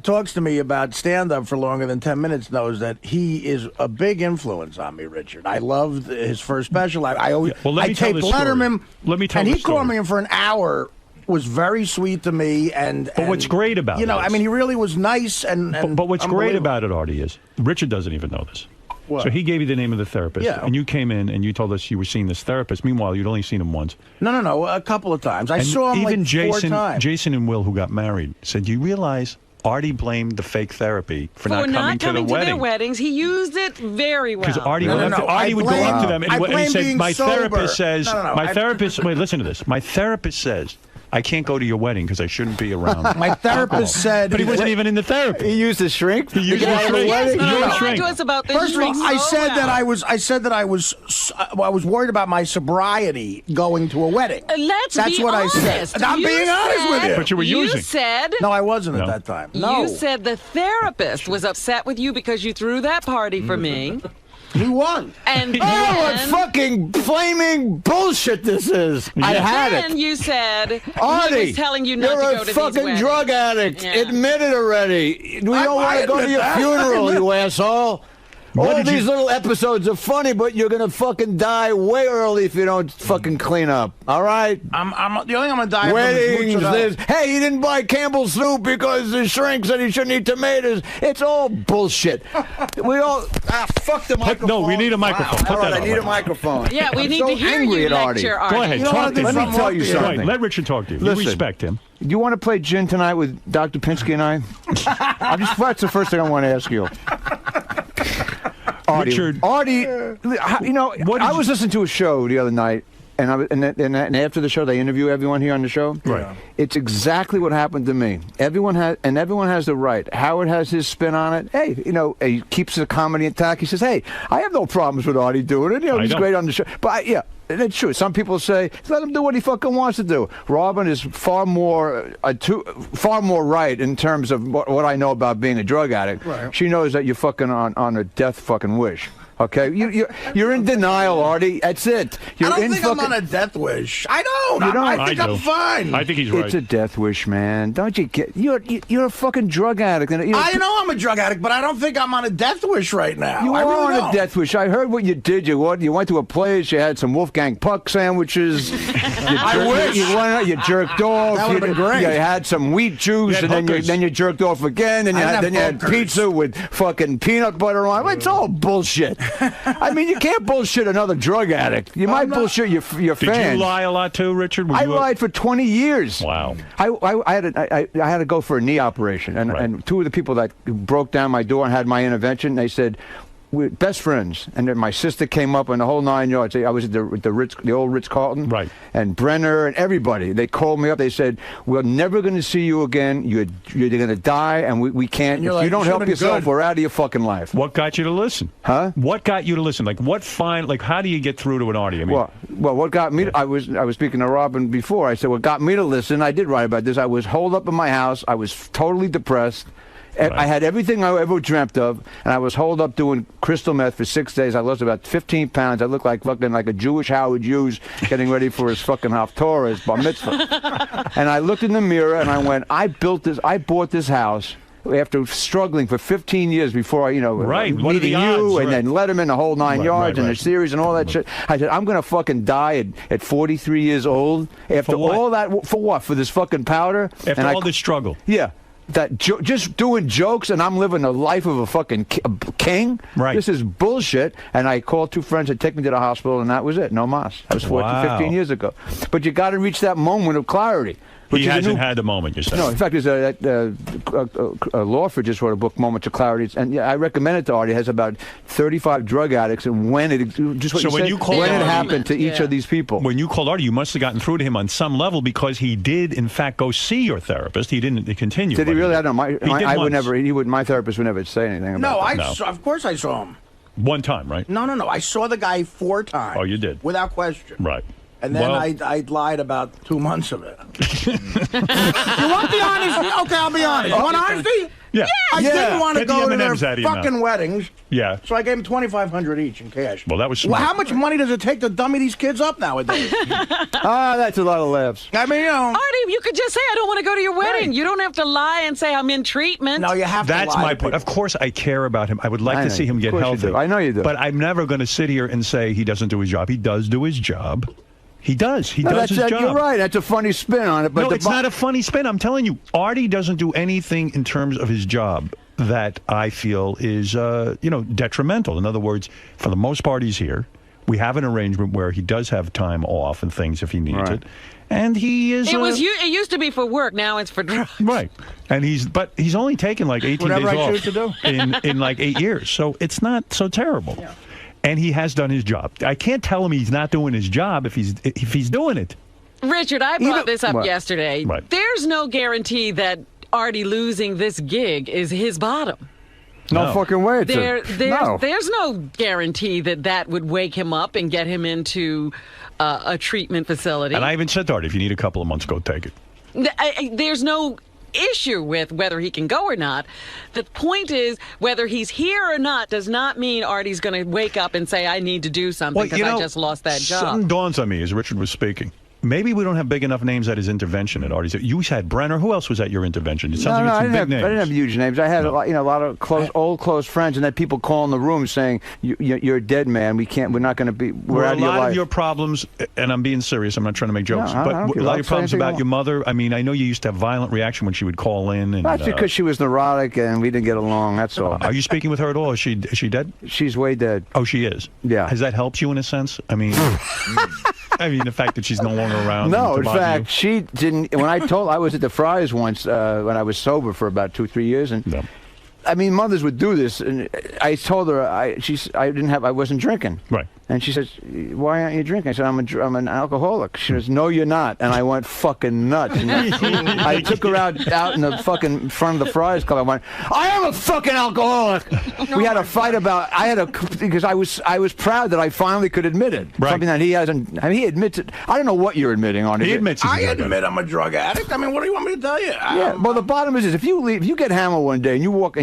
talks to me about stand-up for longer than 10 minutes knows that he is a big influence on me, Richard. I loved his first special. I taped Letterman. Let me tell and the he called me in for an hour. Was very sweet to me, but what's great about it, I mean, he really was nice and but what's great about it, Artie, is Richard doesn't even know this. What? So he gave you the name of the therapist, and you came in and you told us you were seeing this therapist. Meanwhile, you'd only seen him once. No, a couple of times. I saw him even like 4 times. Jason and Will, who got married, said, "Do you realize Artie blamed the fake therapy for not coming to the wedding. Their weddings. He used it very well. Because Artie, Artie would go up to them and he said, "My therapist says, my therapist. Wait, listen to this. My therapist says." I can't go to your wedding because I shouldn't be around. My therapist said... But he wasn't even in the therapy. He used a shrink? He used a shrink. Yes, talk to us about this. First of all, I said that I was worried about my sobriety going to a wedding. That's what I said. I'm being honest with you. But you were using. You said... No, I wasn't at that time. No. You said the therapist was upset with you because you threw that party for me. He won. And what fucking flaming bullshit this is. I had it. And you said Artie, he was telling you not to go to these you're a fucking drug addict. Yeah. Admit it already. We don't want to go to your funeral, you asshole. All these little episodes are funny, but you're gonna fucking die way early if you don't fucking clean up. All right? The only thing I'm gonna die Weddings, from is hey, he didn't buy Campbell's soup because the shrink said he shouldn't eat tomatoes. It's all bullshit. We all fuck the microphone. No, we need a microphone. Put All right, that I need a microphone. Yeah, we I'm need so to hear angry you at Artie. lecture Artie. Go ahead, talk to him. Let me tell you something. Right, let Richard talk to you. Listen, you respect him. Do you want to play gin tonight with Dr. Pinsky and I? That's the first thing I want to ask you. Artie, Richard. Artie, you know, I was listening to a show the other night, and after the show, they interview everyone here on the show. Right. It's exactly what happened to me. Everyone has the right. Howard has his spin on it. Hey, you know, he keeps the comedy intact. He says, hey, I have no problems with Artie doing it. You know, he's great on the show. But yeah. And it's true. Some people say, let him do what he fucking wants to do. Robin is far more right in terms of what I know about being a drug addict. Right. She knows that you're fucking on a death fucking wish. Okay, you're in denial, Artie. That's it. I don't think I'm on a death wish. I don't. I think I'm fine. I think he's right. It's a death wish, man. Don't you get? You're a fucking drug addict. And I know I'm a drug addict, but I don't think I'm on a death wish right now. You are on a death wish. I heard what you did. You went to a place. You had some Wolfgang Puck sandwiches. I wish you jerked off. That would have been great. You had some wheat juice, and then you jerked off again. And then you had pizza with fucking peanut butter on it. It's all bullshit. I mean, you can't bullshit another drug addict. You might bullshit your fans. Did you lie a lot too, Richard? I lied for 20 years. Wow. I had to go for a knee operation, and two of the people that broke down my door and had my intervention, they said, we're best friends. And then my sister came up and the whole 9 yards. I was at the old Ritz-Carlton. Right. And Brenner and everybody. They called me up. They said, we're never going to see you again. You're going to die, and we can't. If you don't help yourself, we're out of your fucking life. What got you to listen? Huh? What got you to listen? Like, how do you get through to an Artie? I mean, well, what got me, I was speaking to Robin before. I said, what got me to listen, I did write about this. I was holed up in my house. I was totally depressed. Right. I had everything I ever dreamt of, and I was holed up doing crystal meth for 6 days. I lost about 15 pounds. I looked like a Jewish Howard Hughes getting ready for his fucking Haftorah, his bar mitzvah. And I looked in the mirror and I went, I bought this house after struggling for 15 years before meeting you and then Letterman, the whole 9 yards and the series and all that shit. I said, I'm going to fucking die at 43 years old after all that. For what? For this fucking powder? After all this struggle. Yeah. Just doing jokes, and I'm living the life of a fucking king. Right. This is bullshit. And I called two friends to take me to the hospital, and that was it. No mas. That was 15 years ago. But you got to reach that moment of clarity. He hasn't had the moment, you're saying. No, in fact, there's a Lawford just wrote a book, Moments of Clarity, and I recommend it to Artie. It has about 35 drug addicts and when it happened to each of these people. When you called Artie, you must have gotten through to him on some level because he did, in fact, go see your therapist. He didn't continue. Did he really? I don't know. My therapist would never say anything about it. Of course I saw him. One time, right? No. I saw the guy 4 times. Oh, you did? Without question. Right. And then I lied about 2 months of it. You want the honesty? Okay, I'll be honest. You want honesty? Yeah. I didn't want to go to their fucking weddings. Yeah. So I gave them $2,500 each in cash. Well, that was smart. Well, how much money does it take to dummy these kids up nowadays? That's a lot of laughs. I mean, Artie, you could just say, I don't want to go to your wedding. Right. You don't have to lie and say I'm in treatment. No, you have to lie. That's my point. Of course I care about him. I would like to see him get healthy. I know you do. But I'm never going to sit here and say he doesn't do his job. He does do his job. He does. He does his job. You're right. That's a funny spin on it. But no, it's not a funny spin. I'm telling you, Artie doesn't do anything in terms of his job that I feel is, detrimental. In other words, for the most part, he's here. We have an arrangement where he does have time off and things if he needs it. And he is. It used to be for work. Now it's for drugs. Right. And he's only taken like 18 days off choose to do. in like 8 years. So it's not so terrible. Yeah. And he has done his job. I can't tell him he's not doing his job if he's doing it. Richard, I brought this up yesterday. Right. There's no guarantee that Artie losing this gig is his bottom. No fucking way. There's no guarantee that would wake him up and get him into a treatment facility. And I even said to Artie, if you need a couple of months, go take it. There's no issue with whether he can go or not. The point is, whether he's here or not does not mean Artie's going to wake up and say, I need to do something because I just lost that job. Something dawns on me as Richard was speaking. Maybe we don't have big enough names at his intervention at Artie's. You had Brenner. Who else was at your intervention? It sounds like it's some big names. I didn't have huge names. I had a lot of close friends, and then people call in the room saying, "You're a dead man. We're not going to be. We're out of your life." A lot of your problems, and I'm being serious. I'm not trying to make jokes, but a lot of your problems about your mother. I mean, I know you used to have violent reaction when she would call in. And, that's because she was neurotic and we didn't get along. That's all. Are you speaking with her at all? Is she dead? She's way dead. Oh, she is. Yeah. Has that helped you in a sense? I mean, the fact that she's no longer around. No, in fact, she didn't. When I was at the Fry's once when I was sober for about 2-3 years, and I mean, mothers would do this, and I told her I wasn't drinking. Right. And she says, "Why aren't you drinking?" I said, "I'm an alcoholic." She says, "No, you're not." And I went fucking nuts. And I took her out in the fucking front of the Fry's Club. I went, "I am a fucking alcoholic." We had a fight about. Because I was proud that I finally could admit it. Right. Something that he hasn't. I mean, he admits it. I don't know what you're admitting on it. He admits it. I admit I'm a drug addict. I mean, what do you want me to tell you? Yeah. Well, the bottom is this: if you get hammered one day and you walk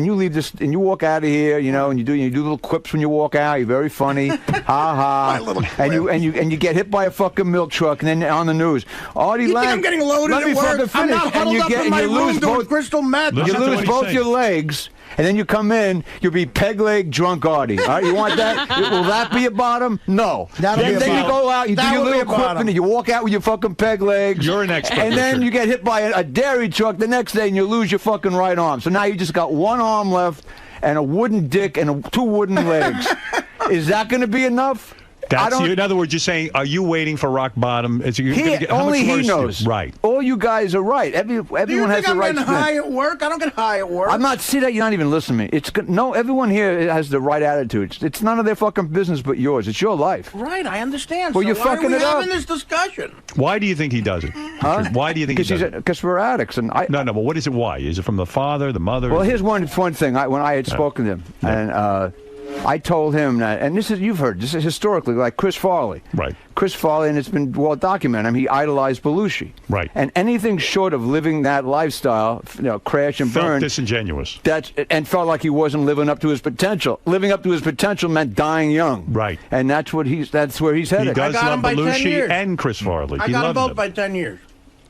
out of here, and you do little quips when you walk out. You're very funny. And you get hit by a fucking milk truck, and then on the news, Artie you Lang. think I'm getting loaded at work? I'm not huddled up in my room doing crystal meth. You lose both your legs, and then you come in, you'll be peg leg drunk Artie. All right, you want that? Will that be a bottom? No. Then you go out, you do your little quip, and you walk out with your fucking peg legs. You're an expert. And then you get hit by a dairy truck the next day, and you lose your fucking right arm. So now you just got one arm left, and a wooden dick, and 2 wooden legs. Is that going to be enough? In other words, you're saying, are you waiting for rock bottom? Only he knows. Right. All you guys are right. Everyone has the right. Do you think I'm getting high at work? I don't get high at work. I'm not. See that? You're not even listening to me. No, everyone here has the right attitude. It's none of their fucking business but yours. It's your life. Right. I understand. Well, you're fucking it up. Why are we having this discussion? Why do you think he does it? Huh? Why do you think he does it? Because we're addicts. And No, but what is it? Why? Is it from the father, the mother? Well, here's one thing. When I had spoken to him, and I told him that, and you've heard this is historically, like Chris Farley. Right. Chris Farley, and it's been well documented. I mean, he idolized Belushi. Right. And anything short of living that lifestyle, crash and burn. Felt disingenuous. And felt like he wasn't living up to his potential. Living up to his potential meant dying young. Right. And that's where he's headed. He does love Belushi and Chris Farley. I got them both by 10 years.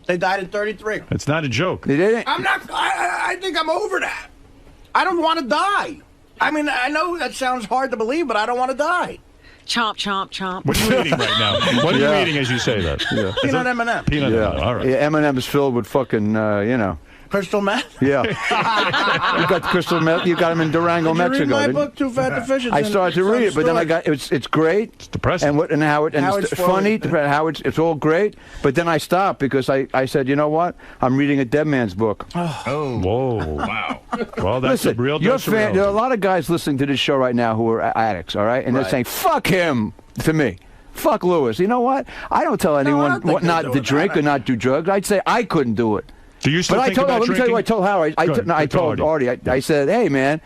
They died at 33. It's not a joke. They didn't. I'm not. I think I'm over that. I don't want to die. I mean, I know that sounds hard to believe, but I don't want to die. Chomp, chomp, chomp. What are you eating right now? What are you eating as you say that? Yeah. Peanut M&M. Peanut M&M. All right. Yeah, M&M is filled with fucking, crystal meth? Yeah. You got crystal meth. You got them in Durango, Mexico. Did you read my book, Too Fat to Fish? I started to read it, but then I got it's great. It's depressing. And how it's funny. How it's all great. But then I stopped because I said, you know what? I'm reading a dead man's book. Oh. Whoa. Wow. Well, that's Listen, a real. There are a lot of guys listening to this show right now who are addicts. All right, and they're saying, "Fuck him," to me. Fuck Lewis. You know what? I don't tell anyone what not to drink or not do drugs. I'd say I couldn't do it. Do you still think about let me tell you what I told Howard. I told Artie. I said, hey, man.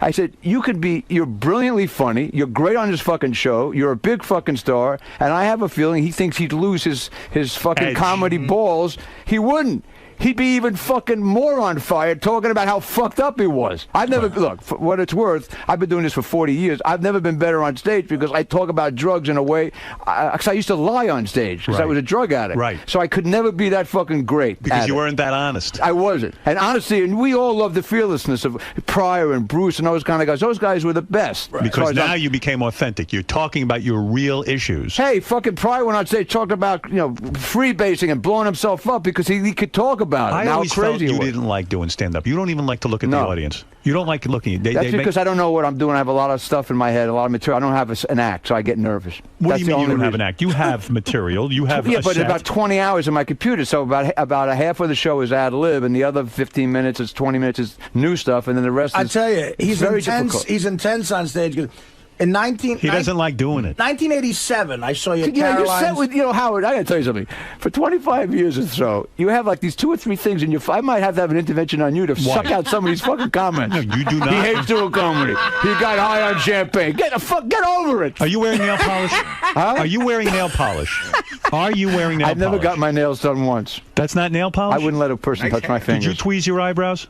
I said, you're brilliantly funny. You're great on this fucking show. You're a big fucking star. And I have a feeling he thinks he'd lose his fucking comedy balls. He wouldn't. He'd be even fucking more on fire talking about how fucked up he was. Look, for what it's worth, I've been doing this for 40 years. I've never been better on stage because I talk about drugs in a way, because I used to lie on stage because I was a drug addict. Right. So I could never be that fucking great. Because you weren't that honest. I wasn't. And honestly, and we all love the fearlessness of Pryor and Bruce and those kind of guys. Those guys were the best. Right. Because now you became authentic. You're talking about your real issues. Hey, fucking Pryor went on stage talking about, freebasing and blowing himself up because he could talk about it. I always felt you didn't like doing stand-up. You don't even like to look at the audience. You don't like looking. That's because I don't know what I'm doing. I have a lot of stuff in my head, a lot of material. I don't have an act, so I get nervous. What do you mean you don't have an act? You have material. You have but about 20 hours in my computer, so about a half of the show is ad lib, and the other 15 minutes is 20 minutes is new stuff, and then the rest is. I tell you, he's very intense. difficult. He's intense on stage. In he doesn't like doing it. 1987, I saw you at You're Caroline's. set with, Howard, I got to tell you something. For 25 years or so, you have like these 2 or 3 things in your... I might have to have an intervention on you to suck out some of these fucking comments. No, you do not. He hates doing comedy. He got high on champagne. Get over it. Are you wearing nail polish? Huh? Are you wearing nail polish? Are you wearing nail polish? I've never got my nails done once. That's not nail polish? I wouldn't let a person touch my fingers. Did you tweeze your eyebrows?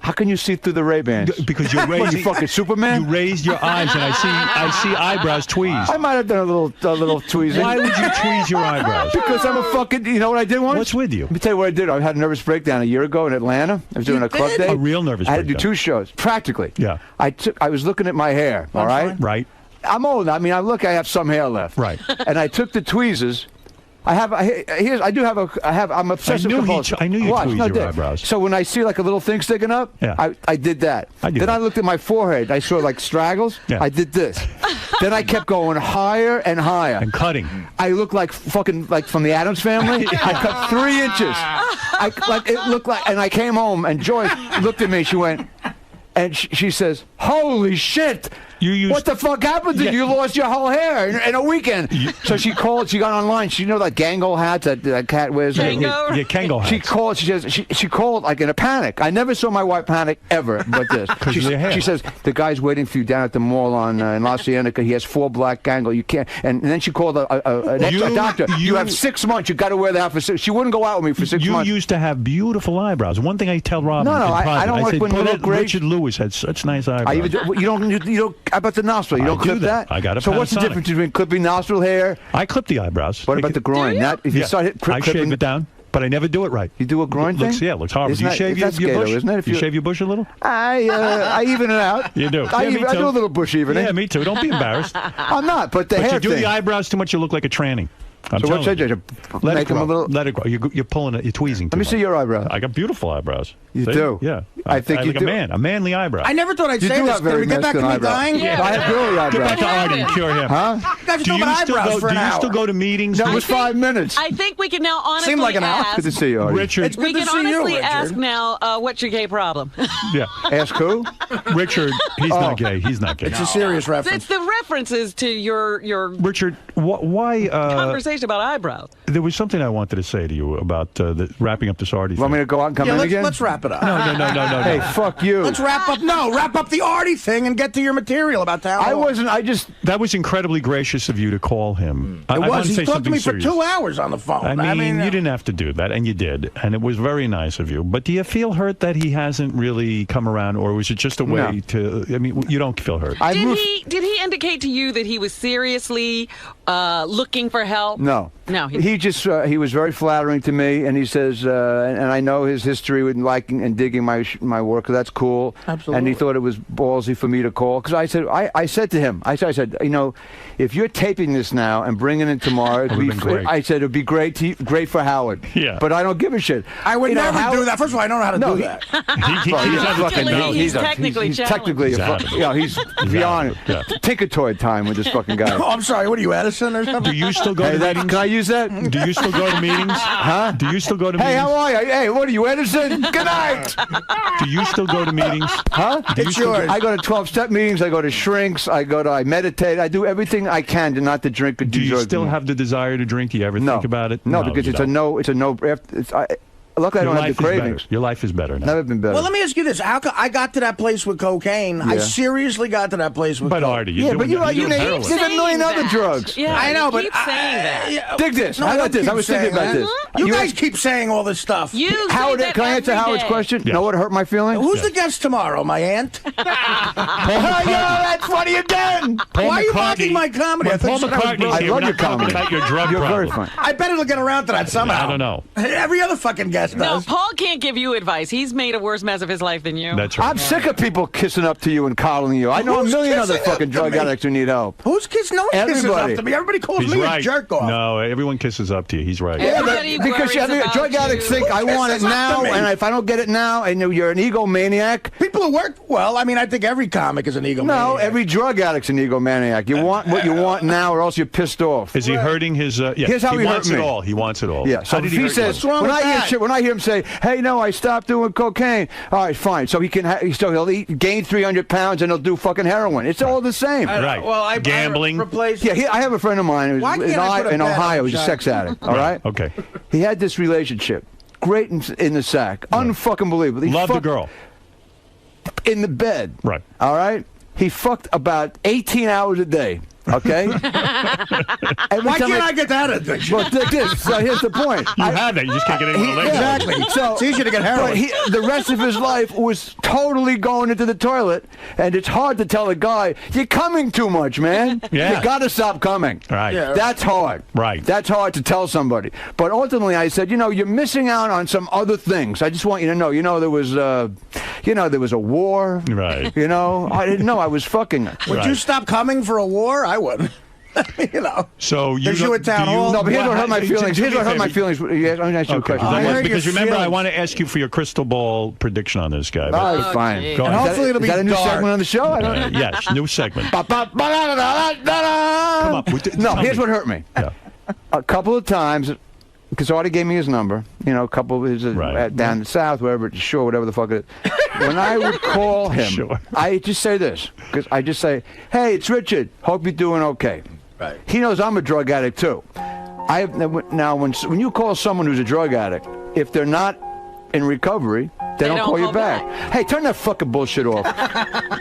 How can you see through the Ray-Bans? Because you're raising. You fucking Superman? You raised your eyes, and I see eyebrows tweezed. I might have done a little tweezing. Why would you tweeze your eyebrows? Because I'm a fucking. You know what I did once? What's with you? Let me tell you what I did. I had a nervous breakdown a year ago in Atlanta. I was doing a club day. A real nervous breakdown. I had to do 2 shows, practically. Yeah. I was looking at my hair. All right. Right. I'm old. I mean, I have some hair left. Right. And I took the tweezers. I'm obsessive compulsive. I knew you tweezed your eyebrows. So when I see like a little thing sticking up, I did that. I looked at my forehead. I saw like straggles. Yeah. I did this. Then I kept going higher and higher. And cutting. I looked like fucking like from the Addams Family. I cut 3 inches. It looked like, and I came home and Joyce looked at me. She went, and she says, "Holy shit! What the fuck happened to you? You lost your whole hair in a weekend." So she called. She got online. She know that Gango hats that cat wears. Yeah, Kango hats. She called. She says she called like in a panic. I never saw my wife panic ever, but this. She says the guy's waiting for you down at the mall in La Cienega. He has 4 black Gango. You can't. And then she called a doctor. You have 6 months. You got to wear that for 6. She wouldn't go out with me for 6 months. You used to have beautiful eyebrows. One thing I tell Robin. No, I don't like when you look great. Richard Lewis had such nice eyebrows. You don't. How about the nostril? You don't clip that? I got it. So what's the difference between clipping nostril hair? I clip the eyebrows. What about the groin? If you start I shave it down, but I never do it right. You do a groin thing? It looks horrible. Do you shave your bush? Isn't it? You shave your bush a little? I even it out. You do. I do a little bush evening. Yeah, me too. Don't be embarrassed. I'm not, but the hair you do thing. the eyebrows too much, you look like a tranny. So what should I do? Let Make it grow. them a little. Let it grow. You're pulling it. You're tweezing. Let me see your eyebrows. I got beautiful eyebrows. You See? do? Yeah. I think you like do. a manly eyebrow. I never thought I'd You say do this. have very Can we get back to me masculine dying? eyebrows. I have girly eyebrows. Get back to Artie and cure him. Huh? You guys are talking about eyebrows for an hour. Do you still go to meetings? That was 5 minutes. I think we can now honestly Seemed like an hour. ask. Good to see you, Artie. Richard. It's good We to can see you, honestly Richard. ask now, what's your gay problem? Yeah. Ask who? Richard, he's not gay. He's not gay. It's a serious reference. It's the references to your Richard, why? conversation about eyebrows. There was something I wanted to say to you about wrapping up this Artie thing. Want me to go out and come in again? Let's wrap it up. No. Hey, fuck you. Let's wrap up the Artie thing and get to your material about that. That was incredibly gracious of you to call him. It I was. He talked to me serious. for 2 hours on the phone. I mean, you didn't have to do that, and you did, and it was very nice of you. But do you feel hurt that he hasn't really come around, or was it just a way to? I mean, you don't feel hurt. Did he indicate to you that he was seriously looking for help? No. No. He just he was very flattering to me, and he says, and I know his history with liking and digging my work. That's cool. Absolutely. And he thought it was ballsy for me to call because I said to him, I said, you know, if you're taping this now and bringing it tomorrow, I said it'd be great for Howard. Yeah. But I don't give a shit. I would never do that. First of all, I don't know how to do that. He's technically he's beyond Tinkertoy time with this fucking guy. Oh, I'm sorry. What are you, Edison or something? Do you still go to meetings? Can I use that? Do you still go to meetings? Huh? Do you still go to meetings? Hey, how are you? Hey, what are you, Edison? Good night. Do you still go to meetings? Huh? It's yours. I go to 12-step meetings. I go to shrinks. I meditate. I do everything I can to not to drink. Do you still have the desire to drink? Do you ever think about it? No, because it's a no. It's a no. Luckily, I don't have the cravings. Your life is better now. Never been better. Well, let me ask you this: how I got to that place with cocaine? Yeah. I seriously got to that place with. But cocaine. Artie, but you there's a million other drugs. Yeah, I know, but keep saying that. Dig this. No, How about this? I was thinking about this. You guys keep saying all this stuff. Howard, can I answer Howard's question? Yes. Know what hurt my feelings? Who's the guest tomorrow? My aunt. That's funny again. Why are you mocking my comedy? Paul McCartney's here. I love your comedy. About your drug You're problem. very funny. I bet it'll get around to that somehow. I don't know. Every other fucking guest No, does. Paul can't give you advice. He's made a worse mess of his life than you. That's right. I'm sick of people kissing up to you and coddling you. I know Who's a million other kissing up fucking to drug me? addicts who need help. Who's kissing? No one kisses Everybody. up to me. Everybody calls He's me right. a jerk off. No, everyone kisses up to you. He's right. Everybody Because worries about drug addicts you. think I want it Kisses up now, to me. and if I don't get it now, and you're an egomaniac. People who work well. I mean, I think every comic is an egomaniac. No, every drug addict's an egomaniac. You want what you want now, or else you're pissed off. Is he hurting his? Here's how he wants hurt it me. all. He wants it all. Yeah. So How if did he hurt says, you? when I hear him say, "Hey, no, I stopped doing cocaine," all right, fine. So he can, so he'll gain 300 pounds and he'll do fucking heroin. It's all the same. Right. Well, Gambling. Yeah, I have a friend of mine who's Why can't I put a in bet Ohio. on He's a Chuck? sex addict. All right. Okay. He had this relationship, great in the sack, unfucking believable. He Loved the fucked girl. in the bed. Right. All right. He fucked about 18 hours a day. Okay? Why can't I get that addiction? Well, so here's the point. You had that. You just can't get anyone later. Exactly. So it's easier to get heroin. But the rest of his life was totally going into the toilet, and it's hard to tell a guy, you're coming too much, man. Yeah. You got to stop coming. Right. Yeah. That's hard. Right. That's hard to tell somebody. But ultimately, I said, you're missing out on some other things. I just want you to know, there was a war. Right. I didn't know I was fucking her. Would you stop coming for a war? I wouldn't. So you at town hall. No, but here's what hurt my feelings. Here's what hurt my feelings. Yes, I'm going to ask you a question. Because remember, I want to ask you for your crystal ball prediction on this guy. All right, fine. Go and hopefully it'll be a new segment on the show? I don't know. Yes, new segment. Come on. No, here's what hurt me. Yeah. A couple of times, because Artie gave me his number, a couple of his down the south, wherever, sure, whatever the fuck it is. When I would call him, I just say this, because I just say, hey, it's Richard. Hope you're doing okay. Right. He knows I'm a drug addict, too. Now, when you call someone who's a drug addict, if they're not in recovery, they don't call you back. Hey, turn that fucking bullshit off.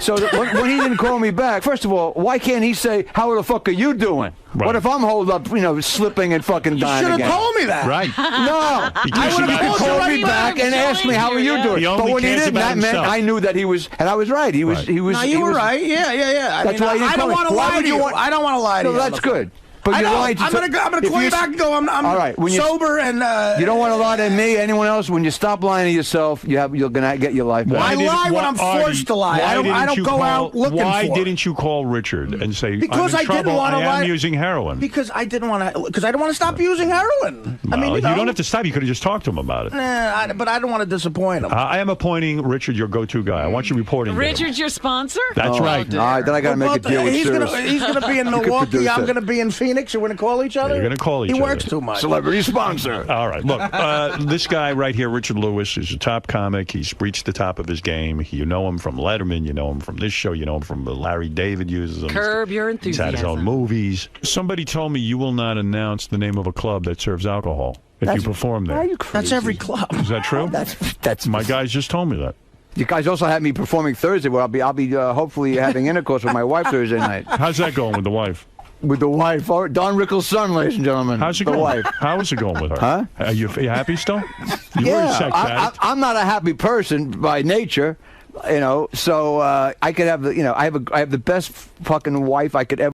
So when he didn't call me back, first of all, why can't he say, how the fuck are you doing? Right. What if I'm holed up, slipping and fucking dying again? You should have told me that. Right. No. I would have called me back and asked me, how are you doing? But when he didn't, that meant I knew that he was, and I was right. He was. No, you were right. Yeah. That's why I don't want to lie to you. I don't want to lie to you. No, that's good. But you're lying to I'm gonna call you back and go. I'm all right, sober and. You don't want to lie to me, anyone else. When you stop lying to yourself, you're gonna get your life back. I lie when I'm forced to lie. I don't go out looking for. Why didn't you call Richard and say, because I'm in trouble, didn't want to lie. I am using heroin. Because I didn't want to. Because I don't want to stop using heroin. Well, you don't have to stop. You could have just talked to him about it. Nah, but I don't want to disappoint him. I am appointing Richard your go-to guy. I want you reporting. Richard's your sponsor? That's right. All right, then I got to make a deal with Sirius. He's gonna be in Milwaukee. I'm gonna be in Phoenix. We're gonna call each other. You're going to call each other. He works too much. Celebrity sponsor. All right. Look, this guy right here, Richard Lewis, is a top comic. He's reached the top of his game. You know him from Letterman. You know him from this show. You know him from Larry David uses him. Curb Your Enthusiasm. He's had his own movies. Somebody told me you will not announce the name of a club that serves alcohol if you perform there. Are you crazy? That's every club. Is that true? That's my guys just told me that. You guys also had me performing Thursday, where I'll be hopefully having intercourse with my wife Thursday night. How's that going with the wife? With the wife, Don Rickles' son, ladies and gentlemen. How's it going? The wife. How is it going with her? Huh? Are you happy still? You were a sex addict. I'm not a happy person by nature, so I could have I have the best fucking wife I could ever.